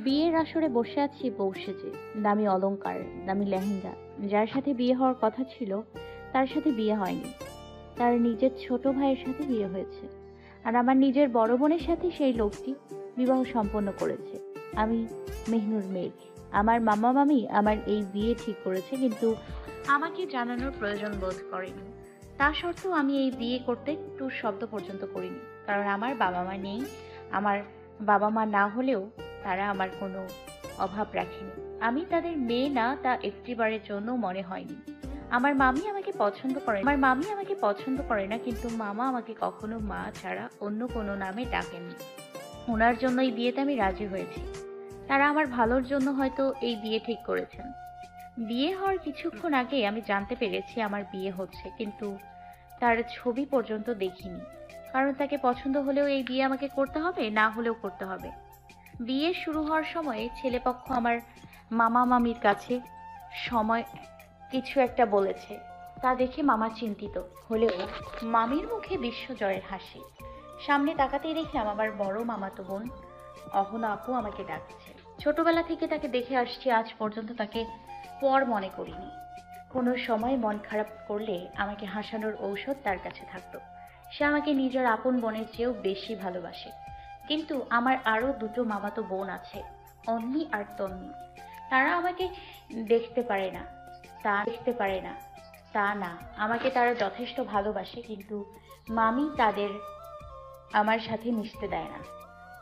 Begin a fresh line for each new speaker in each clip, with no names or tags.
বিয়ের আসরে বসে আছি বউ সেজে, দামি অলংকার, দামি লেহেঙ্গা। যার সাথে বিয়ে হওয়ার কথা ছিল তার সাথে বিয়ে হয়নি, তার নিজের ছোট ভাইয়ের সাথে বিয়ে হয়েছে। আর আমার নিজের বড় বোনের সাথে সেই লোকটি বিবাহ সম্পন্ন করেছে। আমি মেহনুর মেঘ। আমার মামা মামি আমার এই বিয়ে ঠিক করেছে, কিন্তু আমাকে জানানোর প্রয়োজন বোধ করেনি। তা সত্ত্বেও আমি এই বিয়ে করতে একটু শব্দ পর্যন্ত করিনি, কারণ আমার বাবা মা নেই। আমার বাবা মা না হলেও তারা আমার কোনো অভাব রাখেনি। আমি তাদের মেয়ে না, তা একটিবারের জন্য মনে হয়নি। আমার মামি আমাকে পছন্দ করে না, কিন্তু মামা আমাকে কখনো মা ছাড়া অন্য কোনো নামে ডাকেননি। ওনার জন্য এই বিয়েতে আমি রাজি হয়েছি। তারা আমার ভালোর জন্য হয়তো এই বিয়ে ঠিক করেছেন। বিয়ে হওয়ার কিছুক্ষণ আগে আমি জানতে পেরেছি আমার বিয়ে হচ্ছে, কিন্তু তার ছবি পর্যন্ত দেখিনি। কারণ তাকে পছন্দ হলেও এই বিয়ে আমাকে করতে হবে, না হলেও করতে হবে। বিয়ে শুরু হওয়ার সময় ছেলেপক্ষ আমার মামা মামির কাছে সময় কিছু একটা বলেছে, তা দেখে মামা চিন্তিত হলেও মামির মুখে বিশ্বজয়ের হাসি। সামনে তাকাতেই দেখলাম আমার বড় মামাতো বোন অহনা আপু আমাকে ডাকছে। ছোটবেলা থেকে তাকে দেখে আসছি, আজ পর্যন্ত তাকে পর মনে করিনি। কোনো সময় মন খারাপ করলে আমাকে হাসানোর ঔষধ তার কাছে থাকতো। সে আমাকে নিজের আপন বোনের চেয়েও বেশি ভালোবাসে। কিন্তু আমার আরও দুটো মামাতো বোন আছে, অন্নি আর তন্নি। তারা আমাকে দেখতে পারে না তা না, আমাকে তারা যথেষ্ট ভালোবাসে, কিন্তু মামি তাদের আমার সাথে মিশতে দেয় না।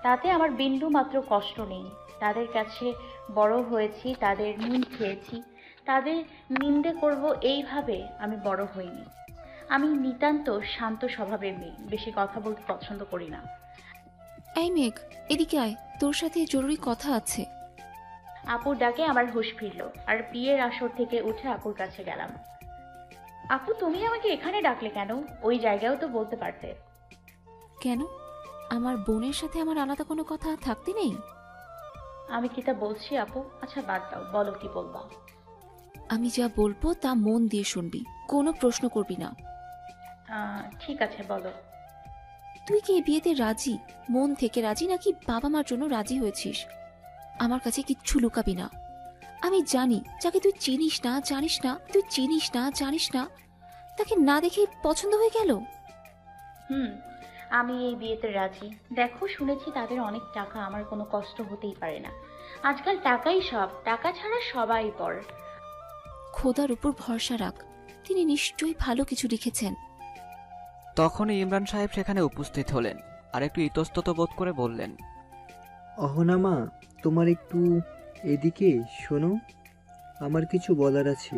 তাতে আমার বিন্দু মাত্র কষ্ট নেই। তাদের কাছে বড় হয়েছি, তাদের নুন খেয়েছি, তাদের নিন্দে করব এইভাবে আমি বড় হইনি। আমি নিতান্ত শান্ত স্বভাবের মেয়ে, বেশি কথা বলতে পছন্দ করি না।
এই মেঘ, এদিকে আয়, তোর সাথে জরুরি কথা আছে।
আপুর ডাকে আমার হুঁশ ফিরল, আর বিয়ের আসর থেকে উঠে আপুর কাছে গেলাম। আপু, তুমি আমাকে এখানে ডাকলে কেন? ওই জায়গায়ও তো বলতে পারতে।
কেন? আমার বোনের সাথে আমার আলাদা কোনো কথা থাকতে নেই?
আমি কি তা বলছি আপু? আচ্ছা বাদ দাও, বলো কি বলবা।
আমি যা বলবো তা মন দিয়ে শুনবি, কোনো প্রশ্ন করবি না।
ঠিক আছে, বলো।
তুই কি এই বিয়েতে রাজি? মন থেকে রাজি, নাকি বাবা মার জন্য রাজি হয়েছিস? আমার কাছে কিচ্ছু লুকাবি না। আমি জানি যাকে তুই জানিস না তাকে না দেখে পছন্দ হয়ে গেল।
হুম, আমি এই বিয়েতে রাজি। দেখো, শুনেছি তাদের অনেক টাকা, আমার কোনো কষ্ট হতেই পারে না। আজকাল টাকাই সব, টাকা ছাড়া সবাই পর।
খোদার উপর ভরসা রাখ, তিনি নিশ্চয়ই ভালো কিছু লিখেছেন।
তখনই ইমরান সাহেব সেখানে উপস্থিত হলেন আর একটু ইতস্তত বোধ করে বললেন,
অহনা মা, তোমার একটু এদিকে শোনো, আমার কিছু বলার আছে।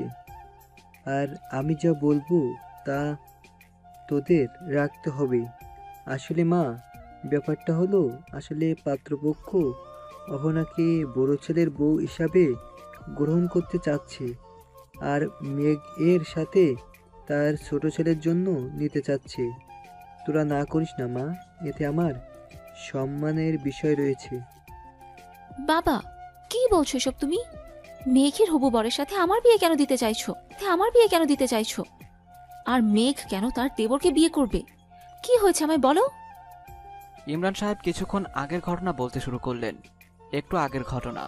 আর আমি যা বলবো তা তোদের রাখতে হবে। আসলে মা, ব্যাপারটা হলো, আসলে পাত্রপক্ষ অহনাকে বড় ছেলের বউ হিসাবে গ্রহণ করতে চাচ্ছে, আর মেঘ এর সাথে তার ছোট ছেলের জন্য নিতে চাচ্ছে। তোরা না করিস না মা, এতে আমার সম্মানের বিষয় রয়েছে।
বাবা, কি বলছো এসব তুমি? মেঘের হবু বরের সাথে আমার বিয়ে কেন দিতে চাইছো? আর মেঘ কেন তার দেবরকে বিয়ে করবে? কি হয়েছে আমায় বলো।
ইমরান সাহেব কিছুক্ষণ আগের ঘটনা বলতে শুরু করলেন। একটু আগের ঘটনা।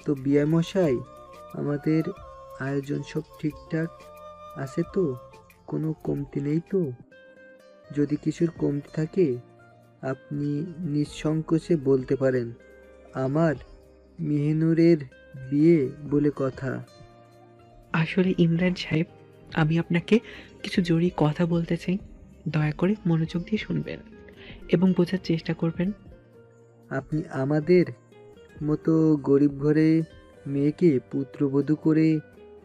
তো বিআই মশাই, আমাদের আয়োজন সব ঠিকঠাক আছে তো? কোনো কমতি নেই তো? যদি কিছুর কমতি থাকে আপনি নিঃসংকোচে বলতে পারেন। আমার মেহনুরের বিয়ে বলে কথা।
আসলে ইমরান সাহেব, আমি আপনাকে কিছু জরুরি কথা বলতে চাই। দয়া করে মনোযোগ দিয়ে শুনবেন এবং বোঝার চেষ্টা করবেন।
আপনি আমাদের মতো গরিব ঘরে মেয়েকে পুত্রবধূ করে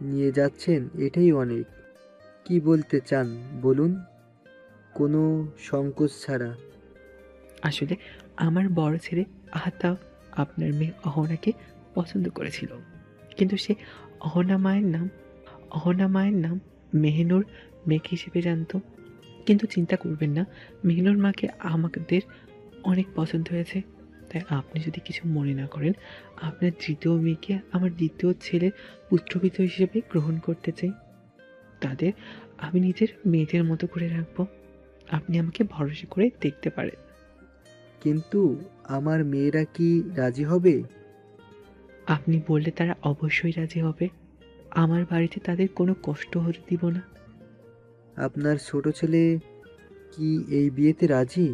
নিয়ে যাচ্ছেন, এটাই অনেক। কি বলতে চান বলুন, কোনো সংকোচ ছাড়া।
আসলে আমার বড় ছেলে আহতাব আপনার মেয়ে অহনাকে পছন্দ করেছিল, কিন্তু সে অহনা মায়ের নাম মেহনুর মেঘ হিসেবে জানতো। কিন্তু চিন্তা করবেন না, মেহনুর মাকে আমাদের অনেক পছন্দ হয়েছে। তাই আপনি যদি কিছু মনে না করেন, আপনার তৃতীয় মেয়েকে আমার দ্বিতীয় ছেলের পুত্রবিত হিসেবে গ্রহণ করতে চাই। তাদের আমি নিজের মেয়েদের মতো করে রাখবো। আপনি আমাকে ভরসা করে দেখতে পারেন।
কিন্তু আমার মেয়েরা কি রাজি হবে?
আপনি বললে তারা অবশ্যই রাজি হবে। আমার বাড়িতে তাদের কোনো কষ্ট হতে দিব না।
আপনার ছোট ছেলে কি এই বিয়েতে রাজি?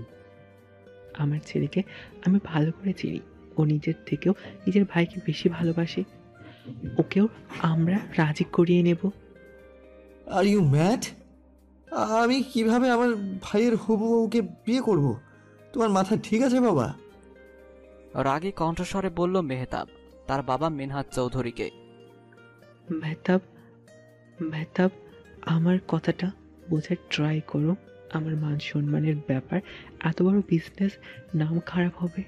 আমার ছেলেকে আমি ভালো করে চিনি। ও নিজের থেকেও নিজের ভাইকে বেশি ভালোবাসে। ওকেও আমরা রাজি করিয়ে নেব।
Are you mad? আমি কিভাবে আমার ভাইয়ের হবু বউকে বিয়ে করব? তোমার মাথা ঠিক আছে বাবা?
রাগী কণ্ঠস্বরে বলল মেহতাব তার বাবা মিনহাজ চৌধুরীকে।
মেহতাব, মেহতাব, আমার কথাটা বোঝার ট্রাই করো। আমার মান সম্মানের ব্যাপার, এত বড় বিজনেস, নাম খারাপ হবে।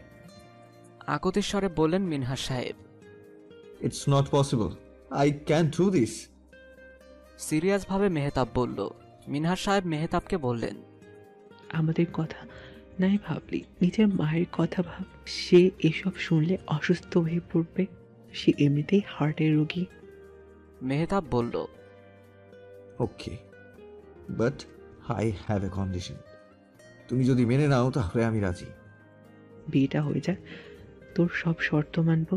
আকুতির স্বরে বললেন মিনহাজ সাহেব।
It's not possible, I can do this.
সিরিয়াসভাবে মেহতাব বলল। মিনহাজ সাহেব মেহতাবকে বললেন,
আমাদের কথা নাই ভাবলি, নিজের মায়ের কথা ভাব। সে এসব শুনলে অসুস্থ হয়ে পড়বে। সে এমনিতেই হার্টের রোগী।
মেহতাব বলল,
okay, but I have a condition. তুমি যদি মেনে নাও তাহলে আমি রাজি।
বিয়েটা হয়ে যাক, তোর সব শর্ত মানব।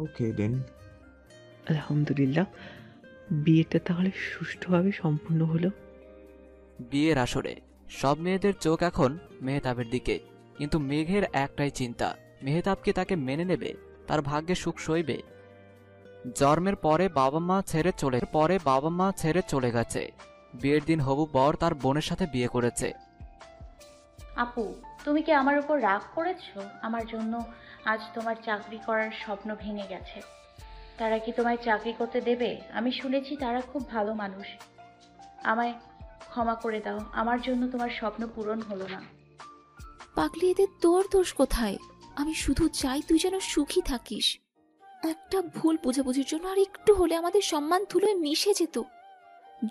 ওকে দেন।
আলহামদুলিল্লাহ, বিয়েটা তাহলে সুষ্ঠুভাবে সম্পূর্ণ হলো।
বিয়ের আসরে সব মেয়েদের চোখ এখন মেহতাবের দিকে, কিন্তু মেঘের একটাই চিন্তা, মেহতাবকে তাকে মেনে নেবে, তার ভাগ্যে সুখ সইবে। জন্মের পরে বাবা মা ছেড়ে চলে গেছে। বিয়ের দিন হবু বর তার বোনের সাথে বিয়ে করেছে।
আপু, তুমি কি আমার উপর রাগ করেছো? আমার জন্য আজ তোমার চাকরি করার স্বপ্ন ভেঙে গেছে। তারা কি তোমায় চাকরি করতে দেবে? আমি শুনেছি তারা খুব ভালো মানুষ। আমায় ক্ষমা করে দাও, আমার জন্য তোমার স্বপ্ন পূরণ হলো না।
পাগলি, এতে তোর দোষ কোথায়? আমি শুধু চাই তুই যেন সুখী থাকিস। একটা ভুল বোঝাবুঝির জন্য আর একটু হলে আমাদের সম্মান ধুলোয় মিশে যেত,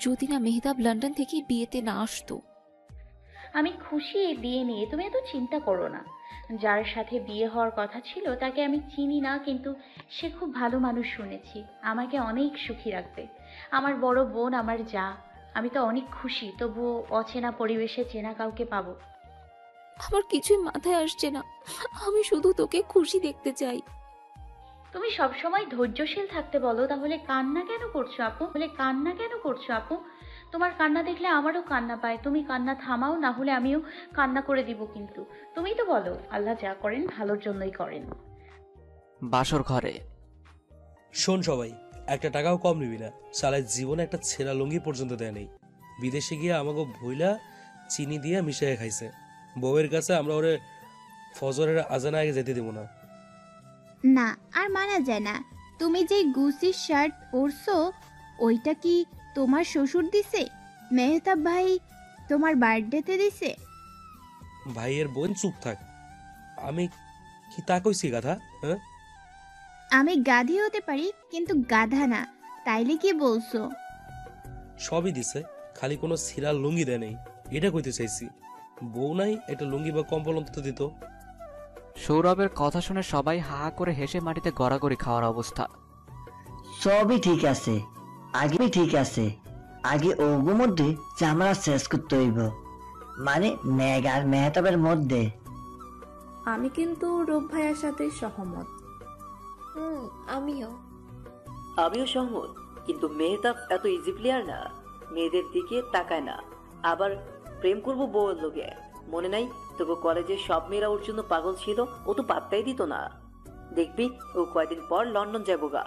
যদি না মেহতাব লন্ডন থেকে বিয়েতে না আসতো।
আমি খুশি এই বিয়ে নিয়ে, তুমি এত চিন্তা করো না। যার সাথে বিয়ে হওয়ার কথা ছিল তাকে আমি চিনি না, কিন্তু সে খুব ভালো মানুষ শুনেছি। আমাকে অনেক সুখী রাখবে। আমার বড় বোন, আমার যা। আমি তো অনেক খুশি, তবুও অচেনা পরিবেশে চেনা কাউকে পাবো।
আমার কিছুই মাথায় আসছে না। আমি শুধু তোকে খুশি দেখতে চাই।
তুমি সবসময় ধৈর্যশীল থাকতে বলো, তাহলে কান্না কেন করছো আপু? তোমার কান্না দেখলে আমারও কান্না পায়। তুমি কান্না থামাও, না হলে আমিও কান্না করে দিব। কিন্তু তুমিই তো বলো, আল্লাহ যা করেন ভালোর জন্যই করেন।
বাসর ঘরে
শোন সবাই, একটা টাকাও কম নিবি না। সালায় জীবনে একটা ছেঁড়া লুঙ্গি পর্যন্ত দেয় নেই। বিদেশে গিয়ে আমাকে ভইলা চিনি দিয়ে মিশিয়ে খাইছে। বউয়ের কাছে আমরা ওরে ফজরের আজানে আগে যেতে দেব না।
না, আর মানা যায় না। তুমি যে গুসির শার্ট পরছো, ওইটা কি তোমার শ্বশুর দিছে? মেহতাব ভাই তোমার বার্থডেতে দিছে?
ভাইয়ের বোন চুপ থাক। আমি কি তা কইছি গাধা? হ্যাঁ,
আমি গাধি হতে পারি, কিন্তু গাধা না। তাইলে কি বলছো?
সবই দিছে, খালি কোনো ছিঁড়া লুঙ্গি দেয় নেই। এটা কইতে চাইছি। বউ নাই, একটা লুঙ্গি বা কম্বল অন্তত দিত।
সৌরভের কথা শুনে সবাই হা হা করে হেসে মাটিতে গড়াগড়ি খাওয়ার অবস্থা।
সবই ঠিক আছে, আগে ওগো মধ্যে ঝামেলা শেষ করতে হইব, মানে মেঘ আর মেহতাবের মধ্যে।
আমি কিন্তু রূপ ভাইয়ার সাথে সহমত।
আমিও সহমত, কিন্তু মেহতাব এত ইজি প্লেয়ার না। মেয়েদের দিকে তাকায় না, আবার প্রেম করবো বউয়ের লোকে। মনে নাই তোকে কলেজে সব মেয়েরা ওর জন্য পাগল ছিল, ও তো পাত্তাই দিত না। দেখবি ও কয়দিন পর লন্ডন যাবো গা।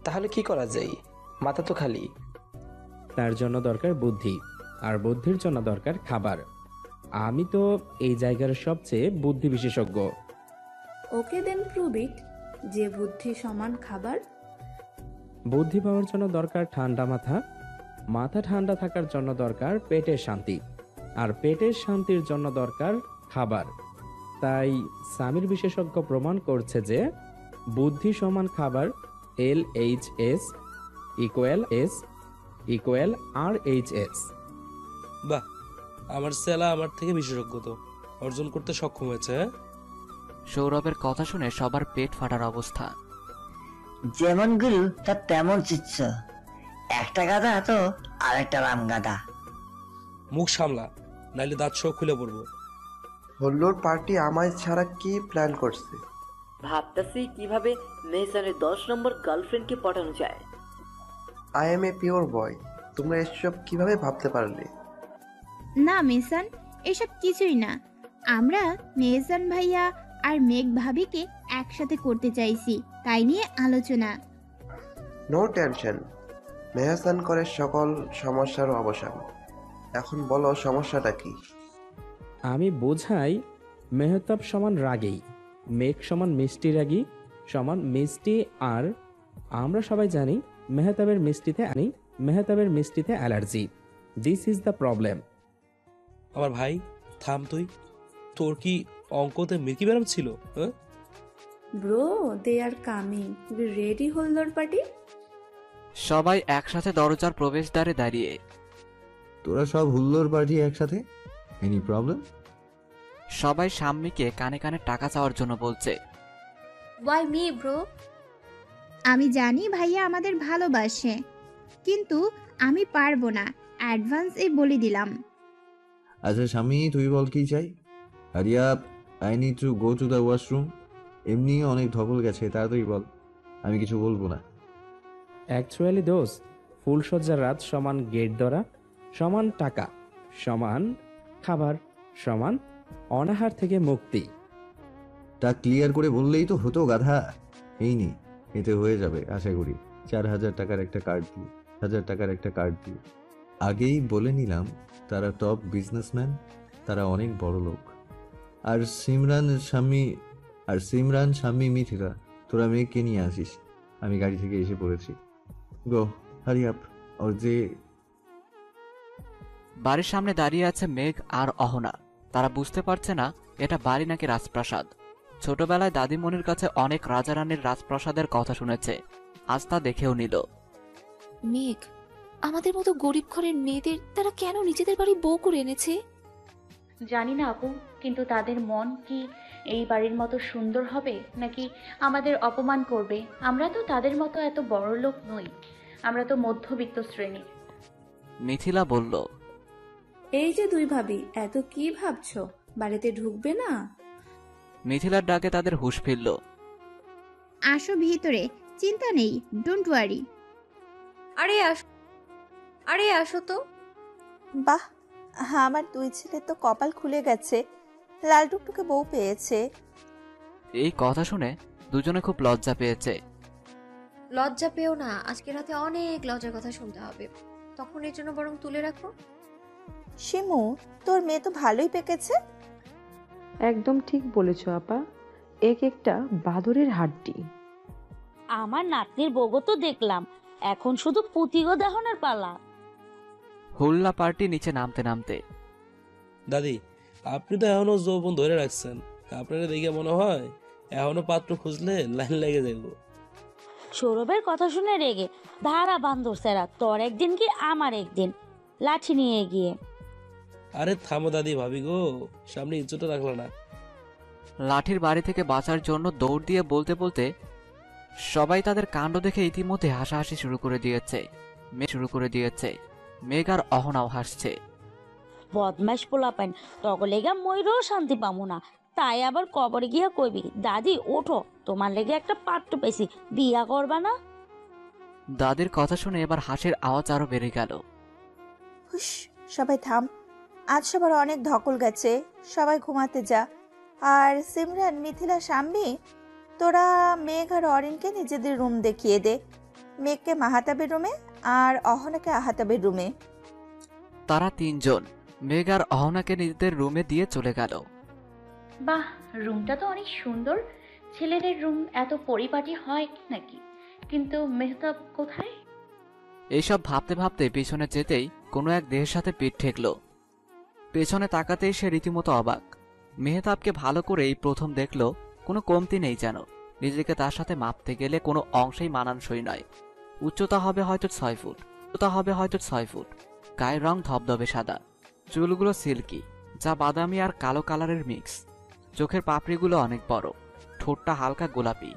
তাহলে কি করা যায়? মাথা তো খালি। তার জন্য দরকার বুদ্ধি, আর বুদ্ধির জন্য দরকার খাবার। আমি তো এই জায়গার সবচেয়ে বুদ্ধি বিশেষজ্ঞ।
ওকে দেন প্রুভ ইট যে বুদ্ধি সমান খাবার।
বুদ্ধি পাওয়ার জন্য দরকার ঠান্ডা মাথা, মাথা ঠান্ডা থাকার জন্য দরকার পেটের শান্তি, আর পেটের শান্তির জন্য দরকার খাবার। তাই সামির বিশেষজ্ঞ প্রমাণ করছে যে বুদ্ধি সমান খাবার, LHS = RHS।
বাহ, আমার সেলা আমার থেকে বিশেষজ্ঞ তো অর্জন করতে সক্ষম হয়েছে।
সৌরভের কথা শুনে সবার পেট ফাটার অবস্থা।
যেমন গুরু তার তেমন শিষ্য। একটা গাধা তো আরেকটা রাম গাধা।
মুখ সামলা, নাইলে দাঁত সহ খুলে পড়বো।
হল্লোর পার্টি আমায় ছাড়া কি প্ল্যান করছে?
ভাবতেছি কিভাবে মেহসানের 10 নম্বর গার্লফ্রেন্ডকে পটানো যায়।
আই এম এ পিওর বয়, তোমরা এসব কিভাবে ভাবতে পারলে?
না মেহসান, এসব কিছুই না। আমরা মেহসান ভাইয়া আর মেঘ ভাবিকে একসাথে করতে চাইছি, তাই নিয়ে আলোচনা।
নো টেনশন, মেহসান করে সকল সমস্যার অবসান। এখন বলো সমস্যাটা কি?
আমি বোঝাই মেহতাব সমান রাগী, মেঘ সমান মিষ্টি রাগী সমান মিষ্টি, আর আমরা সবাই জানি মেহতাবের মিষ্টিতে allergy. This is the problem.
আমার ভাই থাম তুই, তোর কি অঙ্কতে মির্কি ম্যাডাম ছিল? হ্যাঁ
bro, they are coming, be ready হোল্ডার পার্টি।
সবাই একসাথে দরজার প্রবেশদ্বারে দাঁড়িয়ে।
তোরা সব হুল্লোর পার্টি একসাথে? Any problem?
সবাই শাম্মীকে কানে কানে টাকা চাওয়ার জন্য বলছে।
Why me bro?
আমি জানি ভাইয়া আমাদের ভালোবাসে, কিন্তু আমি পারবো না, অ্যাডভান্সই বলে দিলাম।
আচ্ছা স্বামী, তুই বল কি চাই? Ariya, I need to go to the washroom. এমনি অনেক ধকল গেছে, তাড়াতাড়ি বল, আমি কিছু বলবো না।
অ্যাকচুয়ালি দোষ, ফুলসজ্জার রাত সমান গেট ধরা সমান টাকা সমান খাবার সমান অনাহার থেকে মুক্তি।
তা ক্লিয়ার করে বললেই তো হতো গাধা। এই নি, এতে হয়ে যাবে আশা করি। 4000 টাকার একটা কার্ড দিয়ে। আগেই বলে নিলাম তারা টপ বিজনেসম্যান, তারা অনেক বড় লোক। আর সিমরান স্বামী মিথিলা, তোরা মেয়েকে নিয়ে আসিস। আমি গাড়ি থেকে এসে পড়েছি। গো হারি আপ। ওর যে
বাড়ির সামনে দাঁড়িয়ে আছে মেঘ আর অহনা। তারা বুঝতে পারছে না এটা বাড়ি নাকি রাজপ্রাসাদ। ছোটবেলায় দাদিমণির কাছে অনেক রাজা রানীর রাজপ্রাসাদের কথা শুনেছে, আজ তা দেখেও নিল।
মেঘ, আমাদের মতো গরিব ঘরের মেয়েদের তারা কেন নিজেদের বাড়ি বউ করে এনেছে?
জানি না আপু, কিন্তু তাদের মন কি এই বাড়ির মতো সুন্দর হবে, নাকি আমাদের অপমান করবে? আমরা তো তাদের মতো এত বড় লোক নই, আমরা তো মধ্যবিত্ত শ্রেণীর।
মিথিলা বলল।
এই যে দুই ভাবি, এত কি ভাবছো? বাড়িতে ঢুকবে না?
মিথিলার ডাকে তাদের হুঁশ ফিরল।
আসো ভিতরে, চিন্তা নেই, ডোন্ট ওয়ারি।
আরে আসো তো।
বাহ, আমার দুই ছেলে তো কপাল খুলে গেছে, লাল টুকটুকে বউ পেয়েছে।
এই কথা শুনে দুজনে খুব লজ্জা পেয়েছে।
লজ্জা পেও না, আজকে রাতে অনেক লজ্জার কথা শুনতে হবে, তখন এর জন্য বরং তুলে রাখো।
শিমু, তোর মেয়ে তো ভালোই পেকেছে।
একদম ঠিক বলেছ আপা, একটা বাদরের হাড্ডি।
আমার নাতনির বউগো তো দেখলাম, এখন শুধু পুতিগো দেহনের পালা।
হুল্লা পার্টি নিচে নামতে নামতে।
দাদি, আপনি তো এখনো যৌবন ধরে রাখছেন, আপনারা দেখে মনে হয় এখনো পাত্র খুঁজলে লাইন লেগে যাইব।
সৌরভের কথা শুনে রেগে ধারা বান্দর সেরা, তোর একদিন কি আমার একদিন, লাঠি নিয়ে গিয়ে।
আরে থামো দাদি, ভাবি গো, সামনে ইজ্জত রাখলো না।
লাঠির বাড়ি থেকে বাঁচার জন্য দৌড় দিয়ে বলতে বলতে সবাই তাদের কাণ্ড দেখে ইতিমধ্যে হাসাহাসি শুরু করে দিয়েছে। মেঘ আর অহনাও হাসছে।
বদমাস পোলাপাইন, তখন লেগে ময়ূরও শান্তি পাবো না, তাই আবার কবরে গিয়া কইবি দাদি ওঠো, তোমার লেগে একটা পাত্র পেয়েছি, বিয়া করবা না?
দাদির কথা শুনে এবার হাসির আওয়াজ আরো বেড়ে গেল।
হুশ, সবাই থাম, আজ সবার অনেক ধকল গেছে, সবাই ঘুমাতে যা। আর সিমরান, মিথিলা, শাম্মী, তোরা মেঘ আর অরিনকে নিজেদের রুম দেখিয়ে দে। মেঘকে মাহাতাবের রুমে আর অহনাকে আহাতাবের রুমে।
তারা তিনজন মেঘ আর অহনাকে নিজেদের রুমে দিয়ে চলে গেল।
বাহ, রুমটা তো অনেক সুন্দর। ছেলেদের রুম এত পরিপাটি হয় নাকি? কিন্তু মেহতাব কোথায়?
এইসব ভাবতে ভাবতে পিছনে যেতেই কোনো এক দেহের সাথে পিঠ ঠেকল। পেছনে তাকাতেই সে রীতিমতো অবাক। মেহতাবকে ভালো করেই প্রথম দেখল, কোনো কমতি নেই যেন। নিজেকে তার সাথে মাপতে গেলে কোনো অংশেই মানানসই নয়। উচ্চতা হবে হয়তো 6 ফুট, গায়ের রং ধবধবে সাদা, চুলগুলো সিল্কি যা বাদামি আর কালো কালারের মিক্স, চোখের পাপড়িগুলো অনেক বড়, ঠোঁটটা হালকা গোলাপি।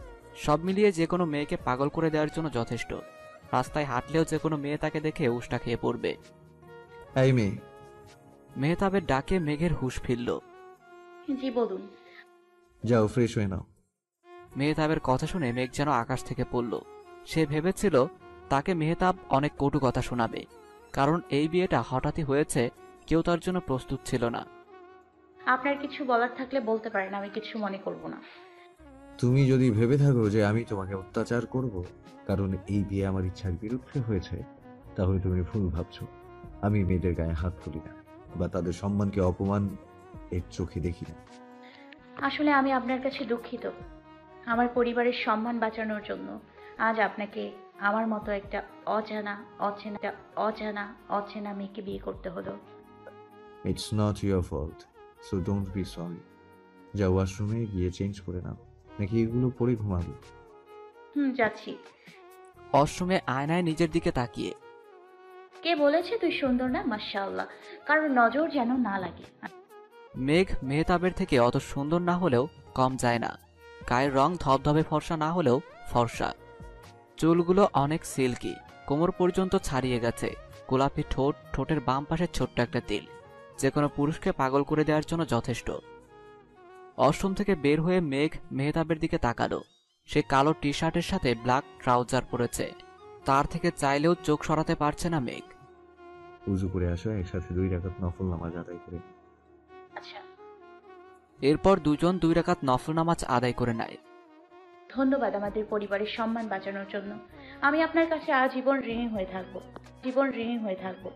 সব মিলিয়ে যে কোনো মেয়েকে পাগল করে দেওয়ার জন্য যথেষ্ট। রাস্তায় হাঁটলেও যে কোনো মেয়ে তাকে দেখে উষ্টা খেয়ে পড়বে।
এই মেয়ে।
মেহতাবের ডাকে মেঘের হুঁশ ফিরল।
জি বলুন।
যাও ফ্রেশ হয়ে নাও।
মেহতাবের কথা শুনে মেঘ যেন আকাশ থেকে পড়ল। সে ভেবেছিল তাকে মেহতাব অনেক কটু কথা শোনাবে, কারণ এই বিয়েটা হঠাৎই হয়েছে, কেউ তার জন্য প্রস্তুত ছিল না।
আপনার কিছু বলার থাকলে বলতে পারেন, আমি কিছু মনে করব না।
তুমি যদি ভেবে থাকো যে আমি তোমাকে অত্যাচার করব কারণ এই বিয়ে আমার ইচ্ছার বিরুদ্ধে হয়েছে, তাহলে তুমি ভুল ভাবছো। আমি মেয়েদের গায়ে হাত তুলি না বা তাদের সম্মানকে অপমান এর চোখে দেখি না।
আসলে আমি আপনার কাছে দুঃখিত। আমার পরিবারের সম্মান বাঁচানোর জন্য আজ আপনাকে আমার মতো একটা অজানা অচেনা অজানা অচেনা মেয়েকে বিয়ে করতে হলো।
It's not your fault, so don't be sorry. যাও ওয়াশরুমে গিয়ে চেঞ্জ করে নাও, নাকি এগুলো পরে ঘুমাবে?
যাচ্ছি।
ওয়াশরুমে আয়নায় নিজের দিকে তাকিয়ে,
কে বলেছে তুই সুন্দর না? মাশাআল্লাহ, কারণ নজর যেন না লাগে।
মেঘ মেহতাবের থেকে অত সুন্দর না হলেও কম যায় না। গায়ের রং ধবধবে ফর্সা না হলেও ফর্সা। চুলগুলো অনেক সিল্কি, কোমর পর্যন্ত ছাড়িয়ে গেছে। গোলাপি ঠোঁট, ঠোঁটের বাম পাশে ছোট্ট একটা তিল, যে কোনো পুরুষকে পাগল করে দেওয়ার জন্য যথেষ্ট। ওয়াশরুম থেকে বের হয়ে মেঘ মেহতাবের দিকে তাকালো। সে কালো টি শার্টের সাথে ব্ল্যাক ট্রাউজার পরেছে। তার থেকে চাইলেও চোখ সরাতে পারছে না মেঘ।
উজু করে আসো, একসাথে 2 রাকাত নফল নামাজ আদায় করে।
আচ্ছা।
এরপর দুজন 2 রাকাত নফল নামাজ আদায় করে নেয়।
ধন্যবাদ আমাদের পরিবারের সম্মান বাঁচানোর জন্য। আমি আপনার কাছে আজীবন ঋণী হয়ে থাকবো, জীবন ঋণী হয়ে থাকবো।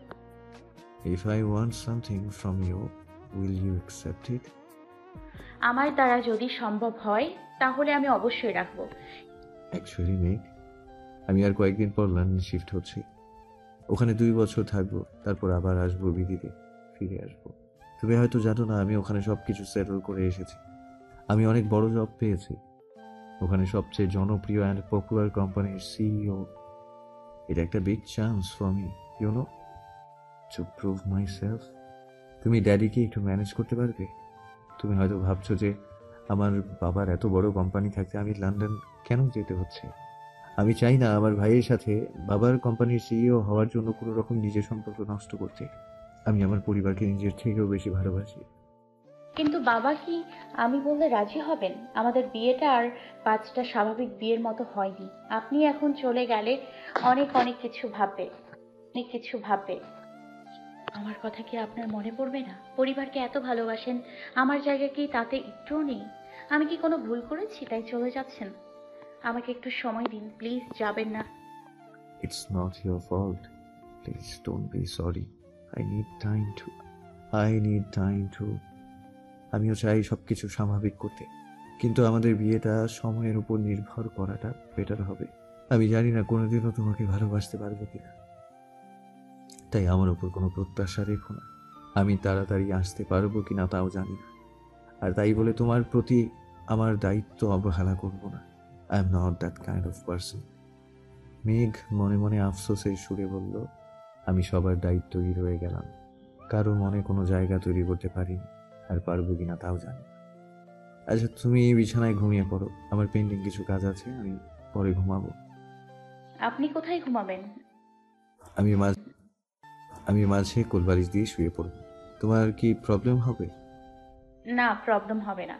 If I want something from you, will you accept it?
আমার দ্বারা যদি সম্ভব হয় তাহলে আমি অবশ্যই রাখবো।
Actually, মেঘ, আমি আর কয়েকদিন পর লন্ডন শিফট হচ্ছি। ওখানে 2 বছর থাকবো, তারপর আবার আসবো বিদিতে, ফিরে আসবো। তুমি হয়তো জানো না, আমি ওখানে সবকিছু সেটেল করে এসেছি। আমি অনেক বড় জব পেয়েছি, ওখানে সবচেয়ে জনপ্রিয় অ্যান্ড পপুলার কোম্পানির সিইও। এটা একটা big chance for me, you know, to prove myself. তুমি ড্যাডিকে একটু ম্যানেজ করতে পারবে? তুমি হয়তো ভাবছো যে আমার বাবার এত বড় কোম্পানি থাকতে আমি লন্ডন কেন যেতে হচ্ছে। আমি চাই না আমার ভাইয়ের সাথে বাবার কোম্পানির সিইও হওয়ার জন্য কোনো রকম নিজের সম্পর্ক নষ্ট করতে। আমি আমার পরিবারকে নিজের থেকেও বেশি ভালোবাসি।
কিন্তু বাবা কি আমি বললে রাজি হবেন? আমাদের বিয়েটা আর 5টা স্বাভাবিক বিয়ের মতো হয়নি। আপনি এখন চলে গেলে অনেক কিছু ভাববে। আমার কথা কি আপনার মনে পড়বে না? পরিবারকে এত ভালোবাসেন, আমার জায়গা কি তাতে একটুও নেই? আমি কি কোনো ভুল করেছি তাই চলে যাচ্ছেন? আমাকে একটু সময় দিন প্লিজ, যাবেন না।
It's not your fault. Please don't be sorry. I need time to. আমিও চাই সবকিছু স্বাভাবিক করতে, কিন্তু আমাদের বিয়েটা সময়ের উপর নির্ভর করাটা বেটার হবে। আমি জানি না কোনোদিনও তোমাকে ভালোবাসতে পারবো কিনা, তাই আমার উপর কোনো প্রত্যাশা রেখো না। আমি তাড়াতাড়ি আসতে পারবো কিনা তাও জানি না, আর তাই বলে তোমার প্রতি আমার দায়িত্ব অবহেলা করব না। I am not that kind of person. মেঘ মনে মনে আফসোসের সুরে বলল, আমি সবার দায়িত্বই রয়ে গেলাম, কারো মনে কোনো জায়গা তৈরি করতে পারিনি, আর পারবো কিনা তাও জানি। আচ্ছা, তুমি বিছানায় ঘুমিয়ে পড়ো, আমার পেন্ডিং কিছু কাজ আছে, আমি পরে ঘুমাবো।
আপনি কোথায় ঘুমাবেন?
আমি মাঝে কোলবালিশ দিয়ে শুয়ে পড়বো। তোমার কি প্রবলেম হবে?
না, প্রবলেম হবে না।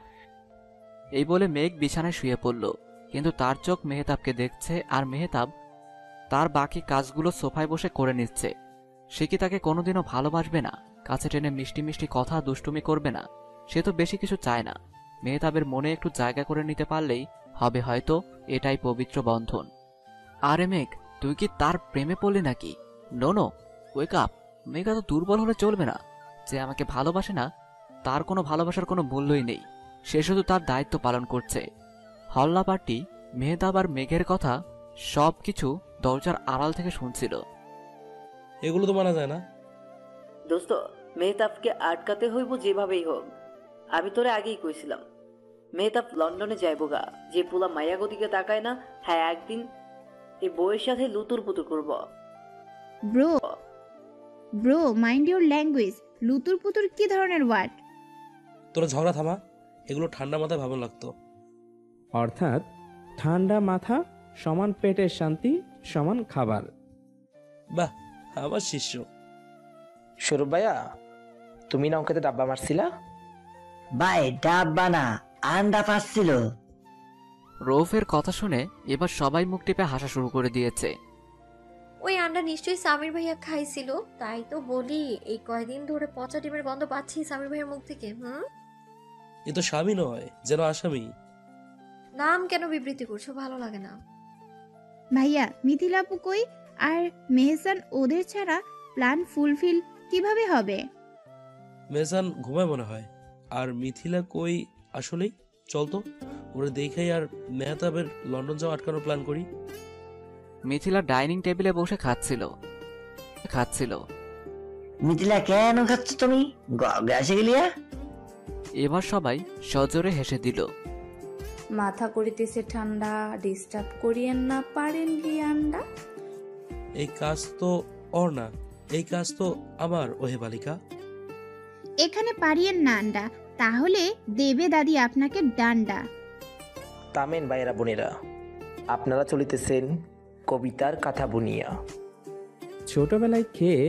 এই বলে মেঘ বিছানায় শুয়ে পড়ল, কিন্তু তার চোখ মেহতাবকে দেখছে, আর মেহতাব তার বাকি কাজগুলো সোফায় বসে করে নিচ্ছে। সে কি তাকে কোনোদিনও ভালোবাসবে না? কাছে টেনে মিষ্টি মিষ্টি কথা দুষ্টুমি করবে না? সে তো বেশি কিছু চায় না। মেহতাবের মনে একটু জায়গা করে নিতে পারলেই হবে হয়তো এটাই পবিত্র বন্ধন। আরে মেঘ, তুই কি তার প্রেমে পড়লি নাকি? No, wake up. মেঘ এত দুর্বল হলে চলবে না। যে আমাকে ভালোবাসে না তার কোনো ভালোবাসার কোনো মূল্যই নেই। সে শুধু তার দায়িত্ব পালন করছে। হল্লা পার্টি মেহতাব আর মেঘের কথা সবকিছু দরজার আড়াল থেকে শুনছিল।
এগুলো তো মানা যায় না।
দোস্ত, মেহতাবকে আটকাতে হইব যেভাবেই হোক। আমি তোরে আগেই কইছিলাম মেহতাব লন্ডনে যাইব গা। যে পোলা মায়াগো দিকে তাকায় না, হ্যাঁ একদিন এই বউয়ের সাথে লুতুর পুতুর করব।
Bro mind your language. লুতুর পুতুর কি ধরনের ওয়ার্ড?
তোরা ঝগড়া থামা, এগুলো ঠান্ডা মাথায় ভালো লাগতো।
অর্থাৎ ঠান্ডা মাথা সমান পেটের শান্তি সমান খাবার।
বাহ, আমার শিষ্য।
সৌরভ ভাইয়া, তুমি না ওকে ডাব্বা মারছিলা?
ভাই ডাব্বা না, আন্ডা পাচ্ছিল।
রৌফের কথা শুনে এবার সবাই মুখ টিপে হাসা শুরু করে দিয়েছে।
ওই আন্ডা নিশ্চয়ই সামির ভাইয়া খাইছিল, তাই তো বলি এই কয়দিন ধরে পচা ডিমের গন্ধ পাচ্ছি সামির ভাইয়ের মুখ থেকে।
এ তো স্বামী নয়, যেন আসামি।
নাম কেন বিবৃতি করছো, ভালো লাগে না।
ভাইয়া মিথিলা আপু কই? আর মেহসান ওদের ছাড়া প্ল্যান ফুলফিল কিভাবে হবে?
মেহসান ঘুমায় মনে হয়। আর মিথিলা কই? আসলেই চল তো ওরা দেখাই আর মেহতাবের লন্ডন যাওয়া আটকানোর প্ল্যান করি।
মিথিলা ডাইনিং টেবিলে বসে খাচ্ছিল।
মিথিলা কেন খাচ্ছ তুমি? গ্যাসে গেলিয়া?
এবার সবাই সজোরে হেসে দিল।
মাথা করিতেছে ঠান্ডা, ডিস্টার্ব করিয়েন না, পারেন কি আন্ডা?
এই কাজ তো ওর না, এই কাজ তো আমার। ওহে বালিকা,
এখানে পারিয়েন না আন্ডা, তাহলে দেবে দাদি আপনাকে ডান্ডা।
তামেন ভাইয়েরা বোনেরা, আপনারা চলিতেছেন কবিতার কথা বুনিয়া।
ছোটবেলায় খেয়ে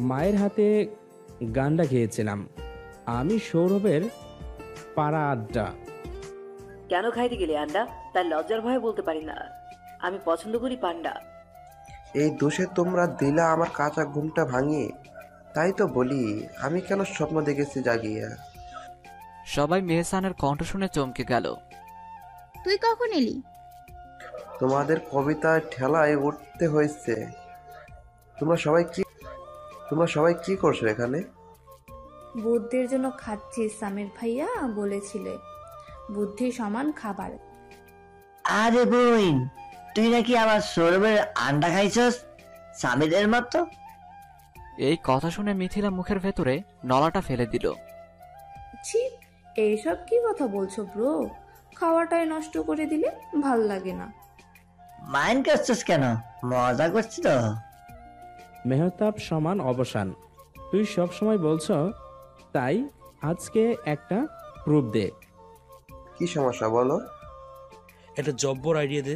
মায়ের হাতে গান্ডা খেয়েছিলাম আমি, সৌরভের পাড়া আড্ডা।
কেন খাইতে গেলে আন্ডা? তাই লজ্জার ভয়ে বলতে পারি না। আমি পছন্দ করি পান্ডা।
এই দোষে তোমরা দিলা আমার কাঁচা ঘুমটা ভাঙিয়ে। তাই তো বলি, আমি কেন স্বপ্ন দেখেছি জাগিয়া।
সবাই মেহসানের কণ্ঠ শুনে চমকে গেল।
তুই কখন এলি?
তোমাদের কবিতার ঠেলায় উঠতে হয়েছে। তোমরা সবাই কি করছো এখানে?
বুদ্ধির জন্য খাচ্ছি, সামির ভাইয়া বলেছিলে বুদ্ধি সমান খাবার।
আরে বোন, তুই নাকি আবার সৌরভের আন্ডা খাইছস সামিদের মতো?
এই কথা শুনে মিথিলা মুখের ভেতরে নলাটা ফেলে দিল।
ছি, এইসব কি কথা বলছো ব্রো? খাওয়াটাই নষ্ট করে দিলে ভাল লাগে না।
মাইন্ড করছিস কেন? মজা করছি তো।
মেহতাব সমান অবসান, তুই সব সময় বলছ, তাই আজকে একটা প্রুফ দে।
কি সমস্যা বলো?
একটা জব্বর আইডিয়া দে,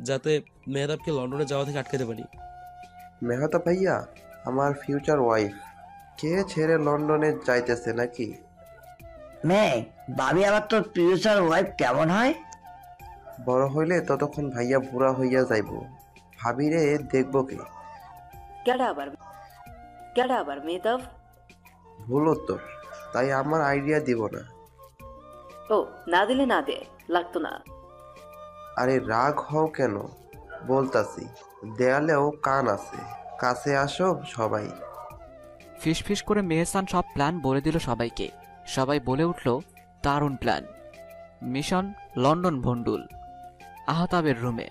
যাতে মেহতাবকে লন্ডনে যাওয়া থেকে আটকাতে পারি।
মেহতাব ভাইয়া আমার ফিউচার ওয়াইফ, কে ছেড়ে লন্ডনে যাইতেছে নাকি?
মেঘ, ভাবি আবার তোর ফিউচার ওয়াইফ কেমন হয়?
বড় হইলে ততক্ষণ ভাইয়া বুড়া হইয়া যাইব। ভাবিরে দেখবো কে?
কেডা আবার মেহতাব?
ভুল উত্তর, তাই আমার আইডিয়া দিব না।
ও না দিলে না দে, লাগতো না।
আরে রাগ হও কেন? বলতাছি, দেয়ালেও কান আছে, কাছে আসো সবাই।
ফিসফিস করে মেহসান সব প্ল্যান বলে দিল সবাইকে। সবাই বলে উঠল, দারুণ প্ল্যান। মিশন লন্ডন ভন্ডুল। আহতাবের রুমে।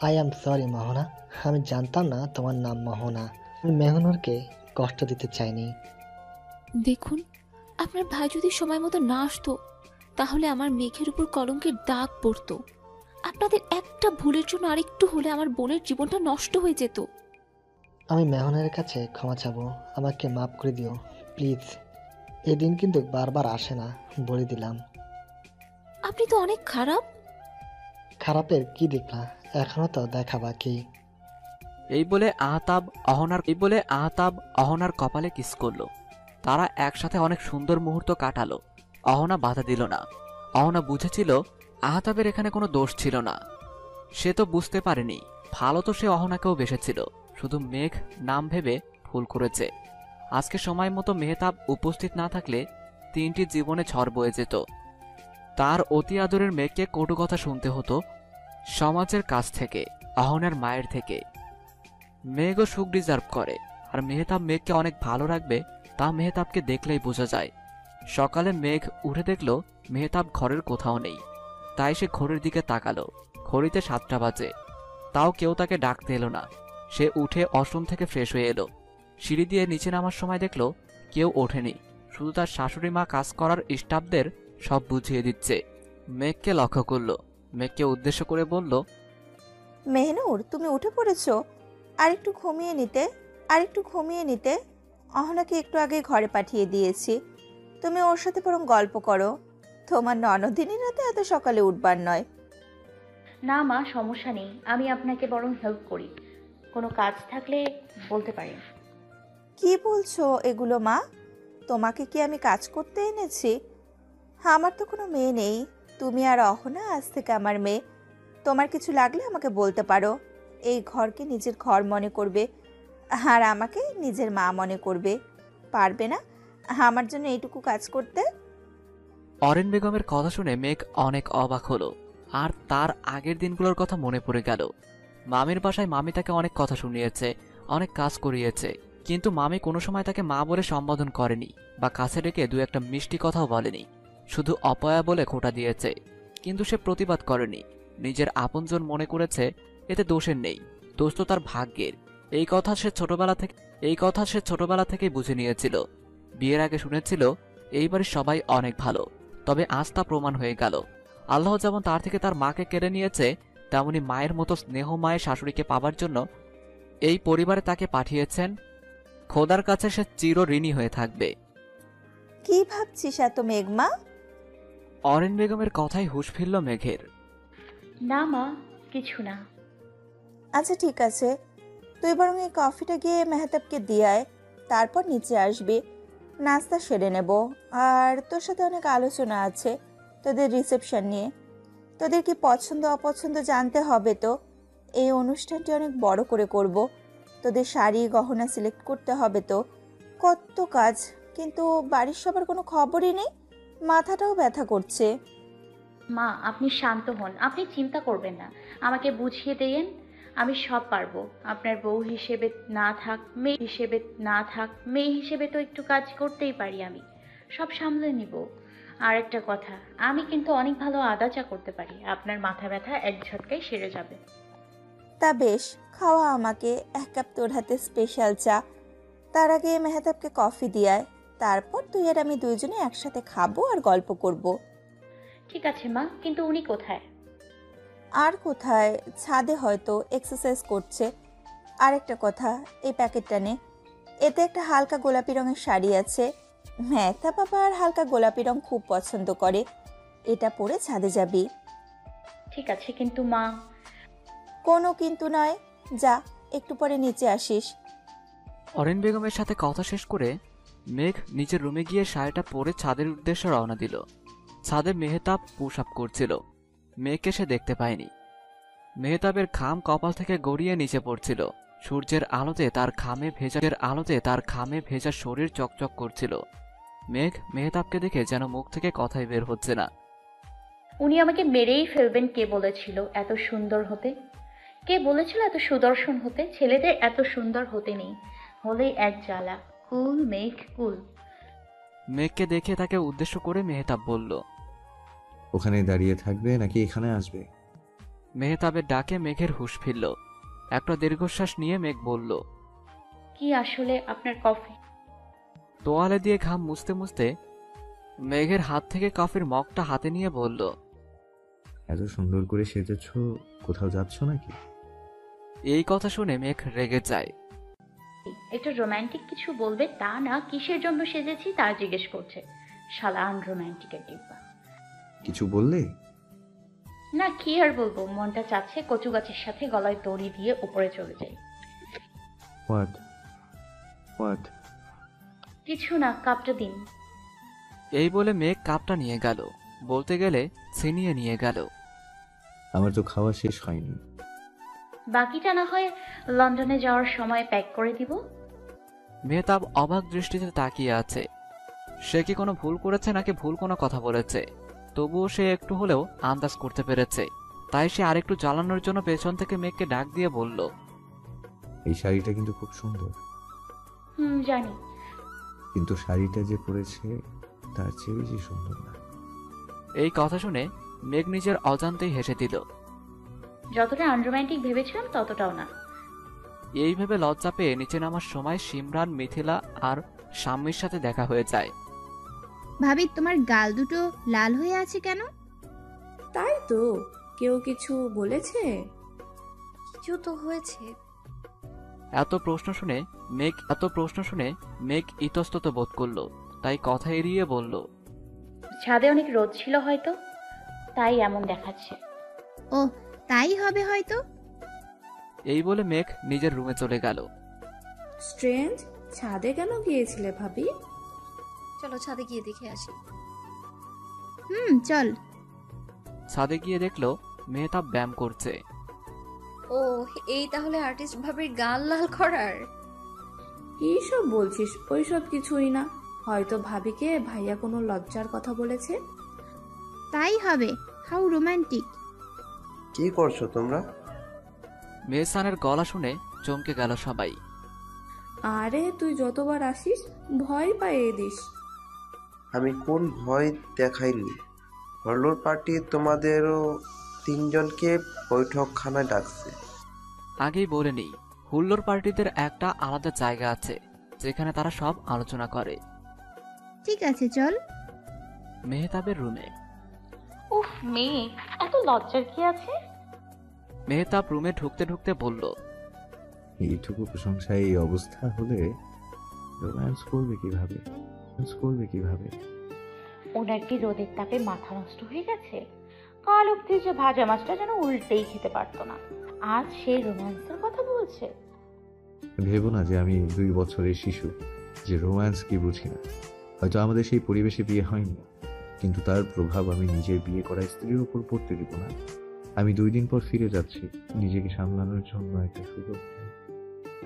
আই অ্যাম সরি মোহনা, আমি জানতাম না তোমার নাম মোহনা। আমি মেহনুরকে কষ্ট দিতে চাইনি।
দেখুন, আপনার ভাই যদি সময় মতো না আসতো তাহলে আমার মেঘের উপর কলঙ্কের দাগ পড়তো। আপনাদের একটা ভুলের জন্য আরেকটু হলে আমার বোনের জীবনটা নষ্ট হয়ে যেত।
আমি মেহনের কাছে ক্ষমা চাবো, আমাকে মাফ করে দিও প্লিজ। এদিন কিন্তু বারবার আসে না, বলে দিলাম।
আপনি তো অনেক খারাপ।
খারাপের কি দেখলা? এখনো তো দেখা বাকি।
এই বলে আহতাব অহনার কপালে কিস করলো। তারা একসাথে অনেক সুন্দর মুহূর্ত কাটালো। অহনা বাধা দিল না। অহনা বুঝেছিল আহতাবের এখানে কোনো দোষ ছিল না। সে তো বুঝতে পারেনি, ভালো তো সে অহনাকেও বেসেছিল, শুধু মেঘ নাম ভেবে ভুল করেছে। আজকে সময় মতো মেহতাব উপস্থিত না থাকলে 3টি জীবনে ঝড় বয়ে যেত। তার অতি আদরের মেঘকে কটু কথা শুনতে হতো সমাজের কাছ থেকে, অহনার মায়ের থেকে। মেঘও সুখ ডিজার্ভ করে, আর মেহতাব মেঘকে অনেক ভালো রাখবে তা মেহতাবকে দেখলেই বোঝা যায়। সকালে মেঘ উঠে দেখল মেহতাব ঘরের কোথাও নেই। তাই সে ঘড়ির দিকে তাকালো। ঘড়িতে 7টা বাজে, তাও কেউ তাকে ডাকতে এলো না। সে উঠে ওয়াশরুম থেকে ফ্রেশ হয়ে এলো। সিঁড়ি দিয়ে নিচে নামার সময় দেখল কেউ ওঠেনি, শুধু তার শাশুড়ি মা কাজ করার স্টাফদের সব বুঝিয়ে দিচ্ছে। মেঘকে লক্ষ্য করল, মেঘকে উদ্দেশ্য করে বলল,
মেহনুর, তুমি উঠে পড়েছো? আরেকটু ঘুমিয়ে নিতে। অহনাকে একটু আগে ঘরে পাঠিয়ে দিয়েছি, তুমি ওর সাথে বরং গল্প করো। তোমার ননদিনী রাতে এত সকালে উঠবার নয়।
না মা, সমস্যা নেই, আমি আপনাকে বরং হেল্প করি। কোনো কাজ থাকলে বলতে পারেন।
কি বলছো এগুলো মা? তোমাকে কি আমি কাজ করতে এনেছি? আমার তো কোনো মেয়ে নেই, তুমি আর অহনা আজ থেকে আমার মেয়ে। তোমার কিছু লাগলে আমাকে বলতে পারো। এই ঘরকে নিজের ঘর মনে করবে আর আমাকে নিজের মা মনে করবে। পারবে না আমার জন্য এইটুকু কাজ করতে?
অরিন বেগমের কথা শুনে মেঘ অনেক অবাক হলো, আর তার আগের দিনগুলোর কথা মনে পড়ে গেল। মামির বাসায় মামি তাকে অনেক কথা শুনিয়েছে, অনেক কাজ করিয়েছে, কিন্তু মামি কোনো সময় তাকে মা বলে সম্বোধন করেনি বা কাছে ডেকে দু একটা মিষ্টি কথাও বলেনি, শুধু অপয়া বলে খোঁটা দিয়েছে। কিন্তু সে প্রতিবাদ করেনি, নিজের আপনজন মনে করেছে। এতে দোষের নেই, দোষ তো তার ভাগ্যের। এই কথা সে ছোটবেলা থেকেই বুঝে নিয়েছিল। বিয়ের আগে শুনেছিল এই বাড়ির সবাই অনেক ভালো, তবে আজ তা প্রমাণ হয়ে গেল। আল্লাহ যেমন তার থেকে তার মাকে কেড়ে নিয়েছে, তেমনি মায়ের মতো স্নেহময় শাশুড়িকে পাবার জন্য এই পরিবারে তাকে পাঠিয়েছেন। খোদার কাছে সে চির ঋণী হয়ে থাকবে।
কি ভাবছিস এত মেঘমা?
অরিন বেগমের কথাই হুঁশ ফিরল মেঘের।
না মা, কিছু না।
আচ্ছা ঠিক আছে, তুই বরং এই কফিটা গিয়ে মেহতাবকে দিয়ে আয়, তারপর নিচে আসবি। নাস্তা সেরে নেব, আর তোর সাথে অনেক আলোচনা আছে তোদের রিসেপশন নিয়ে। তোদের কি পছন্দ অপছন্দ জানতে হবে তো। এই অনুষ্ঠানটি অনেক বড় করে করব, তোদের শাড়ি গহনা সিলেক্ট করতে হবে তো। কত কাজ, কিন্তু বাড়ির সবার কোনো খবরই নেই, মাথাটাও ব্যথা করছে।
মা, আপনি শান্ত হন, আপনি চিন্তা করবেন না, আমাকে বুঝিয়ে দেন, আমি সব পারবো। আপনার বউ হিসেবে মেয়ে হিসেবে তো একটু কাজ করতেই পারি, আমি সব সামলে নিব। আর একটা কথা, আমি কিন্তু অনেক ভালো আদা চা করতে পারি, আপনার মাথা ব্যথা এক ঝটকায় সেরে যাবে।
তা বেশ, খাওয়া আমাকে এক কাপ তোর হাতে স্পেশাল চা। তার আগে মেহতাবকে কফি দিয়ায়, তারপর তুই আর আমি দুইজনে একসাথে খাবো আর গল্প করব।
ঠিক আছে মা, কিন্তু উনি কোথায়?
আর কোথায়, ছাদে হয়তো এক্সারসাইজ করছে। আর একটা কথা, এই প্যাকেটটা নে, এতে একটা হালকা গোলাপি রঙের শাড়ি আছে। মেহতাব আবার হালকা গোলাপি রং খুব পছন্দ করে, এটা পরে ছাদে যাবি।
ঠিক আছে, কিন্তু মা।
কোনো কিন্তু নয়, যা একটু পরে নিচে আসিস।
অরিন বেগমের সাথে কথা শেষ করে মেঘ নিজের রুমে গিয়ে শাড়িটা পরে ছাদের উদ্দেশ্যে রওনা দিল। ছাদে মেহতাব পুশ আপ করছিল, মেঘকে সে দেখতে পায়নি। মেহতাবের ঘাম কপাল থেকে গড়িয়ে নিচে পড়ছিল। সূর্যের আলোতে তার ঘামে ভেজা শরীর চকচক করছিল। মেঘ মেহতাবকে দেখে যেন মুখ থেকে কথাই বের হচ্ছে না।
উনি আমাকে মেরেই ফেলবেন। কে বলেছিল এত সুন্দর হতে? কে বলেছিল এত সুদর্শন হতে? ছেলেদের এত সুন্দর হতে নেই, হলেই এক জ্বালা। কুল মেঘ, কুল।
মেঘকে দেখে তাকে উদ্দেশ্য করে মেহতাব বলল,
ওখানে দাঁড়িয়ে থাকবে নাকি এখানে আসবে?
মেহতাবের ডাকে মেঘের হুঁশ ফিরল। একটা দীর্ঘশ্বাস নিয়ে মেঘ বলল,
কি আসলে আপনার কফি?
তোয়ালে দিয়ে ঘাম মুছতে মুছতে মেঘের হাত থেকে কফির মগটা হাতে নিয়ে বলল,
এত সুন্দর করে সেজেছ, কোথাও যাচ্ছ নাকি?
এই কথা শুনে মেঘ রেগে যায়।
একটু রোমান্টিক কিছু বলবে তা না, কিসের জন্য সেজেছি তা জিজ্ঞেস করছে। শালা আনরোম্যান্টিকের ডিব্বা।
কিছু বললে?
না, কি আর বলবো, মনটা চাচ্ছে কচু গাছের সাথে গলায় দড়ি দিয়ে উপরে চলে যাই।
হোয়াট?
কিছু না, কাপটা দিন।
এই বলে মেঘ কাপটা নিয়ে গেল, বলতে গেলে ছিনিয়ে নিয়ে গেল।
আমার তো খাওয়া শেষ হয়নি।
বাকিটা না হয় লন্ডনে যাওয়ার সময় প্যাক করে দিব।
মেহতাব অবাক দৃষ্টিতে তাকিয়ে আছে। সে কি কোনো ভুল করেছে নাকি ভুল কোনো কথা বলেছে? তবুও সে একটু হলেও আন্দাজ করতে পেরেছে। তাই সে আরেকটু জ্বালানোর জন্য পেছন থেকে মেঘকে ডাক দিয়ে বলল,
এই শাড়িটা কিন্তু খুব সুন্দর।
জানি,
কিন্তু শাড়িটা যে পরেছে তার চেয়ে বেশি সুন্দর না।
এই কথা শুনে মেঘ নিজের অজান্তেই হেসে দিল।
যতটা আনরোম্যান্টিক ভেবেছিলাম ততটাও না।
এই ভেবে লজ্জা পেয়ে নিচে নামার সময় সিমরান, মিথিলা আর শাম্মীর সাথে দেখা হয়ে যায়।
ভাবি, তোমার গাল দুটো লাল হয়ে আছে কেন?
তাই তো, কেউ কিছু বলেছে?
কিছু তো হয়েছে।
এত প্রশ্ন শুনে মেঘ ইতস্তত বোধ করলো, তাই কথা এড়িয়ে বলল,
ছাদে অনেক রোদ ছিল হয়তো, তাই এমন দেখাচ্ছে।
ও, তাই হবে হয়তো।
এই বলে মেঘ নিজের রুমে চলে গেল।
স্ট্রেঞ্জ, ছাদে কেন গিয়েছিলে ভাবি?
চলো ছাদে গিয়ে দেখে আসি।
চল।
ছাদে গিয়ে দেখলো মেহতাব ব্যায়াম করছে।
ও, এই তাহলে আর্টিস্ট ভাবির গাল লাল করার।
কি সব বলছিস? ওইসব কিছুই না, হয়তো ভাবিকে ভাইয়া কোনো লজ্জার কথা বলেছে।
তাই হবে। How romantic.
কি করছো তোমরা?
মেহসানের গলা শুনে চমকে গেল সবাই।
আরে তুই যতবার আসিস ভয় পাইয়ে দিস।
আমি কোন ভয় দেখাইনি। হলোর পার্টি তোমাদেরও 3 জনকে বৈঠকখানায় ডাকছে।
আগেই বলে নিই, হুল্লোর পার্টিদের একটা আলাদা জায়গা আছে যেখানে তারা সব আলোচনা করে।
ঠিক আছে, চল।
মেহতাবের রুমে।
উফ মেয়ে, এত লজ্জার কি আছে?
মেহতাব রুমে ঢুকতে ঢুকতে বলল,
এইটুকু প্রশংসায় এই অবস্থা হলে রোম্যান্স করবে কিভাবে?
ওনার কি রোদের তাপে মাথা নষ্ট হয়ে গেছে? কাল অব্দি যে ভাজা মাছটা যেন উল্টেই খেতে পারতো না, আজ সেই রোম্যান্সের কথা বলছে।
ভেবো না যে আমি 2 বছরের শিশু, যে রোম্যান্স কি বুঝি না। হয়তো আমাদের সেই পরিবেশে বিয়ে হয়নি, কিন্তু তার প্রভাব আমি নিজের বিয়ে করা স্ত্রীর উপর পড়তে দিব না। আমি 2 দিন পর ফিরে যাচ্ছি, নিজেকে সামলানোর জন্য একটা সুযোগ চাই।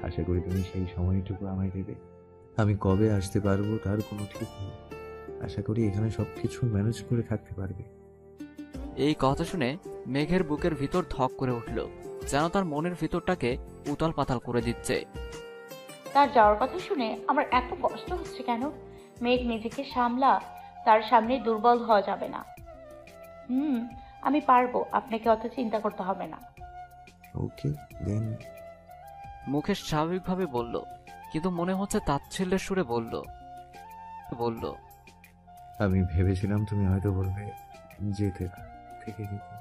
আশা করি তুমি সেই সময়টুকু আমায় দেবে। আমি কবে আসতে পারবো তার কোনো ঠিক নেই। আশা করি এখানে সবকিছু ম্যানেজ করে থাকতে পারবে।
এই কথা শুনে মেঘের বুকের ভিতর ধক করে উঠল, যেন তার মনের ভিতরটাকে উতাল পাতাল করে দিচ্ছে।
তার যাওয়ার কথা শুনে আমার এত কষ্ট হচ্ছে কেন? মেঘ, নিজেকে সামলা, তার সামনে দুর্বল হওয়া যাবে না। আমি পারবো, আপনাকে অত চিন্তা করতে হবে না।
ওকে দেন।
মুখে স্বাভাবিকভাবে বলল, কিন্তু মনে হচ্ছে তাচ্ছিল্যের সুরে বলল।
আমি ভেবেছিলাম তুমি হয়তো বলবে যেতে না, থেকে যেতে,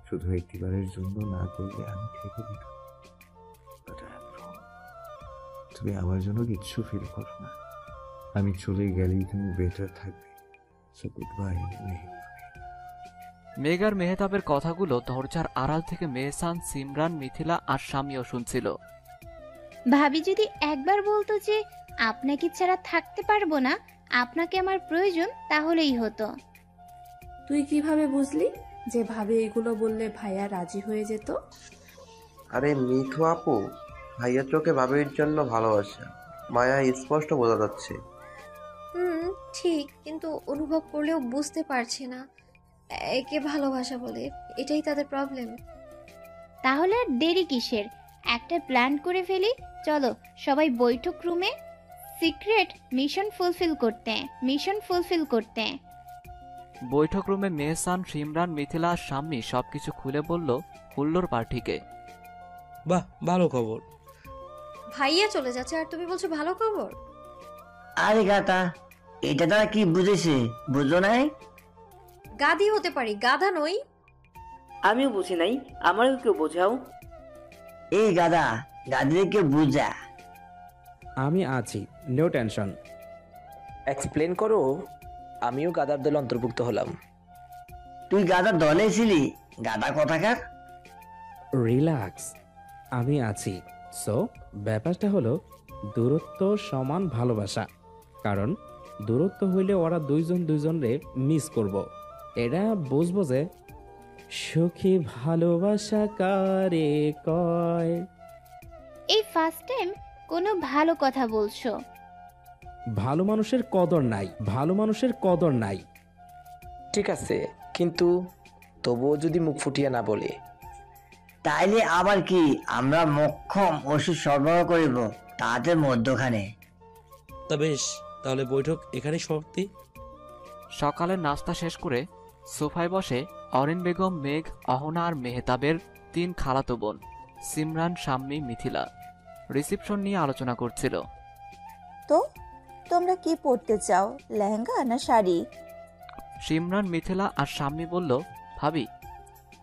শুধু একটিবারের জন্য না করলে আমি থেকে দিতাম। তুমি আমার জন্য কিচ্ছু ফিল করো না। আমি চলে গেলেই তুমি বেটার থাকবে। So good bye.
মেঘ আর মেহতাবের কথাগুলো দরজার আড়াল থেকে মেহসান, সিমরান, মিথিলা আর স্বামীও শুনছিল।
ভাবি যদি একবার বলতো যে আপনাকে ছাড়া থাকতে পারবো না, আপনাকে আমার প্রয়োজন, তাহলেই হতো।
তুই কিভাবে বুঝলি যে ভাবি এগুলো বললে ভাইয়া রাজি হয়ে যেত?
আরে মিথু আপু, ভাইয়া চোখে ভাবির জন্য ভালোবাসা, মায়া স্পষ্ট বোঝা যাচ্ছে।
ঠিক, কিন্তু অনুভব করলেও বুঝতে পারছি না একে ভালোবাসা বলে। এটাই তাদের প্রবলেম।
তাহলে আর দেরি কিসের? একটা প্ল্যান করে ফেলি। চলো সবাই বৈঠক রুমে, সিক্রেট মিশন ফুলফিল করতে।
বৈঠক রুমে মেহসান, সিমরান, মিথিলা আর স্বামী সবকিছু খুলে বলল হুল্লোর পার্টিকে।
বাহ, ভালো খবর।
ভাইয়া চলে যাচ্ছে আর তুমি বলছো ভালো খবর?
আরে গাতা, এটা তারা কি বুঝেছে? বুঝলো নাই?
গাধি হতে পারি, গাধা নই।
আমিও বুঝি নাই, আমারও কেউ বোঝাও।
এই গাধা, গাধীদেরকে বুঝা।
আমি আছি, নো টেনশন।
এক্সপ্লেন করো। আমিও গাদার দলে অন্তর্ভুক্ত হলাম।
তুই গাধার দলে ছিলি? গাধা কথাকার।
রিল্যাক্স, আমি আছি। সো ব্যাপারটা হলো দূরত্ব সমান ভালোবাসা। কারণ দূরত্ব হইলে ওরা দুইজনরে মিস করব। এটা বুঝবো যে সুখী ভালোবাসা কারে কয়।
এই ফার্স্ট টাইম কোনো ভালো কথা বলছো।
ভালো মানুষের কদর নাই।
ঠিক আছে, কিন্তু তবুও যদি মুখ ফুটিয়ে না বলে,
তাইলে আবার কি আমরা মক্ষম ওষুধ সরবরাহ করিব তাদের মধ্যখানে।
তা বেশ, তাহলে বৈঠক এখানেই সমাপ্তি।
সকালের নাস্তা শেষ করে সোফায় বসে অরিন বেগম, মেঘ, অহনা আর মেহতাবের 3 খালাতো বোন সিমরান, শাম্মী, মিথিলা রিসেপশন নিয়ে আলোচনা করছিল।
তো তোমরা কি পরতে চাও, লেহেঙ্গা না শাড়ি?
সিমরান, মিথিলা আর শাম্মী বলল, ভাবি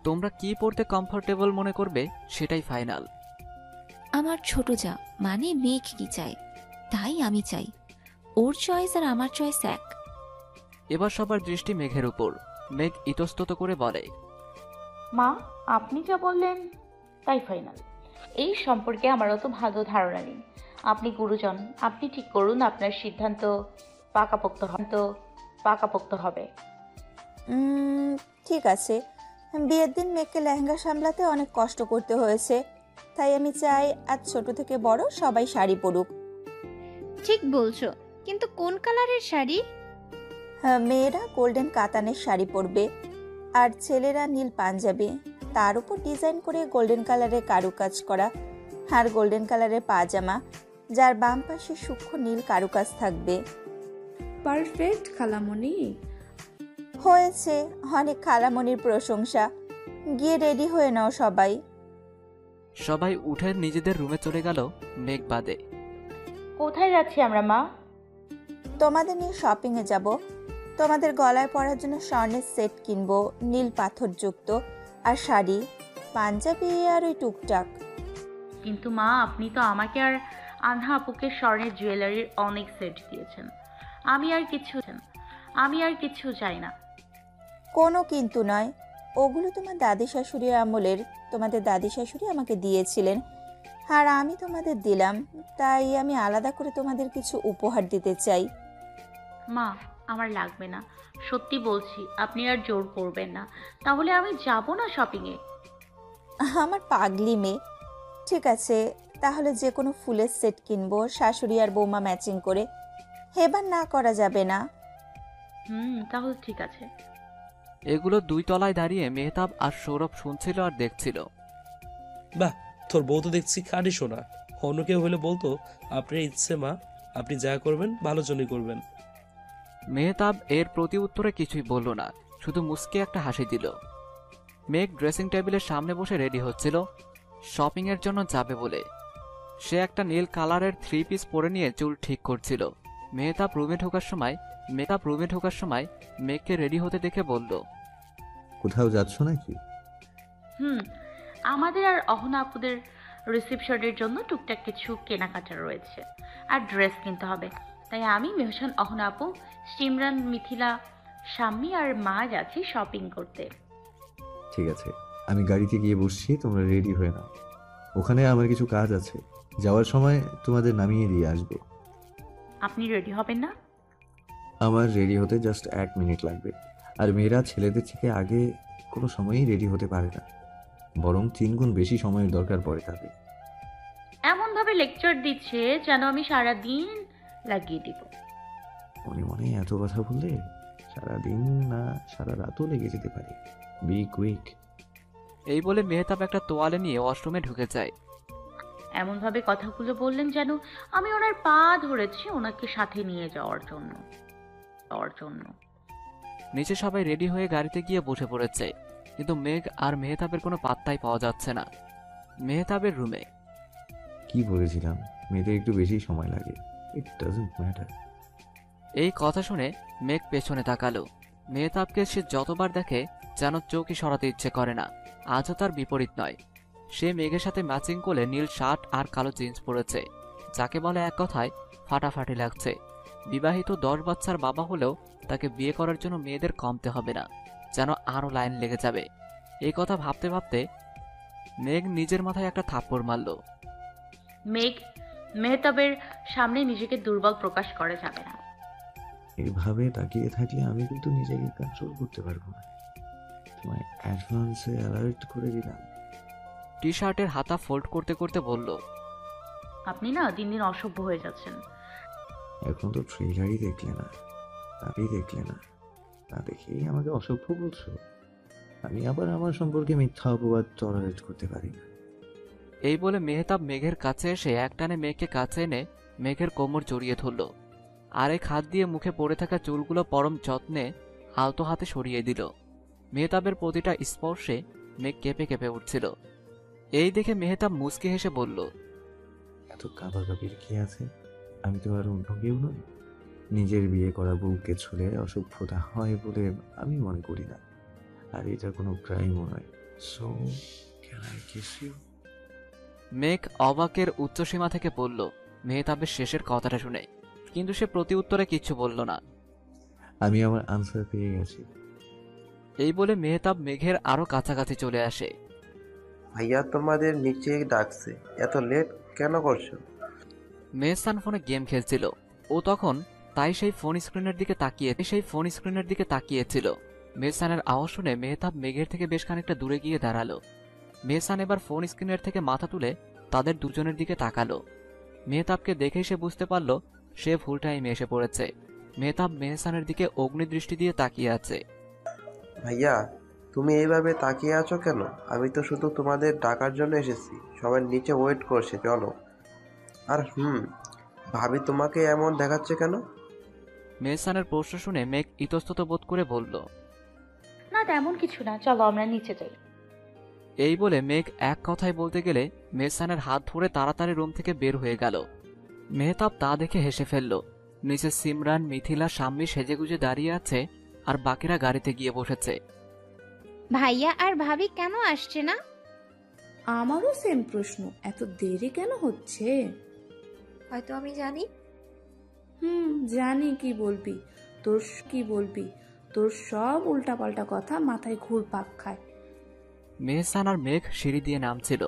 তোমরা কি পরতে কমফোর্টেবল মনে করবে সেটাই ফাইনাল।
আমার ছোট যা মানে মেঘ কি চায় তাই আমি চাই। ওর চয়েস আর আমার চয়েস এক।
এবার সবার দৃষ্টি মেঘের উপর। মেঘ ইতস্তত করে বলে,
মা, আপনি যা বললেন তাই ফাইনাল। এই সম্পর্কে আমার অত ভালো ধারণা নেই। আপনি গুরুজন, আপনি ঠিক করুন আপনার সিদ্ধান্ত। পাকাপোক্ত হবে।
ঠিক আছে, বিয়ের দিন মেয়েকে লেহেঙ্গা সামলাতে অনেক কষ্ট করতে হয়েছে, তাই আমি চাই আজ ছোট থেকে বড় সবাই শাড়ি পরুক।
ঠিক বলছো, কিন্তু কোন কালারের শাড়ি?
মেয়েরা গোল্ডেন কাতানের শাড়ি পরবে আর ছেলেরা নীল পাঞ্জাবি, তার উপর ডিজাইন করে গোল্ডেন কালারের কারুকাজ করা, আর গোল্ডেন কালারের পাজামা যার বাম পাশে সূক্ষ্ম নীল কারুকাজ থাকবে।
পারফেক্ট খালামণি।
হয়েছে, অনেক খালামণির প্রশংসা। গিয়ে রেডি হয়ে নাও সবাই।
সবাই উঠে নিজেদের রুমে চলে গেল মেঘ বাদে।
কোথায় যাচ্ছি আমরা মা?
তোমাদের নিয়ে শপিংয়ে যাব। তোমাদের গলায় পরার জন্য স্বর্ণের সেট কিনবো, নীল পাথরযুক্ত, আর শাড়ি, পাঞ্জাবি আর ওই টুকটাক।
কিন্তু মা, আপনি তো আমাকে আর আনহা আপুকে স্বর্ণের জুয়েলারির অনেক সেট দিয়েছেন। আমি আর কিছু চাই না।
কোনো কিন্তু নয়, ওগুলো তোমার দাদি শাশুড়ির আমলের। তোমাদের দাদি শাশুড়ি আমাকে দিয়েছিলেন আর আমি তোমাদের দিলাম, তাই আমি আলাদা করে তোমাদের কিছু উপহার দিতে চাই।
মা, আমার লাগবে না, সত্যি বলছি। আপনি আর জোর করবেন না, তাহলে আমি যাব না শপিংয়ে।
আমার পাগলি মেয়ে। ঠিক আছে, তাহলে যে কোনো ফুলের সেট কিনবো, শাশুড়ি আর বৌমা ম্যাচিং করে। এবার না করা যাবে না।
তাহলে ঠিক আছে।
এগুলো 2 তলায় দাঁড়িয়ে মেহতাব আর সৌরভ শুনছিল আর দেখছিল।
বাহ, তোর বউ তো দেখছি খাঁটি সোনা। অন্য কেউ হলে বলতো আপনার ইচ্ছে মা, আপনি যা করবেন ভালোর জন্যই করবেন।
মেহতাব এর প্রতি উত্তরে কিছুই বলল না, শুধু মুস্কে একটা হাসি দিল। মেঘ ড্রেসিং টেবিলের সামনে বসে রেডি হচ্ছিল শপিং এর জন্য যাবে বলে। সে একটা নীল কালারের 3 পিস পরে নিয়ে চুল ঠিক করছিল। মেহতাব রুমে ঢোকার সময় মেঘকে রেডি হতে দেখে বলল,
কোথাও যাচ্ছ নাকি?
আমাদের আর অহনা আপুদের রিসেপশনের জন্য টুকটাক কিছু কেনাকাটা রয়েছে আর ড্রেস কিনতে হবে, তাই আমি, মেহসান, অহনা আপু, সিমরান, মিথিলা, শাম্মী আর মা যাচ্ছি শপিং করতে।
ঠিক আছে, আমি গাড়িতে গিয়ে বসছি, তোমরা রেডি হয়ে নাও। ওখানে আমার কিছু কাজ আছে, যাওয়ার সময় তোমাদের নামিয়ে দিয়ে আসবো।
আপনি রেডি হবেন না?
আমার রেডি হতে জাস্ট 1 মিনিট লাগবে। আর মেয়েরা ছেলেদের থেকে আগে কোনো সময়ই রেডি হতে পারে না, বরং 3 গুণ বেশি সময়ের দরকার পড়ে তাদের।
এমনভাবে লেকচার দিচ্ছে যেন আমি সারাদিন লাগিয়ে দিব।
মনে মনে এত কথা বললে সারাদিন না সারা রাতও লেগে যেতে পারে। Be quick.
এই বলে মেহতাব একটা তোয়ালে নিয়ে ওয়াশরুমে ঢুকে যায়।
এমনভাবে কথাগুলো বললেন যেন আমি ওনার পা ধরেছি ওনাকে সাথে নিয়ে যাওয়ার জন্য।
নিচে সবাই রেডি হয়ে গাড়িতে গিয়ে বসে পড়েছে, কিন্তু মেঘ আর মেহতাবের কোনো পাত্তাই পাওয়া যাচ্ছে না। মেহতাবের রুমে।
কি বলেছিলাম, মেয়েদের একটু বেশি সময় লাগে। It doesn't matter.
এই কথা শুনে মেঘ পেছনে তাকালো। মেহতাবকে সে যতবার দেখে যেন চোখই সরাতে ইচ্ছে করে না। আজও তার বিপরীত নয়। সে মেঘের সাথে ম্যাচিং করে নীল শার্ট আর কালো জিন্স পরেছে, যাকে বলে এক কথায় ফাটাফাটি লাগছে। বিবাহিত 10 বাচ্চার বাবা হলেও তাকে বিয়ে করার জন্য মেয়েদের কমতে হবে না, যেন আরও লাইন লেগে যাবে। এই কথা ভাবতে ভাবতে মেঘ নিজের মাথায় একটা থাপ্পড় মারল।
মেহতাবের সামনে নিজেকে দুর্বল প্রকাশ করা যাবে না।
এইভাবে তাকিয়ে থাকলে আমি কিন্তু নিজেকে কন্ট্রোল করতে পারবো না। তোমায় অ্যাডভান্সে অ্যালার্ট করে দিলাম।
টি শার্টের হাতা ফোল্ড করতে করতে বলল,
আপনি না দিন দিন অসভ্য হয়ে যাচ্ছেন।
এখন তো ট্রেলারই দেখলে না, তাই দেখলে না, তা দেখেই আমাকে অসভ্য বলছো? আমি আবার আমার সম্পর্কে মিথ্যা অপবাদ টলারেট করতে পারি না।
এই বলে মেহতাব মেঘের কাছে এসে একটানে মেঘকে কাছে এনে মেঘের কোমর জড়িয়ে ধরল। আরেক হাত দিয়ে মুখে পড়ে থাকা চুলগুলো পরম যত্নে আলতো হাতে সরিয়ে দিল। মেহতাবের প্রতিটা স্পর্শে মেঘ কেঁপে কেঁপে উঠছিল। এই দেখে মেহতাব মুচকি হেসে বলল,
এত কাঁপাকাঁপির কি আছে? আমি তো আর অন্য কেউ নই। নিজের বিয়ে করা বউকে ছুঁলে অসভ্যতা হয় বলে আমি মনে করি না, আর এটা কোনো ক্রাইমও নয়। So can I kiss you?
Megh অবাকের উচ্চসীমা থেকে বলল মেহতাবের শেষের কথাটা শুনে, কিন্তু সে প্রতি উত্তরে কিচ্ছু বলল না।
আমি আমার আনসার পেয়ে গেছি।
এই বলে মেহতাব মেঘের আরো কাছাকাছি চলে আসে।
ভাইয়া তোমাদের নিচে ডাকছে, এত লেট কেন করছো?
মেহসান ফোনে গেম খেলছিল। ও তখন তাই সেই ফোন স্ক্রিনের দিকে তাকিয়েছিল। মেহসানের আওয়াজ শুনে মেহতাব মেঘের থেকে বেশ খানিকটা দূরে গিয়ে দাঁড়ালো। মেহসান এবার ফোন স্ক্রিনের থেকে মাথা তুলে তাদের দুজনের দিকে তাকালো। মেহতাবকে দেখেই সে বুঝতে পারল সে ভুল টাইমে এসে পড়েছে। মেহতাব মেহসানের দিকে অগ্নিদৃষ্টি দিয়ে তাকিয়ে আছে।
ভাইয়া, তুমি এইভাবে তাকিয়ে আছো কেন? আমি তো শুধু তোমাদের ডাকার জন্য এসেছি। সবাই নিচে ওয়েট করছে, চলো। আর ভাবি তোমাকে এমন দেখাচ্ছে কেন?
মেহসানের প্রশ্ন শুনে মেঘ ইতস্তত বোধ করে বলল,
না তেমন কিছু না, চলো আমরা নিচে যাই।
এই বলে মেঘ এক কথায় বলতে গেলে মেহসানের হাত ধরে তাড়াতাড়ি রুম থেকে বের হয়ে গেল। মেহতাব তা দেখে হেসে ফেলল। নিচে সিমরান, মিথিলা, শাম্মী সেজেগুজে দাঁড়িয়ে আছে আর বাকিরা গাড়িতে গিয়ে বসেছে।
ভাইয়া আর ভাবি কেন আসছে না?
আমারও সেম প্রশ্ন, এত দেরি কেন হচ্ছে?
হয়তো আমি জানি।
জানি কি বলবি, তোর সব উল্টাপাল্টা কথা মাথায় ঘুরপাক খায়।
মেহসান আর মেঘ সিঁড়ি দিয়ে নামছিল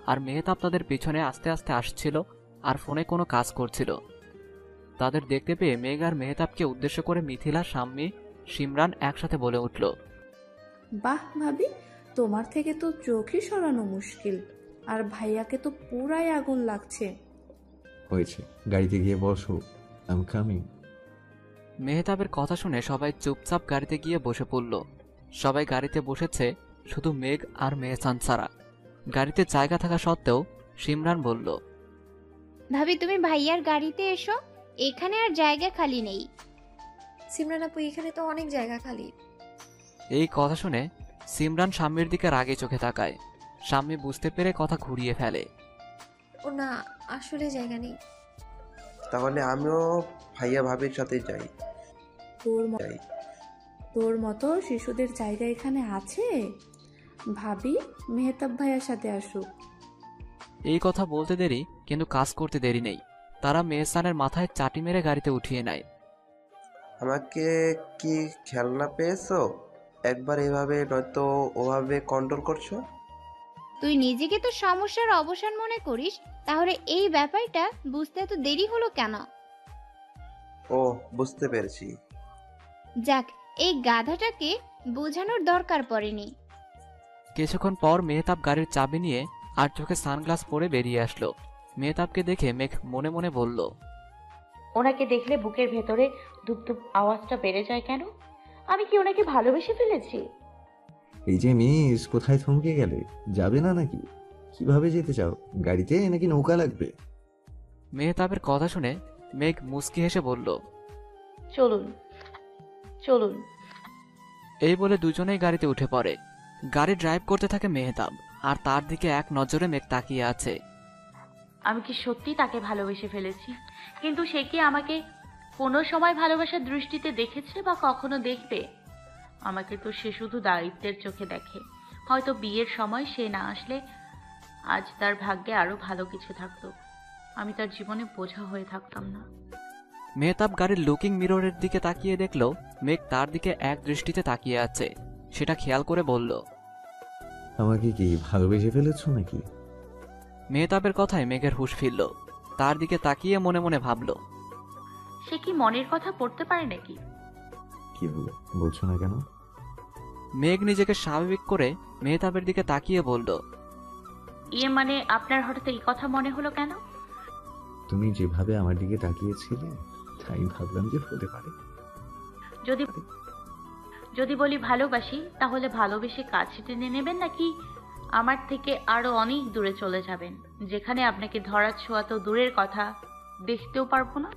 আর মেহতাব তাদের পিছনে আস্তে আস্তে আসছিল আর ফোনে কোনো কাজ করছিল। তাদের দেখতে পেয়ে মেঘ আর মেহতাবকে উদ্দেশ্য করে মিথিলা, শাম্মী, সিমরান একসাথে বলে উঠল,
বাহ ভাবি, তোমার থেকে তো চোখই সরানো মুশকিল। আর ভাইয়াকে তো পুরাই আগুন লাগছে।
হয়েছে, গাড়িতে গিয়ে বসো, আই এম কামিং।
মেহতাবের কথা শুনে সবাই চুপচাপ গাড়িতে গিয়ে বসে পড়ল। সবাই গাড়িতে বসেছে, শুধু মেঘ আর মেহসান ছাড়া। গাড়িতে জায়গা থাকা সত্ত্বেও সিমরান বলল,
ভাবি তুমি ভাইয়ার গাড়িতে এসো, এখানে আর জায়গা খালি নেই।
সিমরান আপু, এখানে তো অনেক জায়গা খালি।
এই কথা শুনে সিমরান শাম্মীর দিকে রাগে চোখে তাকায়। শাম্মী বুঝতে পেরে কথা ঘুরিয়ে ফেলে,
ও না, আসলে জায়গা নেই।
তাহলে আমিও ভাইয়া ভাবির সাথে যাই।
তোর মতো শিশুদের জায়গা এখানে আছে? ভাবি মেহতাব ভাইয়ার সাথে আসুক।
এই কথা বলতে দেরি কিন্তু কাজ করতে দেরি নেই। তারা মেহসানের মাথায় চাটি মেরে গাড়িতে উঠিয়ে নেয়।
আমাকে কি খেলনা পেয়েছো? একবার এভাবে নয়তো ওভাবে কন্ট্রোল করছো।
তুই নিজেকে তো সমস্যার অবসান মনে করিস, তাহলে এই ব্যাপারটা বুঝতে এত দেরি হলো কেন?
ও, বুঝতে পেরেছি।
যাক, এই গাধাটাকে বোঝানোর দরকার পড়েনি।
কিছুক্ষণ পর মেহতাব গাড়ির চাবি নিয়ে আর চোখে সানগ্লাস পরে বেরিয়ে আসলো। মেহতাবকে দেখে মেঘ মনে মনে বলল,
ওনাকে দেখলে বুকের ভেতরে ধুপধুপ আওয়াজটা বেড়ে যায় কেন? আমি কি ওনাকে ভালোবেসে ফেলেছি?
এই যে মিস, কোথায় থমকে গেলে? যাবে না নাকি? কিভাবে যেতে চাও? গাড়িতে নাকি নৌকা লাগবে?
মেহতাবের কথা শুনে মেঘ মুচকি হেসে বলল,
চলুন চলুন।
এই বলে দুজনেই গাড়িতে উঠে পড়ে। গাড়ি ড্রাইভ করতে থাকে মেহতাব, আর তার দিকে এক নজরে মেঘ তাকিয়ে আছে।
আমি কি সত্যি তাকে ভালোবেসে ফেলেছি? কিন্তু সে কি আমাকে কোনো সময় ভালোবাসার দৃষ্টিতে দেখেছে বা কখনো দেখবে? আমাকে তো সে শুধু দায়িত্বের চোখে দেখে। হয়তো বিয়ের সময় সে না আসলে আজ তার ভাগ্যে আরো ভালো কিছু থাকতো। আমি তার জীবনে বোঝা হয়ে থাকতাম না।
মেহতাব গাড়ির লুকিং মিররের দিকে তাকিয়ে দেখলো মেঘ তার দিকে এক দৃষ্টিতে তাকিয়ে আছে। সেটা খেয়াল করে বলল,
আমাকে কি ভালোবেসে ফেলেছো নাকি?
মেহতাবের কথায় মেঘের হুঁশ ফিরল। তার দিকে তাকিয়ে মনে মনে ভাবল,
সে কি মনের কথা পড়তে পারে নাকি?
কি হলো, বলছো না কেন?
মেঘ নিজেকে স্বাভাবিক করে মেহতাবের দিকে তাকিয়ে বলল,
মানে আপনার হঠাৎ এই কথা মনে হলো কেন?
তুমি যেভাবে আমার দিকে তাকিয়েছিলে তাই ভাবলাম যে হতে পারে।
যদি বলি ভালোবাসি, তাহলে ভালোবেসে কাছে টেনে নেবেন নাকি আমার থেকে আরো অনেক দূরে চলে যাবেন, যেখানে আপনাকে ধরার ছোঁয়া তো দূরের কথা, দেখতেও পারবো না?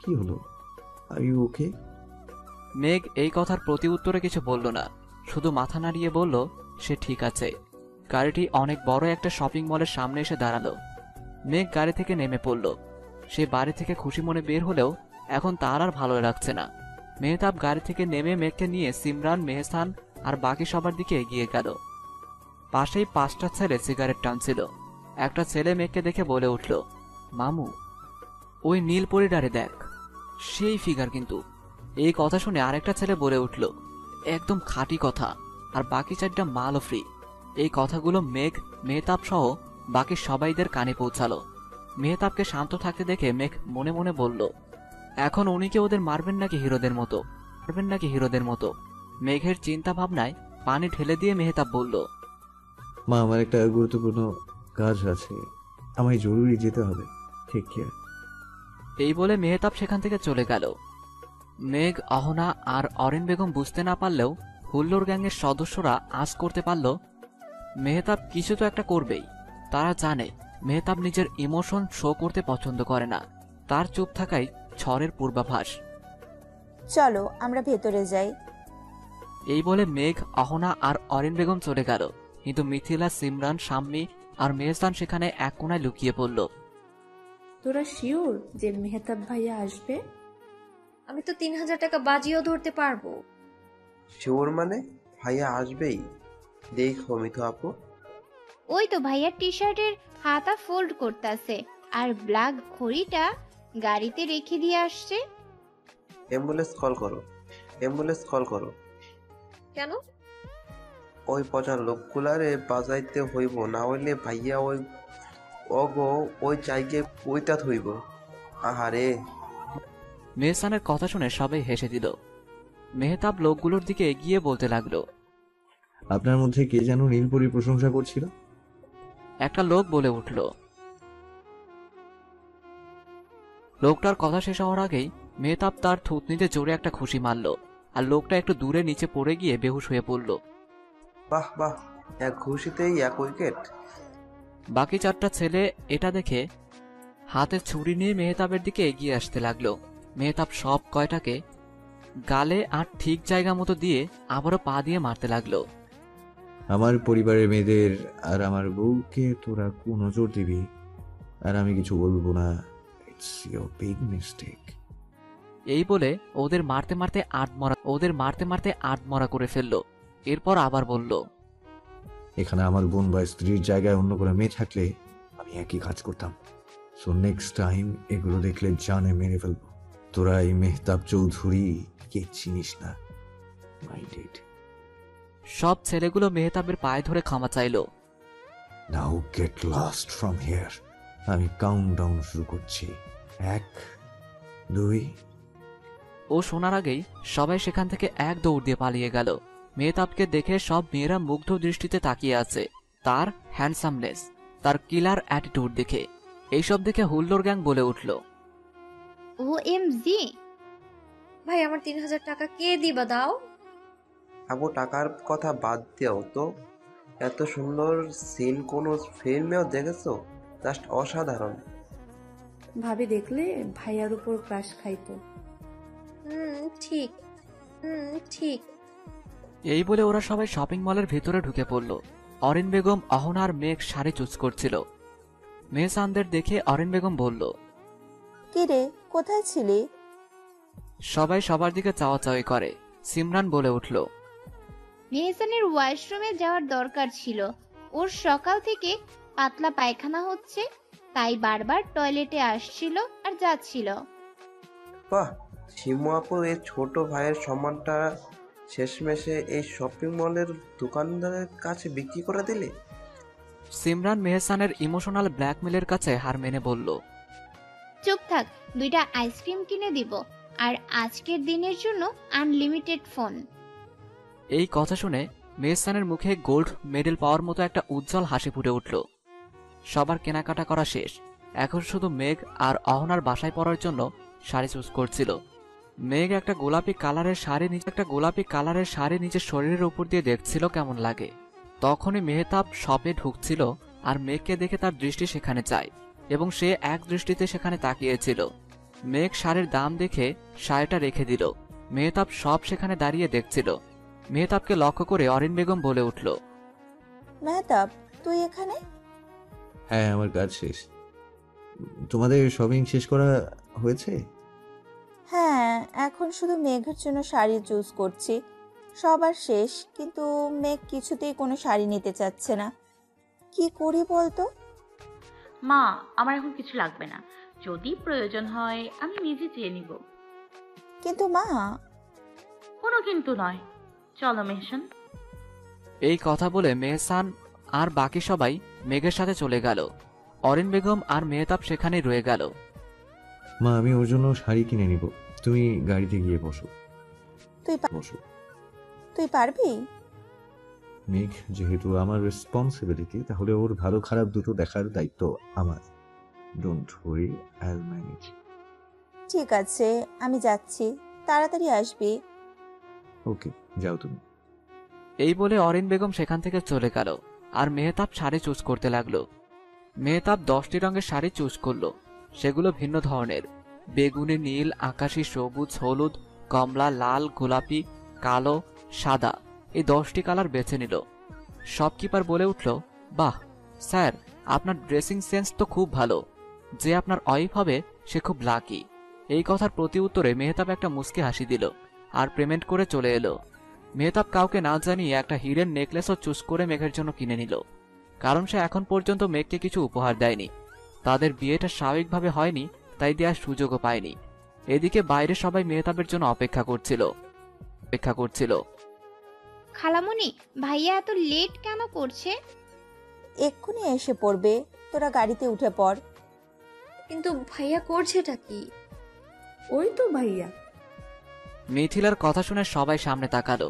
কি হলো, আর ইউ ওকে?
মেঘ এই কথার প্রতি উত্তরে কিছু বলল না, শুধু মাথা নাড়িয়ে বলল সে ঠিক আছে। গাড়িটি অনেক বড় একটা শপিং মলের সামনে এসে দাঁড়ালো। মেঘ গাড়ি থেকে নেমে পড়ল। সে বাড়ি থেকে খুশি মনে বের হলেও এখন তার আর ভালো লাগছে না। মেহতাব গাড়ি থেকে নেমে মেঘকে নিয়ে সিমরান, মেহসান আর বাকি সবার দিকে এগিয়ে গেল। পাশেই 5টা ছেলে সিগারেট টানছিল। একটা ছেলে মেঘকে দেখে বলে উঠল, মামু, ওই নীল পরিডারে দেখ, সেই ফিগার কিন্তু। এই কথা শুনে আরেকটা ছেলে বলে উঠল, একদম খাঁটি কথা, আর বাকি 4টা মালও ফ্রি। এই কথাগুলো মেঘ, মেহতাব সহ বাকি সবাইদের কানে পৌঁছালো। মেহতাবকে শান্ত থাকতে দেখে মেঘ মনে মনে বলল, এখন উনি কি ওদের মারবেন নাকি হিরোদের মতো? মেঘের চিন্তা ভাবনায় পানি ঢেলে দিয়ে মেহতাব বলল,
মা, আমার একটা গুরুত্বপূর্ণ কাজ আছে, আমায় জরুরি যেতে হবে। Take care.
এই বলে মেহতাব সেখান থেকে চলে গেল। মেঘ, অহনা আর অরিন বেগম বুঝতে না পারলেও হুল্লোড় গ্যাংয়ের সদস্যরা আঁচ করতে পারল মেহতাব কিছু তো একটা করবেই। তারা জানে মেহতাব নিজের ইমোশন শো করতে পছন্দ করে না, তার চুপ থাকাই ঝড়ের পূর্বাভাস।
চলো আমরা ভেতরে যাই।
এই বলে মেঘ, অহনা আর অরিন বেগম চলে গেল, কিন্তু মিথিলা, সিমরান, শাম্মী আর মেহসান সেখানে এক কোণায় লুকিয়ে পড়ল।
তোরা শিওর যে মেহতাব ভাইয়া আসবে?
আমি তো 3000 টাকা বাজিও ধরতে পারবো।
শিওর মানে? ভাইয়া আসবেই। দেখো মিথু আপু,
ওই তো ভাইয়ার টি শার্টের হাতা ফোল্ড করতেছে আর ব্ল্যাক ঘড়িটা গাড়িতে রেখে দিয়ে আসছে।
অ্যাম্বুলেন্স কল করো।
কেন?
ওই পচা লোকগুলারে বাজাইতে হইব, না হইলে ভাইয়া ওই জায়গায় পইতা হইব। আহারে।
মেহসানের কথা শুনে সবাই হেসে দিল। মেহতাব লোকগুলোর দিকে এগিয়ে বলতে লাগলো,
আপনার মধ্যে কে যেন নীলপরির প্রশংসা করছিল?
একটা লোক বলে উঠল। লোকটার কথা শেষ হওয়ার আগেই মেহতাব তার থুতনিতে জোরে একটা খুশি মারল, আর লোকটা একটু দূরে নিচে পড়ে গিয়ে বেহুশ হয়ে পড়ল।
বাহ বাহ, এক ঘুষিতেই 1 উইকেট।
বাকি 4টা ছেলে এটা দেখে হাতে ছুরি নিয়ে মেহতাবের দিকে এগিয়ে আসতে লাগলো। মেহতাব সব কয়টাকে গালে আর ঠিক জায়গা মতো দিয়ে আবারও পা দিয়ে মারতে লাগলো।
আমার পরিবারের মেয়েদের আর আমার বউকে তোরা কুনজর দিবি, আর আমি কিছু বলবো না। It's your big mistake.
এই বলে ওদের মারতে মারতে আটমরা করে ফেললো। এরপর আবার বলল,
এখানে আমার বোন বা স্ত্রীর জায়গায় অন্য কোনো মেয়ে থাকলে আমি একই কাজ করতাম। সো নেক্সট টাইম এগুলো দেখলে জানে মেরে ফেলবো। তোরা এই মেহতাব চৌধুরী কে চিনিস না। মাইন্ডেড।
সব ছেলেগুলো মেহতাবের পায়ে ধরে ক্ষমা চাইল।
নাও গেট লস্ট ফ্রম হিয়ার। আমি কাউন্টডাউন শুরু করছি। 1, 2।
ও শোনার আগেই সবাই সেখান থেকে এক দৌড় দিয়ে পালিয়ে গেল। মেহতাবকে দেখে সব মেয়েরা মুগ্ধ দৃষ্টিতে তাকিয়ে আছে, তার হ্যান্ডসামনেস, তার কিলার অ্যাটিটিউড দেখে। এইসব দেখে হুল্লোড় গ্যাং বলে উঠল,
OMG!
ভাই আমার 3000 টাকা কে দিবা দাও?
আপু, টাকার কথা বাদ দেও তো। এত সুন্দর সিন কোনো ফিল্মেও দেখেছো? জাস্ট অসাধারণ।
ভাবি দেখলে ভাইয়ার উপর ক্রাশ খাইতো।
ঠিক।
এই বলে ওরা সবাই শপিং মলের ভিতরে ঢুকে পড়ল। অরিন বেগম, অহনার মেঘ শাড়ি চুজ করছিল। মেহসানদের দেখে অরিন বেগম বলল,
কিরে, কোথায় ছিলি?
সবাই সবার দিকে চাওয়াচাওয়ি করে। সিমরান বলে উঠল,
মেহসানের ওয়াশরুমে যাওয়ার দরকার ছিল। ওর সকাল থেকে পাতলা পায়খানা হচ্ছে, তাই বারবার টয়লেটে আসছিল আর যাচ্ছিল।
বাহ, শিমু আপু এই ছোট ভাইয়ের সম্মানটা শেষমেশে এই শপিং মলের দোকানদারের কাছে বিক্রি করে দিলে।
সিমরান মেহসানের ইমোশনাল ব্ল্যাকমেলের কাছে হার মেনে বলল,
চুপ থাক, 2টা আইসক্রিম কিনে দিব, আর আজকের দিনের জন্য আনলিমিটেড ফোন।
এই কথা শুনে মেহসানের মুখে গোল্ড মেডেল পাওয়ার মতো একটা উজ্জ্বল হাসি ফুটে উঠল। সবার কেনাকাটা করা শেষ। এখন শুধু মেঘ আর অহনার বাসায় পরার জন্য শাড়ি চুজ করছিল। মেঘ একটা গোলাপি কালারের শাড়ি নিজের শরীরের উপর দিয়ে দেখছিল কেমন লাগে। তখনই মেহতাব শপে ঢুকছিল, আর মেঘকে দেখে তার দৃষ্টি সেখানে যায়, এবং সে এক দৃষ্টিতে সেখানে তাকিয়েছিল। মেঘ শাড়ির দাম দেখে শাড়িটা রেখে দিল। মেহতাব সব সেখানে দাঁড়িয়ে দেখছিল। মেহতাবকে লক্ষ্য করে অরিন বেগম বলে উঠল,
মেহতাব, তুই এখানে?
হ্যাঁ, আমার কাজ শেষ। তোমাদের শপিং শেষ করা হয়েছে?
হ্যাঁ, এখন শুধু মেঘের জন্য শাড়ি চুজ করছি। সবার শেষ, কিন্তু মেঘ কিছুতেই কোনো শাড়ি নিতে চাচ্ছে না। কি করি বলতো?
মা, আমার এখন কিছু লাগবে না, যদি প্রয়োজন হয় আমি নিজে চেয়ে নিব।
কিন্তু মা।
কোনো কিন্তু নয়, চলো মেহসান।
এই কথা বলে মেহসান আর বাকি সবাই মেঘের সাথে চলে গেল। অরিন বেগম আর মেহতাব সেখানেই রয়ে গেল।
মা আমি ওর জন্য শাড়ি কিনে নিব, তুমি গাড়িতে গিয়ে বসো। বসো।
তুই পারবি?
মেঘ যেহেতু আমার রেসপন্সিবিলিটি, তাহলে ওর ভালো খারাপ দুটো দেখার দায়িত্ব আমার। Don't worry, I will manage.
ঠিক আছে, আমি যাচ্ছি, তাড়াতাড়ি আসবি।
ওকে, যাও তুমি।
এই বলে অরিন বেগম সেখান থেকে চলে গেল। আর মেহতাব শাড়ি চুজ করতে লাগলো। মেহতাব 10টি রঙের শাড়ি চুজ করলো। সেগুলো ভিন্ন ধরনের, বেগুনি, নীল, আকাশি, সবুজ, হলুদ, কমলা, লাল, গোলাপি, কালো, সাদা, এই 10টি কালার বেছে নিল। শপকিপার বলে উঠল, বাহ স্যার, আপনার ড্রেসিং সেন্স তো খুব ভালো। যে আপনার ওয়াইফ হবে সে খুব লাকি। এই কথার প্রতি উত্তরে মেহতাব একটা মুচকি হাসি দিল আর পেমেন্ট করে চলে এলো। মেহতাব কাউকে না জানিয়ে একটা হিরের নেকলেসও চুজ করে মেঘের জন্য কিনে নিল, কারণ সে এখন পর্যন্ত মেঘকে কিছু উপহার দেয়নি। তাদের বিয়েটা স্বাভাবিকভাবে হয়নি, তাই দেওয়ার সুযোগও পায়নি। এদিকে বাইরে সবাই মেহতাবের জন্য অপেক্ষা করছিল।
খালামণি, ভাইয়া এত লেট কেন করছে?
এক্ষুনি এসে পড়বে, তোরা গাড়িতে উঠে পড়।
কিন্তু ভাইয়া করছেটা কি?
ওই তো ভাইয়া।
মিথিলার কথা শুনে সবাই সামনে তাকালো।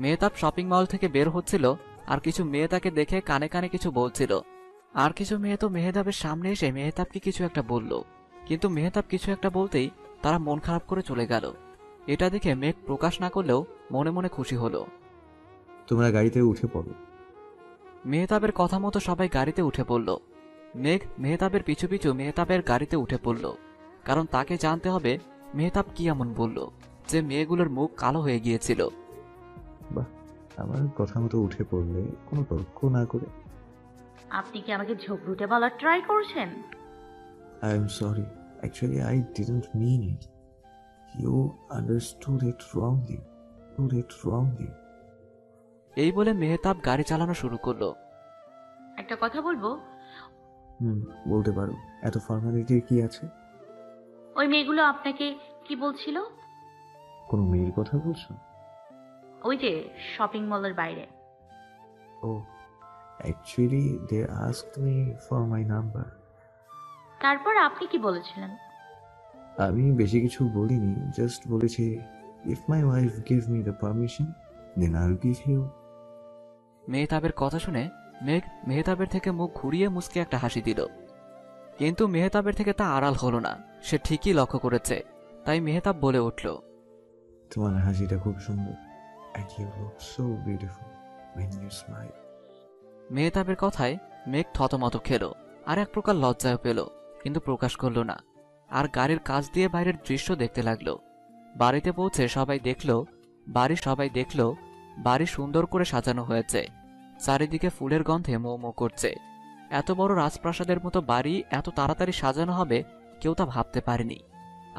মেহতাব শপিং মল থেকে বের হচ্ছিল, আর কিছু মেয়ে তাকে দেখে কানে কানে কিছু বলছিল। আর কিছু মেয়ে তো মেহতাবের সামনে এসে মেহতাবকে কিছু একটা বলল, কিন্তু মেহতাব কিছু একটা বলতেই তারা মন খারাপ করে চলে গেল। এটা দেখে মেঘ প্রকাশ না করলেও মনে মনে খুশি হলো।
তোমরা গাড়িতে উঠে পড়ো।
মেহতাবের কথা মতো সবাই গাড়িতে উঠে পড়ল। মেঘ মেহতাবের পিছু পিছু মেহতাবের গাড়িতে উঠে পড়ল, কারণ তাকে জানতে হবে মেহতাব কি এমন বলল যে মেয়েগুলোর মুখ কালো হয়ে গিয়েছিল।
বাহ, আমার কথা মতো উঠে পড়লে কোনো তর্ক না করে।
আপনি কি আমাকে ঝগড়ুটে বলার ট্রাই করছেন?
I am sorry. Actually, I didn't mean it. You understood it wrongly.
এই বলে মেহতাব গাড়ি চালানো শুরু করলো।
একটা কথা বলবো?
বলতে পারো। এত ফর্মালিটি কি আছে?
ওই মেয়েগুলো আপনাকে কি বলছিল?
কোনো মেয়ের কথা বলছো?
ওই যে শপিং মলের বাইরে।
Oh, actually, they asked me for my number.
তারপর আপনি কি বলেছিলেন?
আমি বেশি কিছু বলিনি, জাস্ট বলেছি if my wife give me the permission, then I'll give you.
মেহতাবের কথা শুনে মেঘ মেহতাবের থেকে মুখ ঘুরিয়ে মুচকে একটা হাসি দিল, কিন্তু মেহতাবের থেকে তা আড়াল হলো না। সে ঠিকই লক্ষ্য করেছে, তাই মেহতাব বলে উঠল,
তোমার হাসিটা খুব সুন্দর, and you look so beautiful when you smile.
মেহতাবের কথায় মেঘ থতমত খেল আর এক প্রকার লজ্জায় পেল, কিন্তু প্রকাশ করল না। আর গাড়ির কাছ দিয়ে বাইরের দৃশ্য দেখতে লাগলো। বাড়িতে পৌঁছে সবাই দেখল বাড়ি সুন্দর করে সাজানো হয়েছে। চারিদিকে ফুলের গন্ধে মো মো করছে। এত বড় রাজপ্রাসাদের মতো বাড়ি এত তাড়াতাড়ি সাজানো হবে কেউ তা ভাবতে পারেনি।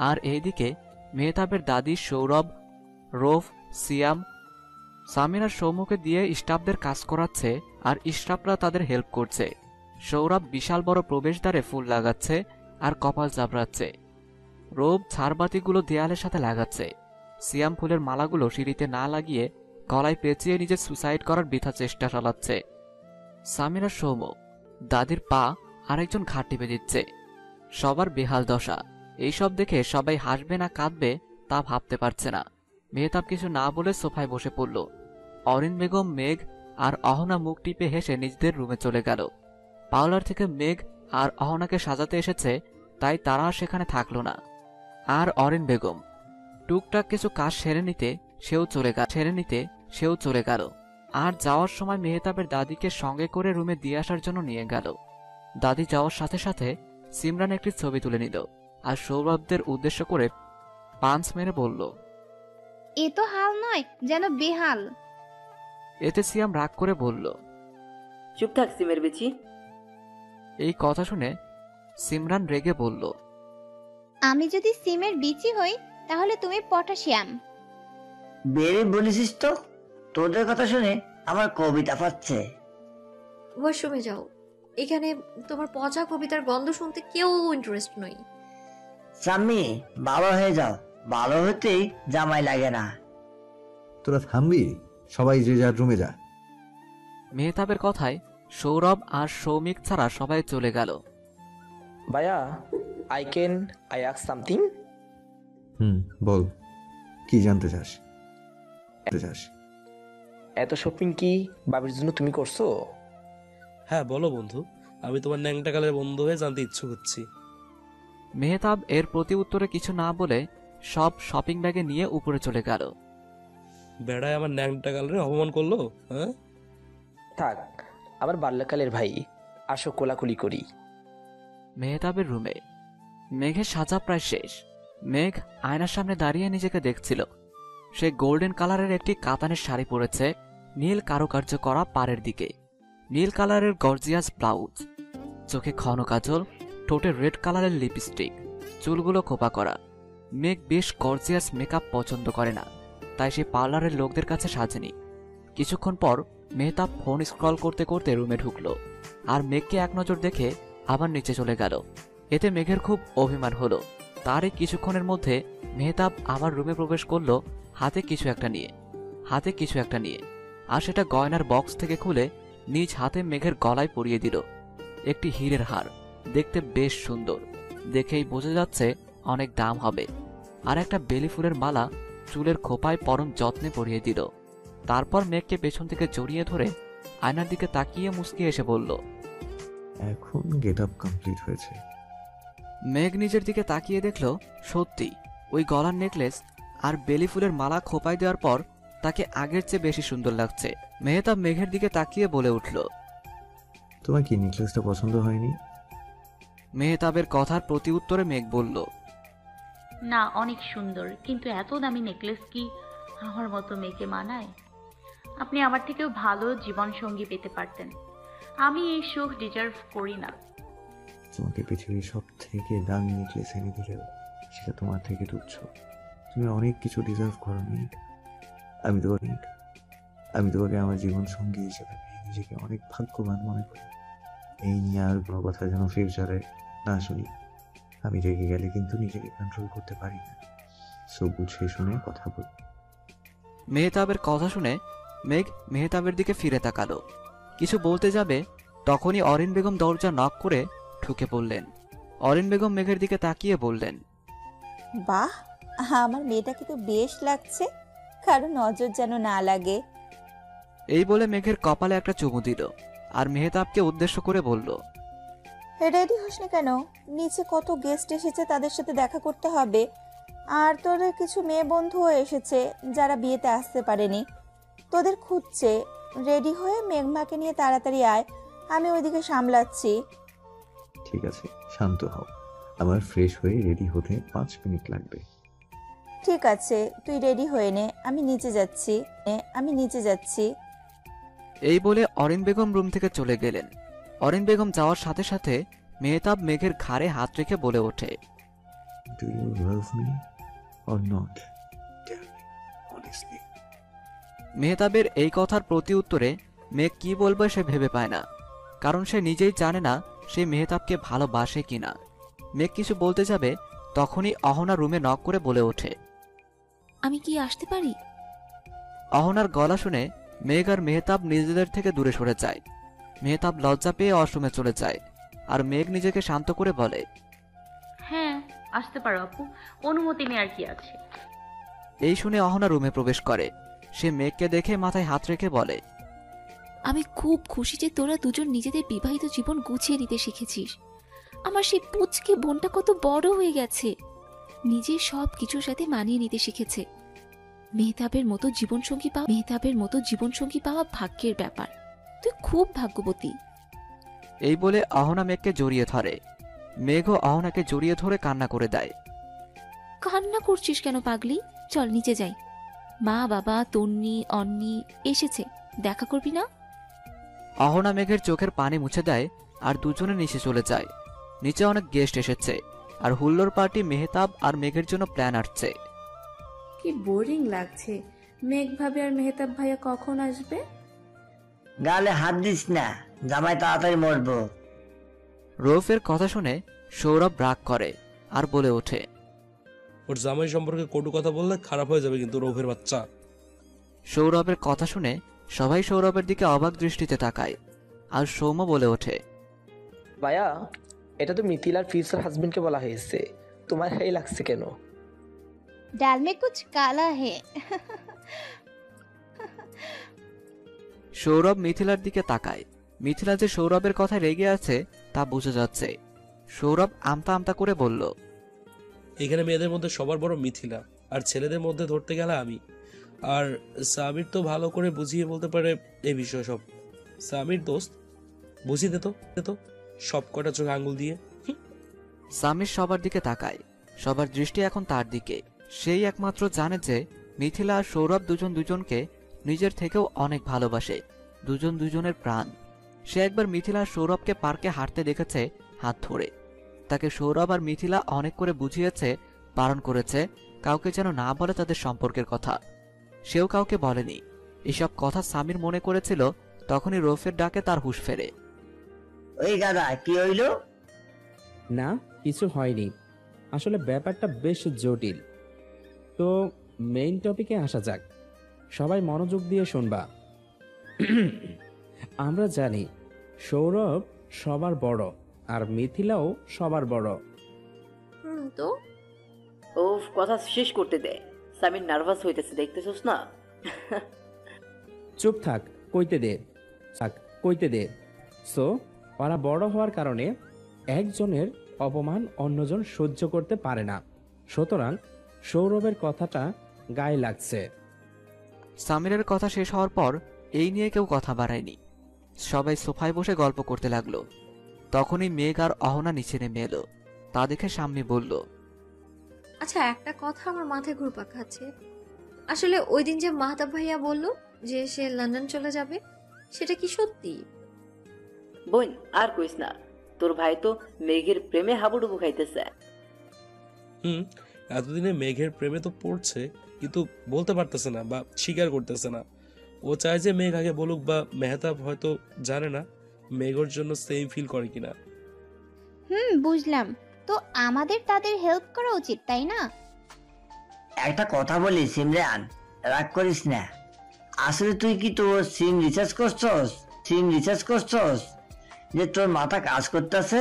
আর এইদিকে মেহতাবের দাদি সৌরভ, রৌফ, সিয়াম, সামির আর সৌম্যকে দিয়ে স্টাফদের কাজ করাচ্ছে, আর স্টাফরা তাদের হেল্প করছে। সৌরভ বিশাল বড় প্রবেশদ্বারে ফুল লাগাচ্ছে আর কপাল চাপড়াচ্ছে। রৌফ ঝাড়বাতিগুলো দেয়ালের সাথে লাগাচ্ছে। সিয়াম ফুলের মালাগুলো সিঁড়িতে না লাগিয়ে গলায় পেঁচিয়ে নিজের সুসাইড করার বৃথা চেষ্টা চালাচ্ছে। সামির আর সৌম্য দাদির পা আরেকজন ঘাট টিপে দিচ্ছে। সবার বেহাল দশা। এইসব দেখে সবাই হাসবে না কাঁদবে তা ভাবতে পারছে না। মেহতাব কিছু না বলে সোফায় বসে পড়ল। অরিন বেগম, মেঘ আর অহনা মুখ টিপে হেসে নিজেদের রুমে চলে গেল। পার্লার থেকে মেঘ আর অহনাকে সাজাতে এসেছে, তাই তারা সেখানে থাকলো না। আর অরিন বেগম টুকটাক কিছু কাজ সেরে নিতে সেও চলে গেল। আর যাওয়ার সময় মেহতাবের দাদিকে সঙ্গে করে রুমে দিয়ে আসার জন্য নিয়ে গেল। দাদি যাওয়ার সাথে সাথে সিমরান একটি ছবি তুলে নিল আর সৌরভদের উদ্দেশ্য করে পাঞ্চ মেরে বলল,
এ তো হাল নয়, যেন বেহাল।
এতে সিয়াম রাগ করে বলল,
চুপ থাক সিমের বিচি।
এই কথা শুনে সিমরান রেগে বলল,
আমি যদি সিমের বিচি হই তাহলে তুমি পটাশিয়াম।
বেড়ে বলেছিস তো, তোদের কথা শুনে আমার কবিতা পাচ্ছে।
ওয়াশরুমে যাও, এখানে তোমার পচা কবিতার গন্ধ শুনতে কেউ ইন্টারেস্ট নই।
সাম্মি, ভালো হয়ে যাও, ভালো হতেই জামাই লাগে না।
তোরা থামবি? সবাই যে যার রুমে যা।
মেহতাবের কথায় সৌরভ আর সৌমিক ছাড়া সবাই চলে গেল।
ভাইয়া আই আস্ক সামথিং?
বল, কি জানতে চাস?
এত শপিং কি বাবির জন্য তুমি করছো?
হ্যাঁ বলো বন্ধু, আমি তোমার ন্যাংটা কালের বন্ধু হয়ে জানতে ইচ্ছুক হচ্ছি।
মেহতাব এর প্রতি উত্তরে কিছু না বলে সব শপিং ব্যাগে নিয়ে উপরে চলে গেল।
বেড়ায় আমার ন্যাংটা কালের অপমান করলো। হ্যাঁ
থাক, আবার বাল্যকালের ভাই, আসো কোলাকুলি করি।
মেহতাবের রুমে মেঘের সাজা প্রায় শেষ। মেঘ আয়নার সামনে দাঁড়িয়ে নিজেকে দেখছিল। সে গোল্ডেন কালারের একটি কাতানের শাড়ি পরেছে, নীল কারুকার্য করা পাড়ের দিকে, নীল কালারের গর্জিয়াস ব্লাউজ, চোখে ঘন কাজল, ঠোঁটে রেড কালারের লিপস্টিক, চুলগুলো খোপা করা। মেঘ বেশ গর্জিয়াস মেকআপ পছন্দ করে না, তাই সে পার্লারের লোকদের কাছে সাজেনি। কিছুক্ষণ পর মেহতাব ফোন স্ক্রল করতে করতে রুমে ঢুকলো, আর মেঘকে এক নজর দেখে আবার নিচে চলে গেল। এতে মেঘের খুব অভিমান হলো। তারই কিছুক্ষণের মধ্যে মেহতাব আবার রুমে প্রবেশ করলো হাতে কিছু একটা নিয়ে, আর সেটা গয়নার বক্স থেকে খুলে নিজ হাতে মেঘের গলায় পরিয়ে দিল। একটি হীরের হার, দেখতে বেশ সুন্দর, দেখেই বোঝা যাচ্ছে অনেক দাম হবে। আর একটা বেলি ফুলের মালা চুলের খোপায় পরম যত্নে পরিয়ে দিল। তারপর মেঘকে পেছন থেকে জড়িয়ে ধরে আয়নার দিকে তাকিয়ে মুচকি এসে বলল,
এখন গেট আপ কমপ্লিট হয়েছে।
মেঘ নিজের দিকে তাকিয়ে দেখল সত্যি ওই গলার নেকলেস আর বেলি ফুলের মালা খোপায় দেওয়ার পর তাকে আগের চেয়ে বেশি সুন্দর লাগছে। মেহতাব মেঘের দিকে তাকিয়ে বলে উঠল,
তোমার কি নেকলেসটা পছন্দ হয়নি?
মেহতাবের কথার প্রতি উত্তরে মেঘ বলল,
না, অনেক সুন্দর, কিন্তু এত দামি নেকলেস কি আমার মতো মেয়েকে মানায়? আপনি আমার থেকেও ভালো জীবন সঙ্গী পেতে পারতেন। আমি এই সুখ ডিজার্ভ করি না।
তোমাকে পৃথিবীর সব থেকে দামি নেকলেস এনে দিলেও সেটা তোমার থেকে তুচ্ছ। তুমি অনেক কিছু ডিজার্ভ করো মেঘ। আমি তোমাকে আমার জীবন সঙ্গী হিসেবে নিজেকে অনেক ভাগ্যবান মনে করি। এই নিয়ে আর কোনো কথা যেন ফিউচারে না শুনি। আমি রেগে গেলে কিন্তু নিজেকে কন্ট্রোল করতে পারি না, সো বুঝে শুনে কথা বল।
মেহতাবের কথা শুনে মেঘ মেহতাবের দিকে ফিরে তাকালো। কিছু বলতে যাবে তখনই অরিন বেগম দরজা নক করে ঢুকে পড়লেন। অরিন বেগম মেঘের দিকে তাকিয়ে বললেন,
বাহ, আমার মেয়েটাকে তো বেশ লাগছে, কারো নজর যেন না লাগে।
এই বলে মেঘের কপালে একটা চুমু দিল আর মেহতাবকে উদ্দেশ্য করে বলল,
রেডি হসনি কেন? নিচে কত গেস্ট এসেছে, তাদের সাথে দেখা করতে হবে। আর তোদের কিছু মেয়ে বন্ধুও এসেছে যারা বিয়েতে আসতে পারেনি, তোদের খুঁজছে। রেডি হয়ে মেঘমাকে নিয়ে তাড়াতাড়ি আয়, আমি ওইদিকে সামলাচ্ছি।
ঠিক আছে, শান্ত হও। আমার ফ্রেশ হয়ে রেডি হতে 5 মিনিট লাগবে।
ঠিক আছে, তুই রেডি হয়ে নে, আমি নিচে যাচ্ছি।
এই বলে অরিন বেগম রুম থেকে চলে গেলেন। অরিন বেগম যাওয়ার সাথে সাথে মেহতাব মেঘের ঘাড়ে হাত রেখে বলে ওঠে,
do you love me or not? Tell me honestly.
মেহতাবের এই কথার প্রতি উত্তরে মেঘ কি বলবে সে ভেবে পায় না, কারণ সে নিজেই জানে না সে মেহতাবকে ভালোবাসে কিনা। মেঘ কিছু বলতে যাবে তখনই অহনা রুমে নক করে বলে ওঠে,
আমি কি আসতে পারি?
অহনার গলা শুনে মেঘ আর মেহতাব নিজেদের থেকে দূরে সরে যায়। মেহতাব লজ্জা পেয়ে ওয়াশরুমে চলে যায়, আর মেঘ নিজেকে শান্ত করে বলে,
হ্যাঁ, আসতে পারো আপু, অনুমতি নেওয়ার কি আছে।
এই শুনে অহনা রুমে প্রবেশ করে। সে মেঘকে দেখে মাথায় হাত রেখে বলে,
আমি খুব খুশি যে তোরা দুজন নিজেদের বিবাহিত জীবন গুছিয়ে নিতে শিখেছিস। আমার সেই পুচকে বোনটা কত বড় হয়ে গেছে, নিজের সব কিছুর সাথে মানিয়ে নিতে শিখেছে। মেহতাবের মতো জীবনসঙ্গী পাওয়া ভাগ্যের ব্যাপার। তুই খুব ভাগ্যবতী।
এই বলে অহনা মেঘকে জড়িয়ে ধরে। মেঘও অহনাকে জড়িয়ে ধরে কান্না করে দেয়।
কান্না করছিস কেন পাগলি? চল নিচে যাই, মা বাবা তন্নি অন্নি এসেছে, দেখা করবি না?
অহনা মেঘের চোখের পানি মুছে দেয় আর দুজনে নিচে চলে যায়। নিচে অনেক গেস্ট এসেছে, আর হুল্লোর পার্টি মেহতাব আর মেঘের জন্য প্ল্যান আসছে।
কি বোরিং লাগছে। মেঘ ভাবি আর মেহতাব ভাইয়া কখন আসবে?
গালে হাত দিস না, জামাই তাড়াতাড়ি মরবো।
রৌফের কথা শুনে সৌরভ রাগ করে আর বলে ওঠে,
ওর জামাই সম্পর্কে কটু কথা বললে খারাপ হয়ে যাবে কিন্তু রৌফের বাচ্চা।
সৌরভের কথা শুনে সবাই সৌরভের দিকে অবাক দৃষ্টিতে তাকায়, আর সৌম্য বলে ওঠে,
ভাইয়া এটা তো মিথিলার ফিউচার হাজবেন্ডকে বলা হয়েছে, তোমার হাই লাগছে কেন?
ডাল মে কুছ কালা হে।
সৌরভ মিথিলার দিকে তাকায়। মিথিলা যে সৌরভের কথায় রেগে আছে তা বোঝা যাচ্ছে। সৌরভ আমতা আমতা করে বলল,
এখানে মেয়েদের মধ্যে সবার বড় মিথিলা, আর ছেলেদের মধ্যে ধরতে গেলে আমি। আর সামির তো ভালো করে বুঝিয়ে বলতে পারে এই বিষয় সব। সামির দোস্ত, বুঝিয়ে দে তো সব কটা চোখ আঙ্গুল দিয়ে।
সামির সবার দিকে তাকায়। সবার দৃষ্টি এখন তার দিকে। সেই একমাত্র জানে যে মিথিলা আর সৌরভ দুজন দুজনকে নিজের থেকেও অনেক ভালোবাসে, দুজন দুজনের প্রাণ। সে একবার মিথিলা আর সৌরভকে পার্কে হাঁটতে দেখেছে হাত ধরে। তাকে সৌরভ আর মিথিলা অনেক করে বুঝিয়েছে, বারণ করেছে কাউকে যেন না বলে তাদের সম্পর্কের কথা। সেও কাউকে বলেনি। এসব কথা সামির মনে করেছিল, তখনই রৌফের ডাকে তার হুঁশ ফেরে।
ওই গাদা কি হইল?
না, কিছু হয়নি। আসলে ব্যাপারটা বেশ জটিল। তো মেইন টপিকে আসা যাক, সবাই মনোযোগ দিয়ে শুনবা। আমরা জানি সৌরভ সবার বড়, আর মিথিলাও সবার বড়।
তো
ও কথা শেষ করতে দে। সামির নার্ভাস হইতেছে, দেখতেছস না?
চুপ থাক, কইতে দে। সো ওরা বড় হওয়ার কারণে একজনের অপমান অন্যজন সহ্য করতে পারে না, সুতরাং সৌরভের কথাটা গায়ে লাগছে।
সামিরের কথা শেষ হওয়ার পর এই নিয়ে কেউ কথা বাড়ায়নি। সবাই সোফায় বসে গল্প করতে লাগলো। তখনই মেঘ আর অহনা নিচে নেমে এলো। তা দেখে শাম্মী বলল,
আচ্ছা, একটা কথা আমার মাথায় ঘুরপাক খাচ্ছে। আসলে ওই দিন যে মাহতাব ভাইয়া বলল যে সে লন্ডন চলে যাবে, সেটা কি সত্যি?
বোন আর কইস না, তোর ভাই তো মেঘের প্রেমে হাবুডুবু খাইতেছে।
এতদিনে মেঘের প্রেমে তো পড়ছে, কিন্তু বলতে পারতেছে না বা স্বীকার করতেছে না। ও চায় যে মেঘ আগে বলুক, বা মেহতাব হয়তো জানে না মেঘের জন্য সেম ফিল করে কিনা।
বুঝলাম। তো আমাদের তাদের হেল্প করা উচিত, তাই না?
একটা কথা বলি সিমরান, রাগ করিস না। আসলে তুই কি তোর সিম রিচার্জ করছস যে তোর মাথা কাজ করতেছে?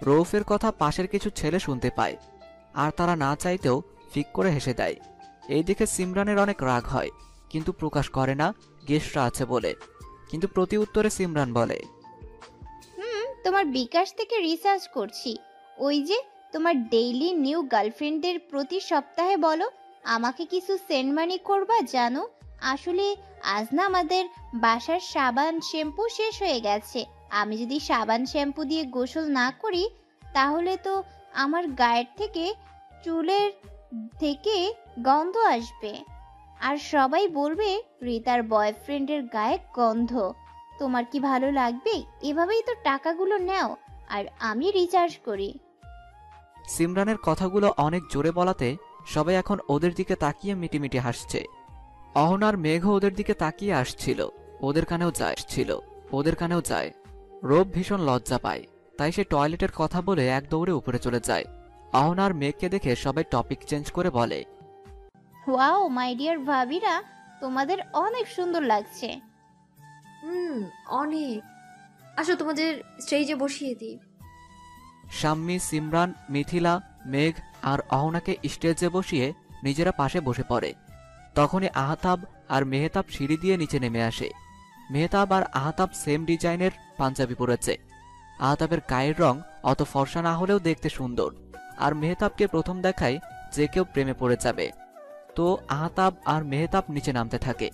রৌফের কথা পাশের কিছু ছেলে শুনতে পায়, আর তারা না চাইতেও ফিক করে হেসে দেয়। এইদিকে সিমরানের অনেক রাগ হয়, কিন্তু প্রকাশ করে না, গেস্টরা আছে বলে। কিন্তু প্রতি উত্তরে সিমরান বলে,
তোমার বিকাশ থেকে রিসার্চ করছি। ওই যে তোমার ডেইলি নিউ গার্লফ্রেন্ডদের প্রতি সপ্তাহে বলো আমাকে কিছু সেন্ড মানি করবা, জানো? আসলে আজ না আমাদের বাসার সাবান শ্যাম্পু শেষ হয়ে গেছে। আমি যদি সাবান শ্যাম্পু দিয়ে গোসল না করি, তাহলে তো আমার গায়ের থেকে, চুলের থেকে গন্ধ আসবে, আর সবাই বলবে রিতার বয়ফ্রেন্ডের গায়ে গন্ধ। তোমার কি ভালো লাগবে? এভাবেই তো টাকাগুলো নাও, আর আমি রিচার্জ করি।
সিমরানের কথাগুলো অনেক জোরে বলাতে সবাই এখন ওদের দিকে তাকিয়ে মিটিমিটি হাসছে। অহনার মেঘ ওদের দিকে তাকিয়ে আসছিল, ওদের কানেও যায়। রূপ ভীষণ লজ্জা পায়, তাই সে টয়লেটের কথা বলে এক দৌড়ে উপরে চলে যায়। অহনার মেঘকে দেখে সবাই টপিক চেঞ্জ করে বলে,
ওয়াও মাই ডিয়ার ভাবিরা, তোমাদের অনেক সুন্দর লাগছে।
অনেক। আসো তোমাদের স্টেজে বসিয়ে দিই।
শাম্মী, সিমরান, মিথিলা, মেঘ আর অহনাকে স্টেজে বসিয়ে নিজেরা পাশে বসে পড়ে। তখনই আহতাব আর মেহতাব সিঁড়ি দিয়ে নিচে নেমে আসে। মেহতাব আর আহতাব সেম ডিজাইনের পাঞ্জাবি পরেছে। আহতাবের গায়ের রং অত ফর্সা না হলেও দেখতে সুন্দর, আর মেহতাবকে প্রথম দেখায় যে কেউ প্রেমে পড়ে যাবে। তো আহতাব আর মেহতাব নিচে নামতে থাকে।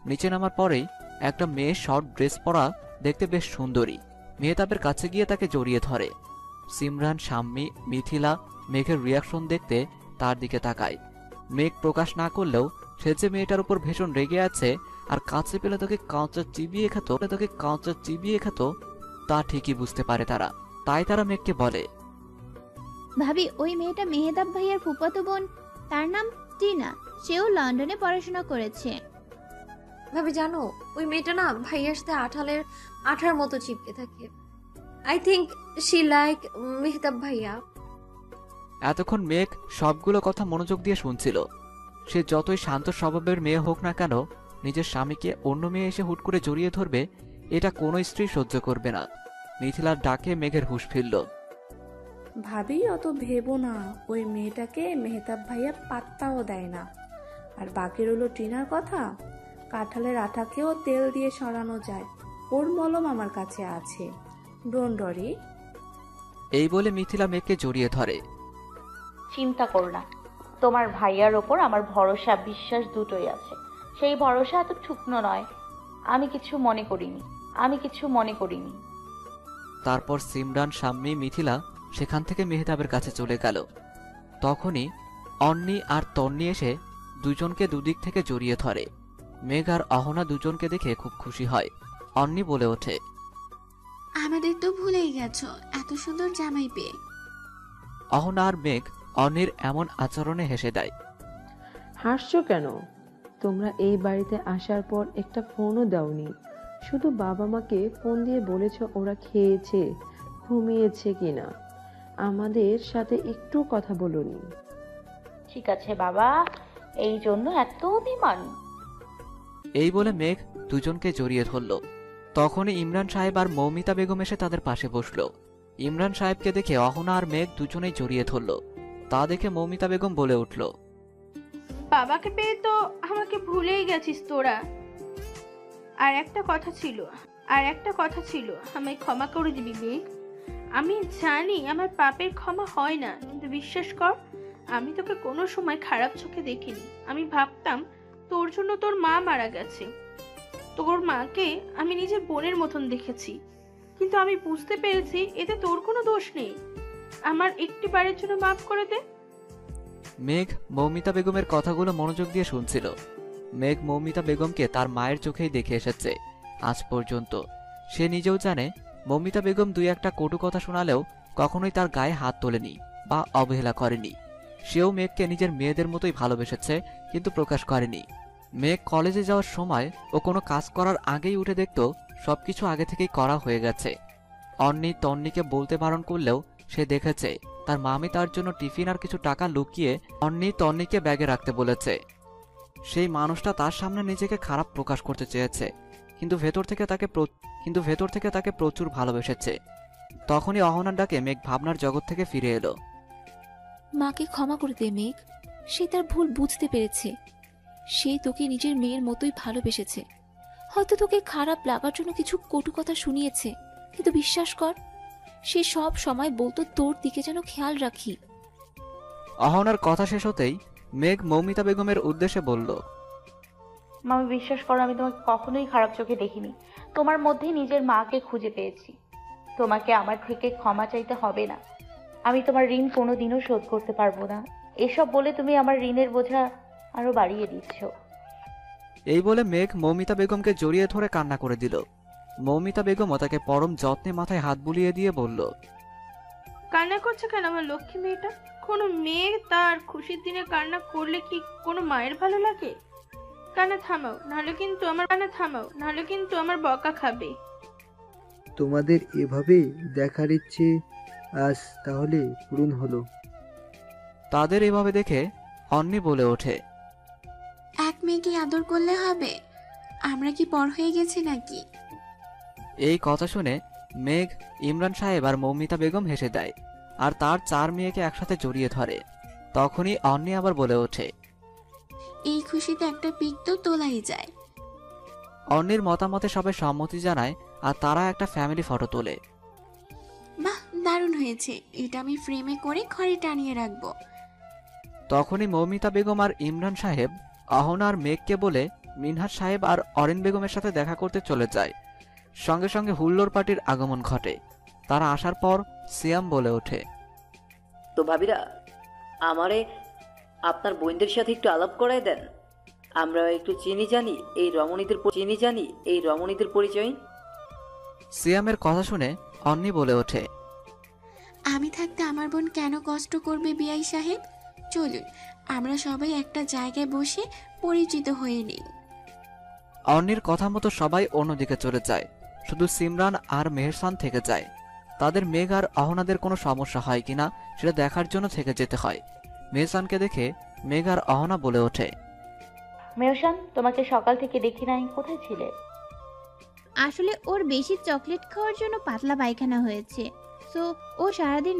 নিচে নামার পরেই একটা মেয়ে শর্ট ড্রেস পরা, দেখতে বেশ সুন্দরী, মেহতাবের কাছে গিয়ে তাকে জড়িয়ে ধরে। সিমরান, শাম্মী, মিথিলা মেঘের রিয়াকশন দেখতে তার দিকে তাকায়। মেঘ প্রকাশ না করলেও সে যে মেয়েটার উপর ভীষণ রেগে আছে আর কাছে পেলে তোকে কাঁচা চিবিয়ে খেত তা ঠিকই বুঝতে পারে তারা। তাই তারা মেঘকে বলে,
ভাবি ওই মেয়েটা মেহতাব ভাইয়ার ফুফাতো বোন, তার নাম টিনা, সেও লন্ডনে পড়াশোনা করেছে।
ভাবি জানো, ওই মেয়েটা না ভাইয়ার সাথে আঠার মতো চিপকে থাকে। I think she like Mehtab ভাইয়া।
এতক্ষণ মেঘ সবগুলো কথা মনোযোগ দিয়ে শুনছিল। সে যতই শান্ত স্বভাবের মেয়ে হোক না কেন, নিজের স্বামীকে অন্য মেয়ে এসে হুট করে জড়িয়ে ধরবে, এটা কোনো স্ত্রী সহ্য করবে না। মিথিলার ডাকে মেঘের হুঁশ ফিরল।
ভাবি অত ভেবো না, ওই মেয়েটাকে মেহতাব ভাইয়া পাত্তাও দেয় না। আর বাকি রইল টিনার কথা, কাঁঠালের আঠাকেও তেল দিয়ে সরানো যায়, ওর মলম আমার কাছে আছে, ডোন্ট ওয়ারি।
এই বলে মিথিলা মেঘকে জড়িয়ে ধরে।
চিন্তা করো না, তোমার ভাইয়ার ওপর আমার ভরসা বিশ্বাস দুটোই আছে। সেই ভরসা এত শুকনো নয়। আমি কিছু মনে করিনি।
তারপর সিমরান, শাম্মী, মিথিলা সেখান থেকে মেহতাবের কাছে চলে গেল। তখনই অন্নি আর তন্নি এসে দুজনকে দুদিক থেকে জড়িয়ে ধরে। মেঘ আর অহনা দুজনকে দেখে খুব খুশি হয়। অন্নি বলে ওঠে,
আমাদের তো ভুলেই গেছো এত সুন্দর জামাই পেয়ে।
অহনা আর মেঘ অন্নির এমন আচরণে হেসে দেয়।
হাসছো কেন? তোমরা এই বাড়িতে আসার পর একটা ফোনও দাওনি, শুধু বাবা মাকে ফোন দিয়ে বলেছো ওরা খেয়েছে ঘুমিয়েছে কিনা, আমাদের সাথে একটু কথা বলোনি।
ঠিক আছে বাবা, এই জন্য এত অভিমান?
এই বলে মেঘ দুজনকে জড়িয়ে ধরল। তখনই ইমরান সাহেব আর মৌমিতা বেগম এসে তাদের পাশে বসল। ইমরান সাহেবকে দেখে অহনা আর মেঘ দুজনেই জড়িয়ে ধরল। তা দেখে মৌমিতা বেগম বলে উঠল,
বাবাকে পেয়ে তো আমাকে ভুলেই গেছিস তোরা। আর একটা কথা ছিল, আমায় ক্ষমা করে দিবি মেঘ। আমি জানি আমার পাপের ক্ষমা হয় না, কিন্তু বিশ্বাস কর আমি তোকে কোনো সময় খারাপ চোখে দেখিনি। আমি ভাবতাম তোর জন্য তোর মা মারা গেছে, তোর মাকে আমি নিজের বোনের মতন দেখেছি, কিন্তু আমি বুঝতে পেরেছি এতে তোর কোনো দোষ নেই। আমার একটি বারের জন্য মাফ করে দে।
মেঘ মৌমিতা বেগমের কথাগুলো মনোযোগ দিয়ে শুনছিল। মেঘ মৌমিতা বেগমকে তার মায়ের চোখেই দেখে এসেছে আজ পর্যন্ত। সে নিজেও জানে মৌমিতা বেগম দুই একটা কটু কথা শোনালেও কখনোই তার গায়ে হাত তোলেনি বা অবহেলা করেনি। সেও মেঘকে নিজের মেয়েদের মতোই ভালোবেসেছে, কিন্তু প্রকাশ করেনি। মেঘ কলেজে যাওয়ার সময় ও কোনো কাজ করার আগেই উঠে দেখত সবকিছু আগে থেকেই করা হয়ে গেছে। অন্নি তন্নিকে বলতে বারণ করলেও সে দেখেছে তার মামি তার জন্য টিফিন আর কিছু টাকা লুকিয়ে অন্নি তন্নিকে ব্যাগে রাখতে বলেছে। সেই মানুষটা তার সামনে নিজেকে খারাপ প্রকাশ করতে চেয়েছে, কিন্তু ভেতর থেকে তাকে প্রচুর ভালোবেসেছে। তখনই অহনার ডাকে মেঘ ভাবনার জগৎ থেকে ফিরে এলো।
মাকে ক্ষমা করে দে মেঘ, সে তার ভুল বুঝতে পেরেছে। সে তোকে নিজের মেয়ের মতোই ভালোবেসেছে। হয়তো তোকে খারাপ লাগার জন্য কিছু কটু কথা শুনিয়েছে, কিন্তু বিশ্বাস কর সে সব সময় বলতো তোর দিকে যেন খেয়াল রাখি।
অহনার কথা শেষ হতেই মেঘ মৌমিতা বেগমের উদ্দেশ্যে বলল,
মামি বিশ্বাস করো আমি তোমাকে কখনোই খারাপ চোখে দেখিনি। তোমার মধ্যেই নিজের মাকে খুঁজে পেয়েছি। তোমাকে আমার থেকে ক্ষমা চাইতে হবে না। আমি তোমার ঋণ কোনোদিনও শোধ করতে পারবো না। এসব বলে তুমি আমার ঋণের বোঝা আরো বাড়িয়ে দিচ্ছ।
এই বলে মেঘ মৌমিতা বেগমকে জড়িয়ে ধরে কান্না করে দিল। মৌমিতা বেগমও তাকে পরম যত্নে মাথায় হাত বুলিয়ে দিয়ে বলল,
কান্না করছে কেন আমার লক্ষ্মী মেয়েটা? কোনো মেয়ে তার খুশির দিনে কান্না করলে কি কোনো মায়ের ভালো লাগে? কান্না থামাও, নাহলে কিন্তু আমার বকা খাবে।
তোমাদের এভাবে দেখার ইচ্ছে আজ তাহলে পূরণ হলো।
তাদের এভাবে দেখে অন্নি বলে ওঠে,
এক মেয়েকে আদর করলে হবে? আমরা কি পর হয়ে গেছি নাকি?
এই কথা শুনে মেঘ, ইমরান সাহেব আর মৌমিতা বেগম হেসে দেয় আর তার 4 মেয়েকে একসাথে জড়িয়ে ধরে। তখনই অন্নি আবার বলে ওঠে,
এই খুশিতে একটা পিক তো তোলাই যায়।
অন্নির মতামতে সবাই সম্মতি জানায় আর তারা একটা ফ্যামিলি ফটো তোলে।
বাহ, দারুণ হয়েছে, এটা আমি ফ্রেমে করে ঘরে টানিয়ে রাখবো।
তখনই মৌমিতা বেগম আর ইমরান সাহেব অহনা আর মেঘকে বলে মিনহাজ সাহেব আর অরিন বেগমের সাথে দেখা করতে চলে যায়। সঙ্গে সঙ্গে হুল্লোর পার্টির আগমন ঘটে। তারা আসার পর সিয়াম বলে ওঠে,
তো ভাবিরা, আমারে আপনার বোনদের সাথে একটু আলাপ করায় দেন। আমরা একটু চিনি জানি এই রমণীদের পরিচয়।
সিয়ামের কথা শুনে অন্নি বলে ওঠে,
আমি থাকতে আমার বোন কেন কষ্ট করবে বিআই সাহেব? চলুন আমরা সবাই একটা জায়গায় বসে পরিচিত হয়ে নিই।
অন্নির কথা মতো সবাই অন্যদিকে চলে যায়। শুধু সিমরান আর মেহসান থেকে যায়। তাদের মেঘ আর অহনাদের কোনো সমস্যা হয় কিনা সেটা দেখার জন্য থেকে যেতে হয়। মেহসানকে দেখে মেঘ আর অহনা বলে ওঠে,
মেহসান, তোমাকে সকাল থেকে দেখি নাই, কোথায় ছিলে?
আসলে ওর বেশি চকলেট খাওয়ার জন্য পাতলা পায়খানা হয়েছে। সো ও সারাদিন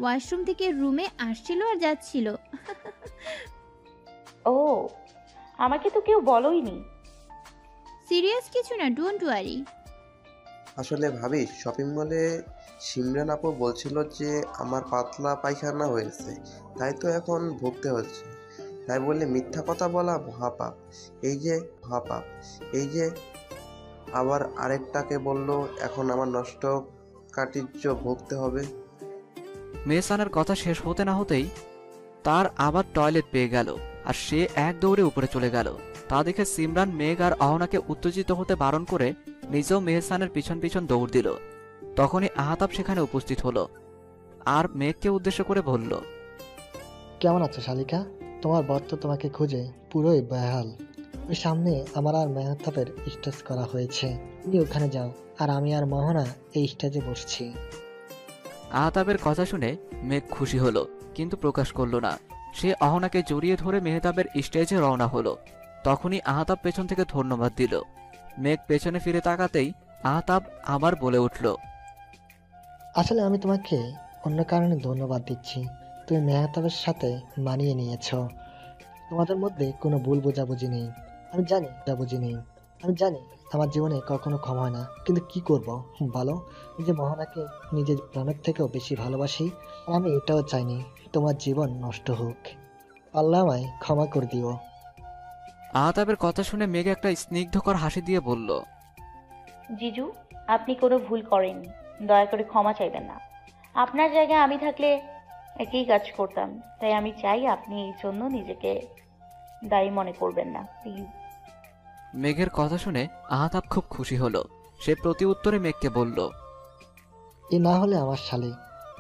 ওয়াশরুম থেকে রুমে আসছিল আর যাচ্ছিল।
ও, আমাকে তো কেউ বলোইনি।
সিরিয়াস কিছু না, ডোন্ট ওয়ারি।
আসলে ভাবি, শপিং মলে সিমরান আপু বলছিল যে আমার পাতলা পায়খানা হয়েছে, তাই তো এখন ভুগতে হচ্ছে। তাই বললে মিথ্যা কথা বলা মহাপাপ। এই যে আবার আরেকটাকে বলল এখন আমার নষ্ট কাটিজ্য ভুগতে হবে।
মেহসানের কথা শেষ হতে না হতেই তার আবার টয়লেট পেয়ে গেল আর সে এক দৌড়ে উপরে চলে গেল। তা দেখে সিমরান মেঘ আর অহনাকে উত্তেজিত হতে বারণ করে নিজেও মেহসানের পিছন পিছন দৌড় দিল। তখনই আহতাব সেখানে উপস্থিত হলো আর মেঘকে উদ্দেশ্য করে বলল,
কেমন আছো শালিকা? তোমার বর তো তোমাকে খুঁজে পুরোই বেহাল। ওই সামনে আমার আর মেহতাবের স্টেজ করা হয়েছে, তুমি ওখানে যাও আর আমি আর মোহনা এই স্টেজে বসছি।
আহতাবের কথা শুনে মেঘ খুশি হলো কিন্তু প্রকাশ করলো না। সে অহনাকে জড়িয়ে ধরে মেহতাবের স্টেজে রওনা হলো। তখনই আহতাব পেছন থেকে ধন্যবাদ দিল। মেঘ পেছনে ফিরে তাকাতেই আহতাব আবার বলে উঠল,
আসলে আমি তোমাকে অন্য কারণে ধন্যবাদ দিচ্ছি। তুমি মেহতাবের সাথে মানিয়ে নিয়েছ। তোমাদের মধ্যে কোনো ভুল বোঝাবুঝি নেই। আমি জানি আমার জীবনে কখনো ক্ষমা হয় না, কিন্তু কি করব বলো? নিজে মোহনাকে নিজের প্রাণের থেকেও বেশি ভালোবাসি আর আমি এটাও চাইনি তোমার জীবন নষ্ট হোক। আল্লাহ আমায় ক্ষমা করে দিও।
আহতাবের কথা শুনে মেঘ একটা স্নিগ্ধকর হাসি দিয়ে বলল,
জিজু, আপনি কোনো ভুল করেননি, দয়া করে ক্ষমা চাইবেন না। আপনার জায়গায় আমি থাকলে একই কাজ করতাম, তাই আমি চাই আপনি এই জন্য নিজেকে দায়ী মনে করবেন না, প্লিজ।
মেঘের কথা শুনে আহতাব খুব খুশি হলো। সে প্রতি উত্তরে মেঘকে বলল,
এ না হলে আমার শালি।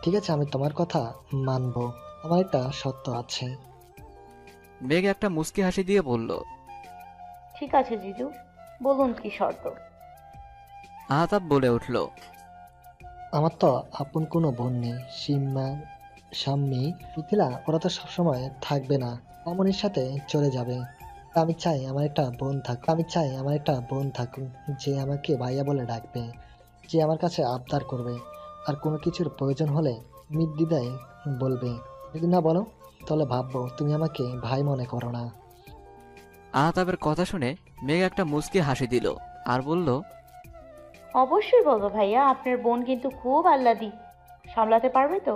ঠিক আছে, আমি তোমার কথা মানবো। আমার একটা শর্ত আছে।
মেঘ একটা মুচকি হাসি দিয়ে বলল,
ঠিক আছে জিজু, বলুন কি শর্ত।
আহতাব বলে উঠল,
আমার তো আপন কোনো বোন নেই। সিম্মা, শাম্মী, মিথিলা ওরা তো সবসময় থাকবে না, মামনির সাথে চলে যাবে। আমি চাই আমার একটা বোন থাকুক, যে আমাকে ভাইয়া বলে ডাকবে, যে আমার কাছে আবদার করবে, আর কোনো কিছুর প্রয়োজন হলে নির্দ্বিধায় বলবে। যদি না বলো তাহলে ভাববো তুমি আমাকে ভাই মনে করো না।
আহতাবের কথা শুনে মেঘ একটা মুচকি হাসি দিল আর বলল,
অবশ্যই বলবো ভাইয়া, আপনার বোন কিন্তু খুব আহ্লাদি, সামলাতে পারবে তো?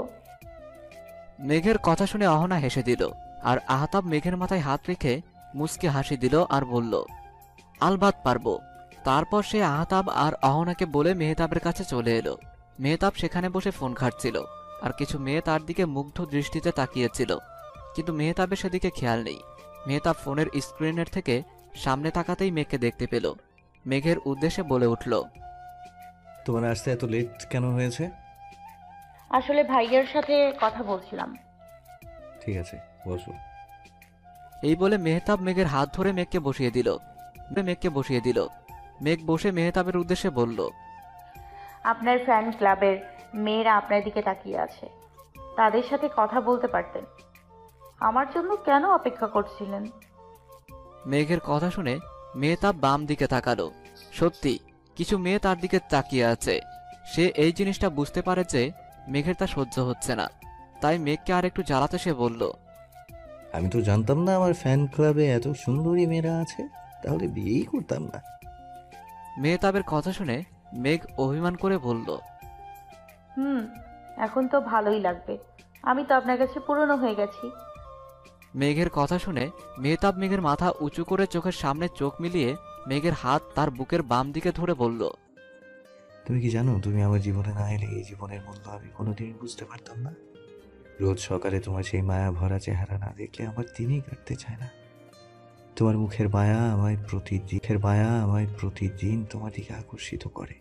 মেঘের কথা শুনে অহনা হেসে দিল আর আহতাব মেঘের মাথায় হাত রেখে মুচকি হাসি দিল আর বলল, আলবাত পারবো। তারপর সে আহতাব আর অহনাকে বলে মেহতাবের কাছে চলে এলো। মেহতাব সেখানে বসে ফোন ঘাঁটছিল আর কিছু মেয়ে তার দিকে মুগ্ধ দৃষ্টিতে তাকিয়েছিল, কিন্তু মেহতাবের সেদিকে খেয়াল নেই। মেহতাব ফোনের স্ক্রিনের থেকে সামনে তাকাতেই মেঘকে দেখতে পেল। মেঘের উদ্দেশ্যে বলে উঠল,
তোমার আসতে এত লেট কেন হয়েছে?
আসলে ভাইয়ার সাথে কথা বলছিলাম।
ঠিক আছে, বসো।
এই বলে মেহতাব মেঘের হাত ধরে মেঘকে বসিয়ে দিল। মেঘ বসে মেহতাবের উদ্দেশ্যে বলল,
আপনার ফ্যান ক্লাবের মেয়েরা আপনার দিকে তাকিয়ে আছে, তাদের সাথে কথা বলতে পারতেন। আমার জন্য কেন অপেক্ষা করছিলেন?
মেঘের কথা শুনে মেহতাব বাম দিকে তাকালো। সত্যি কিছু মেয়ে তার দিকে তাকিয়ে আছে। সে এই জিনিসটা বুঝতে পারে যে মেঘের তা সহ্য হচ্ছে না, তাই মেঘকে আর একটু জ্বালাতে সে বলল,
আমি তো জানতাম না আমার ফ্যান ক্লাবে এত সুন্দরী মেয়েরা আছে, তাহলে বিয়েই করতাম না।
মেহতাবের কথা শুনে মেঘ অভিমান করে বলল,
এখন তো ভালোই লাগবে, আমি তো আপনার কাছে পুরনো হয়ে গেছি।
মেঘের কথা শুনে মেহতাব মেঘের মাথা উঁচু করে চোখের সামনে চোখ মিলিয়ে মেঘের হাত তার বুকের বাম দিকে ধরে বলল,
তুমি কি জানো, তুমি আমার জীবনে না এলে এই জীবনের মূল্য আমি কোনোদিনই বুঝতে পারতাম না। রোজ সকালে তোমার সেই মায়া ভরা চেহারা না দেখলে আমার দিনই কাটতে চায় না। তোমার মুখের মায়া আমায় প্রতিদিন তোমার দিকে আকর্ষিত করে,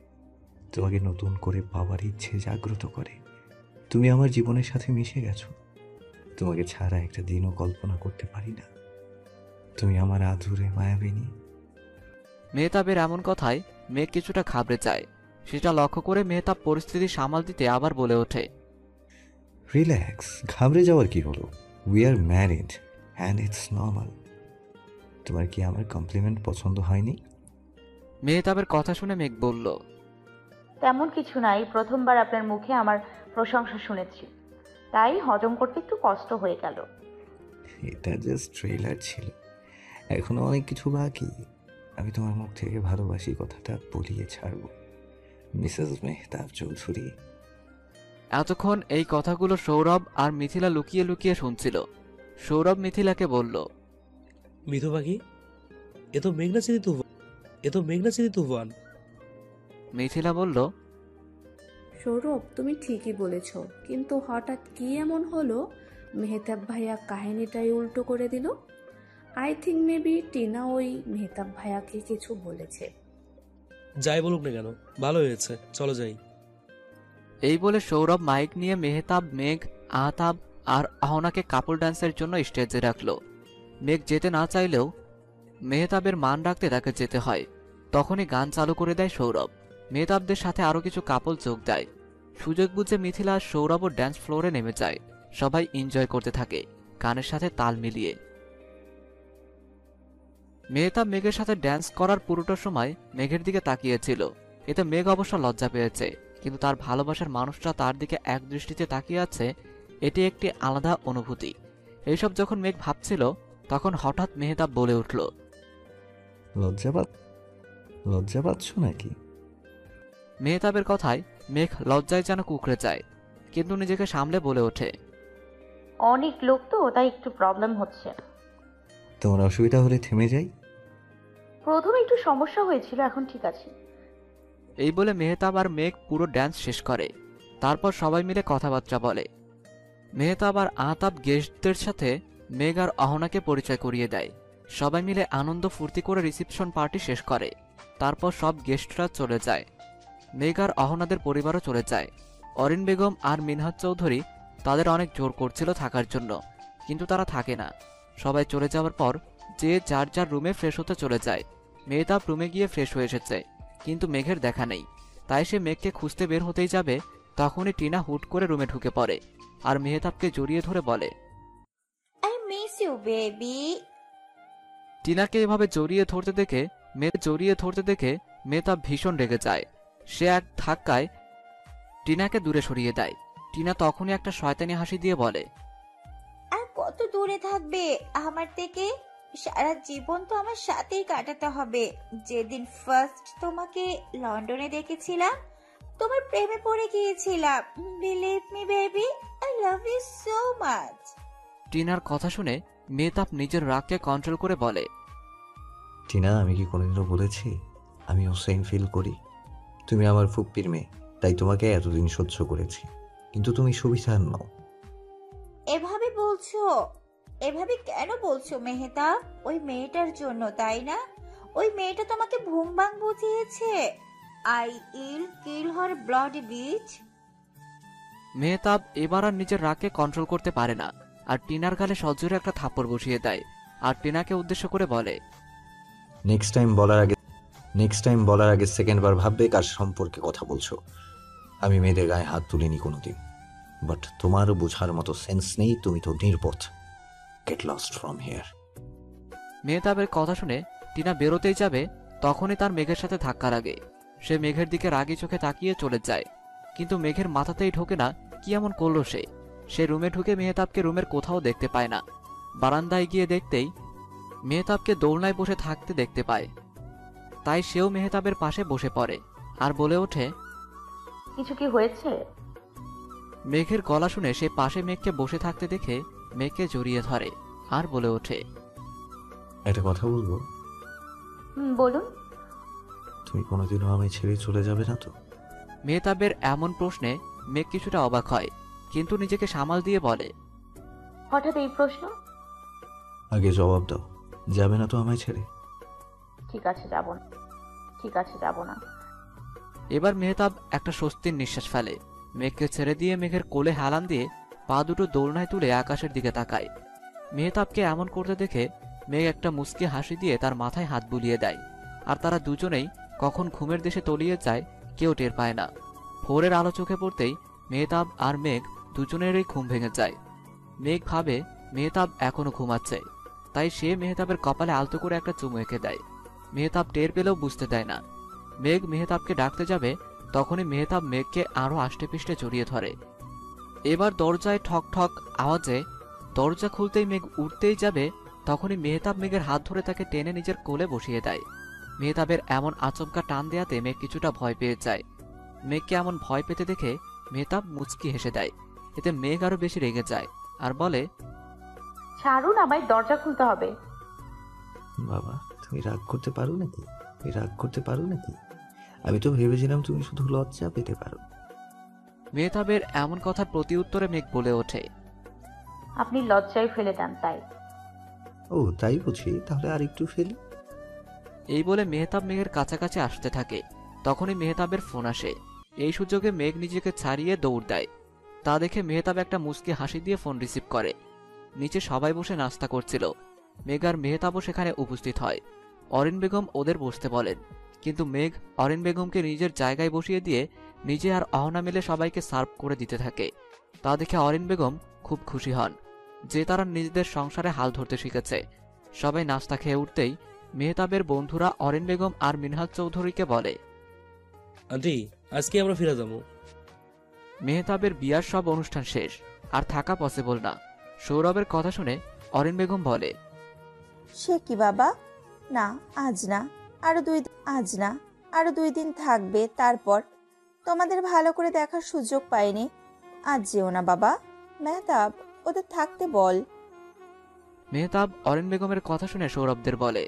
তোমাকে নতুন করে পাওয়ার ইচ্ছে জাগ্রত করে। তুমি আমার জীবনের সাথে মিশে গেছো, তোমাকে ছাড়া একটা দিনও কল্পনা করতে পারি না। তুমি আমার আধুরে মায়াবিনী।
মেহতাবের এমন কথায় মেঘ কিছুটা ঘাবড়ে যায়। সেটা লক্ষ্য করে মেহতাব পরিস্থিতি সামাল দিতে আবার বলে ওঠে,
রিল্যাক্স, ঘাবড়ে যাওয়ার কি হলো? We are married and it's normal. তোমার কি আমার কমপ্লিমেন্ট পছন্দ হয়নি?
মেহতাবের কথা শুনে মেঘ বলল,
তেমন কিছু নাই, প্রথমবার আপনার মুখে আমার প্রশংসা শুনেছি, তাই হজম করতে একটু কষ্ট হয়ে গেল।
এটা জাস্ট ট্রেলার ছিল, এখনো অনেক কিছু বাকি। আমি তোমার মুখ থেকে ভালোবাসি কথাটা বলিয়ে ছাড়ব, মিসেস মেহতাব চৌধুরী।
এতক্ষণ এই কথাগুলো সৌরভ আর মিথিলা লুকিয়ে লুকিয়ে শুনছিল। সৌরভ মিথিলাকে বলল,
মিথু পাখি, এ তো মেঘনা চিনি তুফান।
মিথিলা বলল,
সৌরভ তুমি ঠিকই বলেছ, কিন্তু হঠাৎ কি এমন হলো মেহতাব ভাইয়া কাহিনীটাই উল্টো করে দিল? আই থিঙ্ক মেবি টিনা ওই মেহতাব ভাইয়াকে কিছু বলেছে।
যাই বলুক না কেন, ভালো হয়েছে, চলো যাই।
এই বলে সৌরভ মাইক নিয়ে মেহতাব, মেঘ, আহতাব আর আহনাকে কাপল ডান্সের জন্য স্টেজে রাখলো। মেঘ যেতে না চাইলেও মেহতাবের মান রাখতে তাকে যেতে হয়। তখনই গান চালু করে দেয় সৌরভ। মেহতাবদের সাথে আরো কিছু কাপল যোগ দেয়। সুযোগ বুঝে মিথিলা আর সৌরভও ড্যান্স ফ্লোরে নেমে যায়। সবাই এনজয় করতে থাকে গানের সাথে তাল মিলিয়ে। মেহতাব মেঘের সাথে ড্যান্স করার পুরোটা সময় মেঘের দিকে তাকিয়েছিল। এতে মেঘ অবশ্য লজ্জা পেয়েছে, কিন্তু তার ভালোবাসার মানুষটা তার দিকে এক দৃষ্টিতে তাকিয়ে আছে, এটি একটি আলাদা অনুভূতি। এইসব যখন মেঘ ভাবছিল, তখন হঠাৎ মেহতাব বলে উঠল,
লজ্জা পাচ্ছ নাকি?
মেহতাবের কথায় মেঘ লজ্জায় যেন কুকড়ে যায়, কিন্তু নিজেকে সামলে বলে ওঠে,
অনেক লোক তো, তাই একটু প্রবলেম হচ্ছে।
তোমার অসুবিধা হলে থেমে যাই।
প্রথমে একটু সমস্যা হয়েছিল, এখন ঠিক আছে।
এই বলে মেহতাব আর মেঘ পুরো ড্যান্স শেষ করে। তারপর সবাই মিলে কথাবার্তা বলে। মেহতাব আর আহতাব গেস্টদের সাথে মেঘ আর অহনাকে পরিচয় করিয়ে দেয়। সবাই মিলে আনন্দ ফুর্তি করে রিসেপশন পার্টি শেষ করে। তারপর সব গেস্টরা চলে যায়। মেঘ আর অহনাদের পরিবারও চলে যায়। অরিন বেগম আর মিনহাজ চৌধুরী তাদের অনেক জোর করছিল থাকার জন্য, কিন্তু তারা থাকে না। সবাই চলে যাওয়ার পর যে যার যার রুমে ফ্রেশ হতে চলে যায়। মেহতাব রুমে গিয়ে ফ্রেশ হয়ে এসেছে, কিন্তু মেঘের দেখা নেই। তাই সে মেঘকে খুঁজতে বের হতেই যাবে, তখনই টিনা হুট করে রুমে ঢুকে পড়ে আর মেহতাবকে জড়িয়ে ধরে বলে,
আই মিস ইউ বেবি।
টিনাকে এভাবে জড়িয়ে ধরতে দেখে মেহতাব ভীষণ রেগে যায়। সে এক ধাক্কায় টিনাকে দূরে সরিয়ে দেয়। টিনা তখনই একটা শয়তানি হাসি দিয়ে বলে,
আর কত দূরে থাকবে আমার থেকে? সারা জীবন তো আমার সাথেই কাটাতে হবে। যেদিন ফার্স্ট তোমাকে লন্ডনে দেখেছিলাম, তোমার প্রেমে পড়ে গিয়েছিলাম। Believe me baby, I love you so much.
টিনার কথা শুনে মেহতাব নিজের রাগকে কন্ট্রোল করে বলে,
টিনা, আমি কি কোনোদিনও বলেছি আমিও সেম ফিল করি? তুমি আমার ফুপ্পির মেয়ে, তাই তোমাকে এতদিন সহ্য করেছি, কিন্তু তুমি সুবিধার নও।
এভাবে কেন বলছো মেহতাব? ওই মেয়েটার জন্য, তাই না? ওই মেয়েটা তোমাকে ভুং ভাং বুঝিয়েছে। I will kill her bloody beach.
Mehtab এবার আর নিজের রাগকে কন্ট্রোল করতে পারে না, আর টিনার গালে সজোরে একটা থাপ্পড় বসিয়ে দেয় আর টিনাকে উদ্দেশ্য করে বলে,
নেক্সট টাইম বলার আগে সেকেন্ডবার ভাববে কার সম্পর্কে কথা বলছো। আমি মেয়েদের গায়ে হাত তুলিনি কোনোদিন, বাট তোমারও বোঝার মতো সেন্স নেই। তুমি তো নির্বোধ। Get lost from here.
মেহতাবের কথা শুনে টিনা বেরোতেই যাবে, তখনই তার মেঘের সাথে ধাক্কা লাগে। সে মেঘের দিকে রাগি চোখে তাকিয়ে চলে যায়, কিন্তু মেঘের মাথাতেই ঢোকে না কি এমন করলো সে রুমে ঢুকে মেহতাবকে রুমের কোথাও দেখতে পায় না। বারান্দায় গিয়ে দেখতেই মেহতাবকে দোলনায় বসে থাকতে দেখতে পায়। তাই সেও মেহতাবের পাশে বসে পড়ে আর বলে ওঠে,
কিছু কি হয়েছে?
মেঘের গলা শুনে সে পাশে মেঘকে বসে থাকতে দেখে মেঘকে জড়িয়ে ধরে আর বলে ওঠে,
একটা কথা বলবো?
বলুন।
তুমি কোনোদিনও আমি ছেড়ে চলে যাবে না তো?
মেহতাবের এমন প্রশ্নে মেঘ কিছুটা অবাক হয়, কিন্তু নিজেকে সামাল দিয়ে বলে,
হঠাৎ এই প্রশ্ন?
আগে জবাব দাও, যাবে না তো আমায় ছেড়ে?
ঠিক আছে, যাব না।
এবার মেহতাব একটা স্বস্তির নিঃশ্বাস ফেলে। মেঘকে ছেড়ে দিয়ে মেঘের কোলে হেলান দিয়ে পা দুটো দোলনায় তুলে আকাশের দিকে তাকায়। মেহতাবকে এমন করতে দেখে মেঘ একটা মুচকি হাসি দিয়ে তার মাথায় হাত বুলিয়ে দেয়, আর তারা দুজনেই কখন ঘুমের দেশে তলিয়ে যায় কেউ টের পায় না। ভোরের আলো চোখে পড়তেই মেহতাব আর মেঘ দুজনেরই ঘুম ভেঙে যায়। মেঘ ভাবে মেহতাব এখনো ঘুমাচ্ছে, তাই সে মেহতাবের কপালে আলতো করে একটা চুমু এঁকে দেয়। মেহতাব টের পেলেও বুঝতে দেয় না। মেঘ মেহতাবকে ডাকতে যাবে, তখনই মেহতাব মেঘকে আরো আষ্টেপৃষ্টে জড়িয়ে ধরে। এবার দরজায় ঠক ঠক আওয়াজে দরজা খুলতেই মেঘ উঠতেই যাবে, তখনই মেহতাব মেঘের হাত ধরে তাকে টেনে নিজের কোলে বসিয়ে দেয়। মেহতাবের এমন আচমকা টান দেয়াতে মেঘ কিছুটা ভয় পেয়ে যায়। মেঘকে এমন ভয় পেতে দেখে মেহতাব মুচকি হেসে দেয়। এতে মেঘ আরো বেশি রেগে যায় আর বলে,
ছাড়ুন, আমায় দরজা খুলতে হবে।
বাবা, তুমি রাগ করতে পারো নাকি? রাগ করতে পারো নাকি? আমি তো ভেবেছিলাম তুমি শুধু লজ্জা পেতে পারো।
মেহতাবের এমন কথার প্রতি উত্তরে মেঘ বলে ওঠে,
আপনি লজ্জায় ফেলে দেন তাই।
ও তাই বুঝি, তাহলে আর একটু ফেলি।
এই বলে মেহতাব মেঘের কাছাকাছি আসতে থাকে। তখনই মেহতাবের ফোন আসে। এই সুযোগে মেঘ নিজেকে ছাড়িয়ে দৌড় দেয়। তা দেখে মেহতাব একটা মুচকি হাসি দিয়ে ফোন রিসিভ করে। নিচে সবাই বসে নাস্তা করছিল। মেঘ আর মেহতাবও সেখানে উপস্থিত হয়। অরিন বেগম ওদের বসতে বলেন, কিন্তু মেঘ অরিন বেগমকে নিজের জায়গায় বসিয়ে দিয়ে নিজে আর অহনা মিলে সবাইকে সার্ভ করে দিতে থাকে। তা দেখে অরিন বেগম খুব খুশি হন যে তারা নিজেদের সংসারে হাল ধরতে শিখেছে। সবাই নাস্তা খেয়ে উঠতেই মেহতাবের বন্ধুরা অরিন বেগম আর মিনহাজ চৌধুরীকে বলে,
আন্টি আজকে আমরা ফিরে যাবো।
মেহতাবের বিয়ার সব অনুষ্ঠান শেষ, আর থাকা পসিবল না। সৌরভের কথা শুনে অরিন বেগম বলে,
সে কি বাবা, না আজ না, আরো 2 দিন থাকবে, তারপর তোমাদের ভালো করে দেখার সুযোগ পাইনি। আজ যেও না বাবা। মেহতাব, ওদের থাকতে বল।
মেহতাব অরিন বেগমের কথা শুনে সৌরভদের বলে,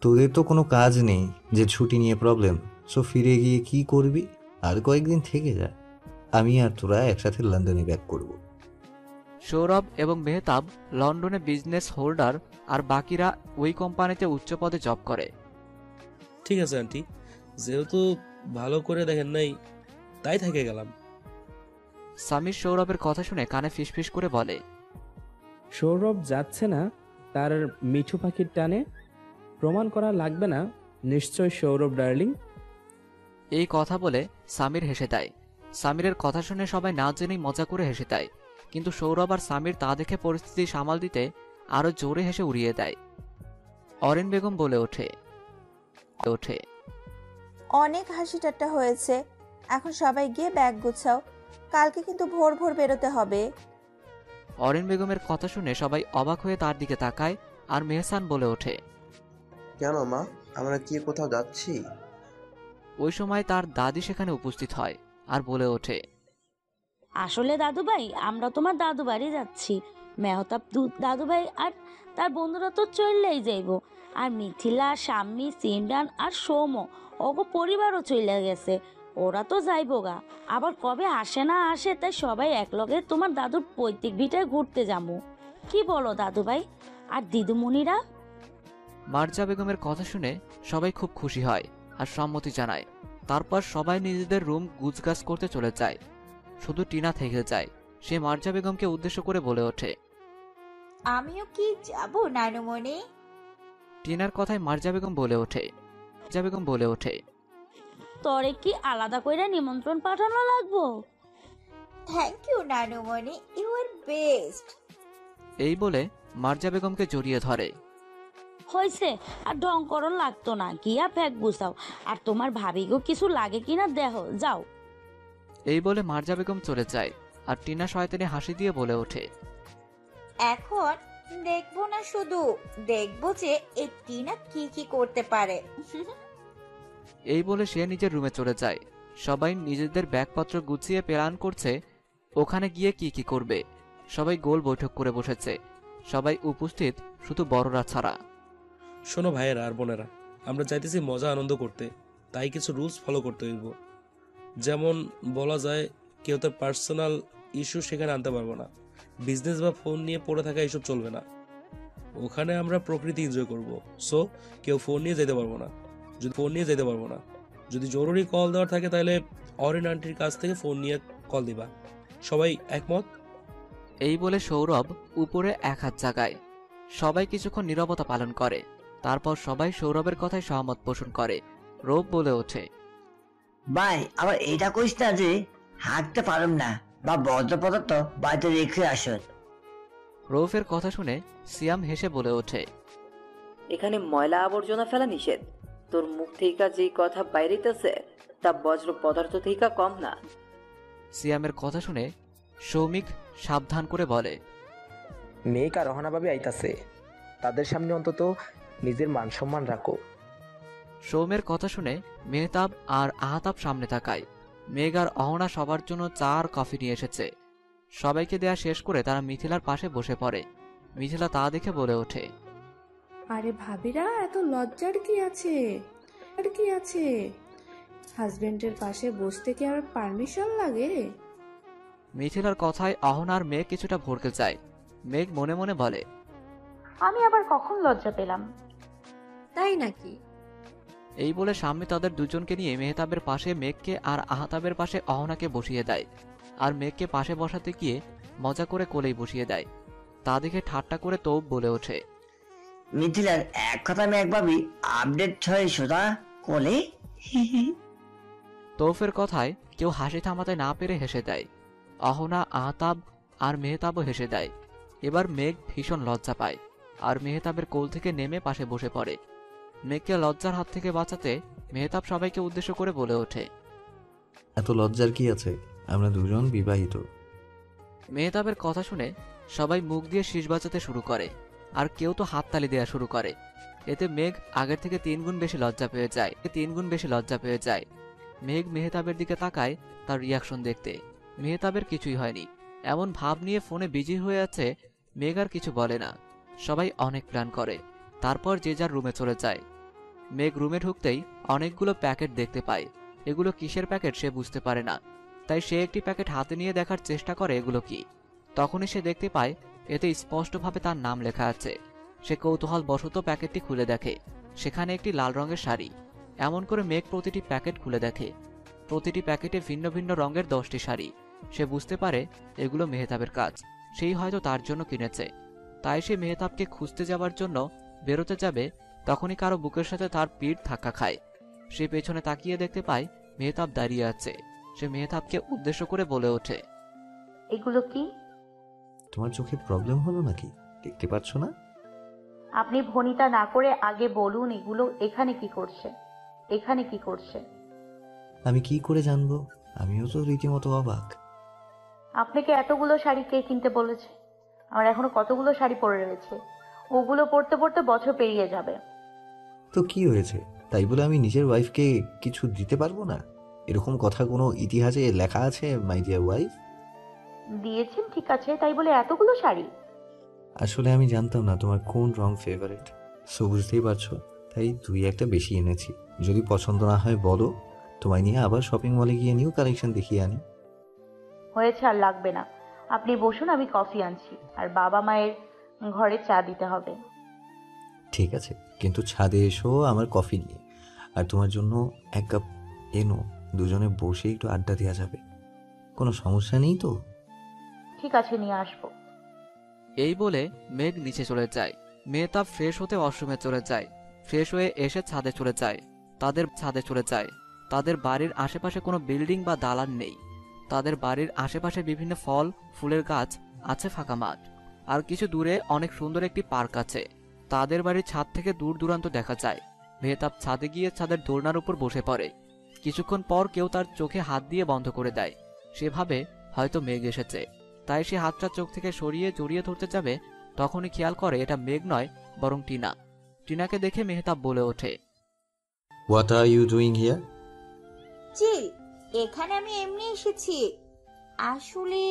তোদের তো কোনো কাজ নেই যে ছুটি নিয়ে প্রবলেম, সো ফিরে গিয়ে কি করবি? আর কয়েকদিন থেকে যা, আমি আর তোরা একসাথে লন্ডনে ব্যাক করব।
সৌরভ এবং মেহতাব লন্ডনে বিজনেস হোল্ডার, আর বাকিরা ওই কোম্পানিতে উচ্চ পদে জব করে।
ঠিক আছে আন্টি, যেহেতু ভালো করে দেখেন নাই তাই থেকে গেলাম।
সামির সৌরভের কথা শুনে কানে ফিসফিস করে বলে,
সৌরভ যাচ্ছে না তার মিঠু পাখির টানে? প্রমাণ করা লাগবে না নিশ্চয় সৌরভ ডার্লিং।
এই কথা বলে সামির হেসে দেয়। সামিরের কথা শুনে সবাই না জেনেই মজা করে হেসে দেয়, কিন্তু সৌরভ আর সামির তা দেখে পরিস্থিতি সামাল দিতে আরো জোরে হেসে উড়িয়ে দেয়। অরিন বেগম বলে ওঠে,
অনেক হাসি ঠাট্টা হয়েছে, এখন সবাই গিয়ে ব্যাগ গুছাও, কালকে কিন্তু ভোর ভোর বেরোতে হবে।
অরিন বেগমের কথা শুনে সবাই অবাক হয়ে তার দিকে তাকায়, আর মেহসান বলে ওঠে,
কেন মা, আমরা কি কোথাও যাচ্ছি?
ওই সময় তার দাদি সেখানে উপস্থিত হয় আর বলে ওঠে,
আসলে দাদু ভাই, আমরা তোমার দাদু বাড়ি যাচ্ছি। মেহতাব দাদু ভাই আর তার বন্ধুরা তো চললেই যাইব, আর মিথিলা, শাম্মী, সিমরান আর সৌম ওগো পরিবারও চলে গেছে, ওরা তো যাইব গা। আবার কবে আসে না আসে, তাই সবাই একলগে তোমার দাদুর পৈতৃক ভিটায় ঘুরতে যাবো। কি বলো দাদু ভাই আর দিদুমণিরা?
মার্জা বেগমের কথা শুনে সবাই খুব খুশি হয় আর সম্মতি জানায়। তারপর সবাই নিজেদের রুম গুছগাছ করতে চলে যায়। শুধু টিনা থেকে যায়। সে মার্জা বেগমকে উদ্দেশ্য করে বলে ওঠে,
আমিও কি যাব নানুমণি?
টিনার কথায় মার্জা বেগম বলে ওঠে,
তরে কি আলাদা কইরা নিমন্ত্রণ পাঠানো লাগবো?
থ্যাংক ইউ নানুমণি, ইউ আর বেস্ট।
এই বলে মার্জা বেগমকে জড়িয়ে ধরে।
হয়েছে, আর ঢং করন লাগতো না, গিয়া ফ্যাক গুছাও, আর তোমার ভাবিগো কিছু লাগে কিনা দেখো, যাও।
এই বলে মার্জা বেগম চলে যায়, আর টিনা শয়তানি হাসি দিয়ে বলে ওঠে,
এখন দেখবো না, শুধু দেখবো যে এই টিনা কি কি করতে পারে।
এই বলে সে নিজের রুমে চলে যায়। সবাই নিজেদের ব্যাগপত্র গুছিয়ে প্ল্যান করছে ওখানে গিয়ে কি কি করবে। সবাই গোল বৈঠক করে বসেছে। সবাই উপস্থিত, শুধু বড়রা ছাড়া।
শোনো ভাইয়েরা আর বোনেরা, আমরা চাইতেছি মজা আনন্দ করতে, তাই কিছু রুলস ফলো করতে হইব। যেমন বলা যায়, কেউ তার পার্সোনাল ইস্যু সেখানে আনতে পারবো না, বিজনেস বা ফোন নিয়ে পড়ে থাকা এইসব চলবে না। ওখানে আমরা প্রকৃতি এনজয় করব, সো কেউ ফোন নিয়ে যেতে পারবো না। যদি জরুরি কল দেওয়ার থাকে তাহলে অরিন আন্টির কাছ থেকে ফোন নিয়ে কল দিবা। সবাই একমত?
এই বলে সৌরভ উপরে এক হাত জাগায়। সবাই কিছুক্ষণ নীরবতা পালন করে। তারপর সবাই সৌরভের কথায় সহমত পোষণ করে। রূপ বলে ওঠে,
ভাই আবার এটা কইস না যে হাঁটতে পারুম না, বা বজ্র পদার্থ বাড়িতে রেখে আসত।
রৌফের কথা শুনে সিয়াম হেসে বলে ওঠে,
এখানে ময়লা আবর্জনা ফেলা নিষেধ। তোর মুখ থেকে যেই কথা বাইরেতেছে তা বজ্র পদার্থ থেকে কম না।
সিয়ামের কথা শুনে সৌমিক সাবধান করে বলে,
মেঘ আর রহনা ভাবি আইতাছে, তাদের সামনে অন্তত নিজের মান সম্মান রাখো।
সৌমের কথা শুনে মেহতাব আর আহতাব সামনে তাকায়। মেঘ আর অহনা সবার জন্য চা আর কফি নিয়ে এসেছে। সবাইকে দেয়া শেষ করে তারা মিথিলার পাশে বসে পড়ে। মিথিলা তা দেখে বলে ওঠে,
আরে ভাবিরা, এত লজ্জার কি আছে? আর কি আছে? হাজবেন্ডের পাশে বসতে কি আর পারমিশন লাগে?
মিথিলার কথায় অহনার মেঘ কিছুটা ভড়কে যায়। মেঘ মনে মনে বলে,
আমি আবার কখন লজ্জা পেলাম?
তাই নাকি?
এই বলে সামনে তাদের দুজনকে নিয়ে মেহতাবের পাশে মেঘকে আর আহতাবের পাশে অহনাকে বসিয়ে দেয়। আর মেঘকে পাশে বসাতে গিয়ে মজা করে কোলেই বসিয়ে দেয়। তা দেখে ঠাট্টা করে তৌব বলে ওঠে,
মিথিলার এক কথা মেঘ ভাবি আপডেট 600 কোলে।
তৌফের কথায় কেউ হাসি থামাতে না পেরে হেসে দেয়। অহনা, আহতাব আর মেহতাবও হেসে দেয়। এবার মেঘ ভীষণ লজ্জা পায় আর মেহতাবের কোল থেকে নেমে পাশে বসে পড়ে। মেঘকে লজ্জার হাত থেকে বাঁচাতে মেহতাব সবাইকে উদ্দেশ্য করে বলে ওঠে,
এত লজ্জার কি আছে, আমরা দুজন বিবাহিত।
মেহতাবের কথা শুনে সবাই মুখ দিয়ে শীষ বাজাতে শুরু করে আর কেউ তো হাততালি দেওয়া শুরু করে। এতে মেঘ আগের থেকে 3 গুণ বেশি লজ্জা পেয়ে যায়। মেঘ মেহতাবের দিকে তাকায় তার রিয়াকশন দেখতে। মেহতাবের কিছুই হয়নি, এমন ভাব নিয়ে ফোনে বিজি হয়ে আছে। মেঘ আর কিছু বলে না। সবাই অনেক প্ল্যান করে, তারপর যে যার রুমে চলে যায়। মেঘ রুমে ঢুকতেই অনেকগুলো প্যাকেট দেখতে পায়। এগুলো কিসের প্যাকেট সে বুঝতে পারে না, তাই সে একটি প্যাকেট হাতে নিয়ে দেখার চেষ্টা করে এগুলো কি। তখনই সে দেখতে পায় এতে স্পষ্টভাবে তার নাম লেখা আছে। সে কৌতূহল বশত প্যাকেটটি খুলে দেখে, সেখানে একটি লাল রঙের শাড়ি। এমন করে মেঘ প্রতিটি প্যাকেট খুলে দেখে। প্রতিটি প্যাকেটে ভিন্ন ভিন্ন রঙের 10টি শাড়ি। সে বুঝতে পারে এগুলো মেহতাবের কাজ, সেই হয়তো তার জন্য কিনেছে। তাই সে মেহতাবকে খুঁজতে যাবার জন্য বেরোতে যাবে, তখনই কারো বুকের সাথে তার পিঠ ধাক্কা খায়। সে পেছনে তাকিয়ে দেখতে পায় মেহতাব দাঁড়িয়ে আছে। সে মেহতাবকে উদ্দেশ্য করে বলে ওঠে,
এগুলো কি?
তোমার চোখে প্রবলেম হলো নাকি? দেখতে পাচ্ছ না?
আপনি ভনিতা না করে আগে বলুন এগুলো এখানে কি করছে?
আমি কি করে জানবো? আমিও তো রীতিমতো অবাক।
আপনাকে এতগুলো শাড়ি কে কিনতে বলেছে? আমার এখনো কতগুলো শাড়ি পরে রয়েছে, ওগুলো পরতে পরতে বছর পেরিয়ে যাবে।
তো কি হয়েছে, তাই বলে আমি নিজের ওয়াইফকে কিছু দিতে পারবো না? এরকম কথা কোনো ইতিহাসে লেখা আছে মাই ডিয়ার ওয়াইফ?
দিয়েছেন ঠিক আছে, তাই বলে এতগুলো শাড়ি?
আসলে আমি জানতাম না তোমার কোন রং ফেভারিট, সো বুঝতেই পারছো, তাই 2-1টা বেশি এনেছি। যদি পছন্দ না হয় বলো, তোমায় নিয়ে আবার শপিং মলে গিয়ে নিউ কালেকশন দেখিয়ে আনি।
হয়েছে, আর লাগবে না। আপনি বসুন, আমি কফি আনছি, আর বাবা মায়ের ঘরে চা দিতে হবে।
ঠিক আছে, কিন্তু ছাদে এসো আমার কফি নিয়ে, আর তোমার জন্য 1 কাপ এনো, দুজনে বসে একটু আড্ডা দেওয়া যাবে। কোনো সমস্যা নেই তো?
ঠিক আছে, নিয়ে আসবো।
এই বলে মেঘ নিচে চলে যায়। মেহতাব ফ্রেশ হতে ওয়াশরুমে চলে যায়। ফ্রেশ হয়ে এসে ছাদে চলে যায়। তাদের বাড়ির আশেপাশে কোনো বিল্ডিং বা দালান নেই। তাদের বাড়ির আশেপাশে বিভিন্ন ফল ফুলের গাছ আছে, ফাঁকা মাঠ, আর কিছু দূরে অনেক সুন্দর একটি পার্ক আছে। তাদের বাড়ির ছাদ থেকে দূর দূরান্ত দেখা যায়। মেহতাব ছাদে গিয়ে ছাদের দোলনার উপর বসে পড়ে। কিছুক্ষণ পর কেউ তার চোখে হাত দিয়ে বন্ধ করে দেয়। সেভাবে হয়তো মেঘ এসেছে, তাই সে হাতটা চোখ থেকে সরিয়ে জড়িয়ে ধরতে যাবে, তখনই খেয়াল করে এটা মেঘ নয় বরং টিনা। টিনাকে দেখে মেহতাব বলে ওঠে,
what are you doing here?
জি, এখানে আমি এমনি এসেছি। আসলে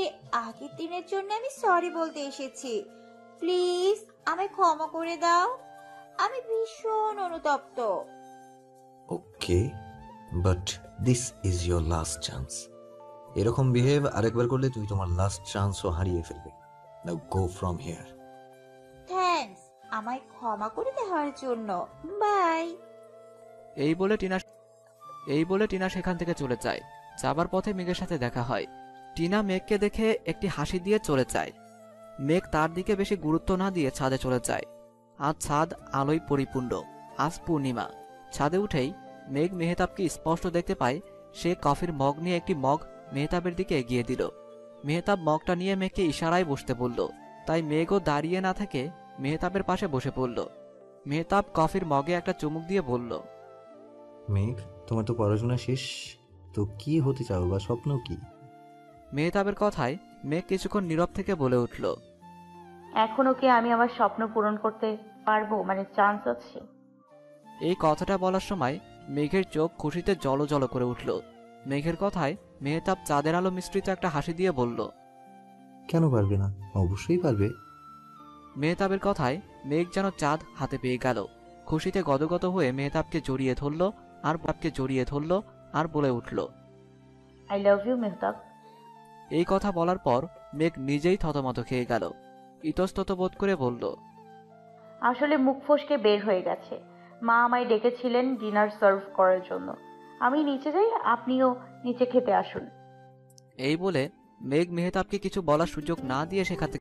আগের দিনের জন্য আমি সরি বলতে এসেছি। প্লিজ আমায় ক্ষমা করে দাও, আমি ভীষণ অনুতপ্ত।
Okay, but this is your last chance. এরকম বিহেভ আরেকবার করলে তুই তোমার লাস্ট চান্সও হারিয়ে ফেলবে। Now go from here.
Thanks আমায় ক্ষমা করে দেওয়ার জন্য, বাই।
এই বলে টিনা সেখান থেকে চলে যায়। যাবার পথে মেঘের সাথে দেখা হয়। টিনা মেঘকে দেখে একটি হাসি দিয়ে চলে যায়। মেঘ তার দিকে বেশি গুরুত্ব না দিয়ে ছাদে চলে যায়। আজ ছাদ আলোয় পরিপূর্ণ। আজ পূর্ণিমা। ছাদে উঠেই মেঘ মেহতাবকে স্পষ্ট দেখতে পায়। সে কফির মগ নিয়ে একটি মগ মেহতাবের দিকে এগিয়ে দিল। মেহতাব মগটা নিয়ে মেঘকে ইশারায় বসতে বলল, তাই মেঘও দাঁড়িয়ে না থেকে মেহতাবের পাশে বসে পড়ল। মেহতাব কফির মগে একটা চুমুক দিয়ে বলল,
মেঘ, তোমার তো পড়াশোনা শেষ, তো কি হতে চাও বা স্বপ্ন কি?
মেহতাবের কথায় মেঘ কিছুক্ষণ নীরব থেকে বলে উঠল,
এখনো কি আমি আমার স্বপ্ন পূরণ করতে পারবো, মানে চান্স আছে?
এই কথাটা বলার সময় মেঘের চোখ খুশিতে জলজল করে উঠল। মেঘের কথায় মেহতাব চাঁদের আলো মিশ্রিত একটা হাসি দিয়ে বলল,
কেন পারবে না? অবশ্যই পারবে।
মেহতাবের কথায় মেঘ যেন চাঁদ হাতে পেয়ে গেল। খুশিতে গদগদ হয়ে মেহতাবকে জড়িয়ে ধরল আর বলে উঠল,
আই লাভ ইউ মেহতাব।
এই কথা বলার পর মেঘ নিজেই থতমত খেয়ে গেল। ইতস্তত বোধ করে বলল,
আসলে মুখ ফসকে বের হয়ে গেছে। মা আমায় ডেকেছিলেন ডিনার সার্ভ করার জন্য। আমি নিচে যাই, আপনিও নিচে খেতে আসুন।
এই বলে মেঘ মেহতাবকে কিছু বলার সুযোগ না দিয়ে সেখান থেকে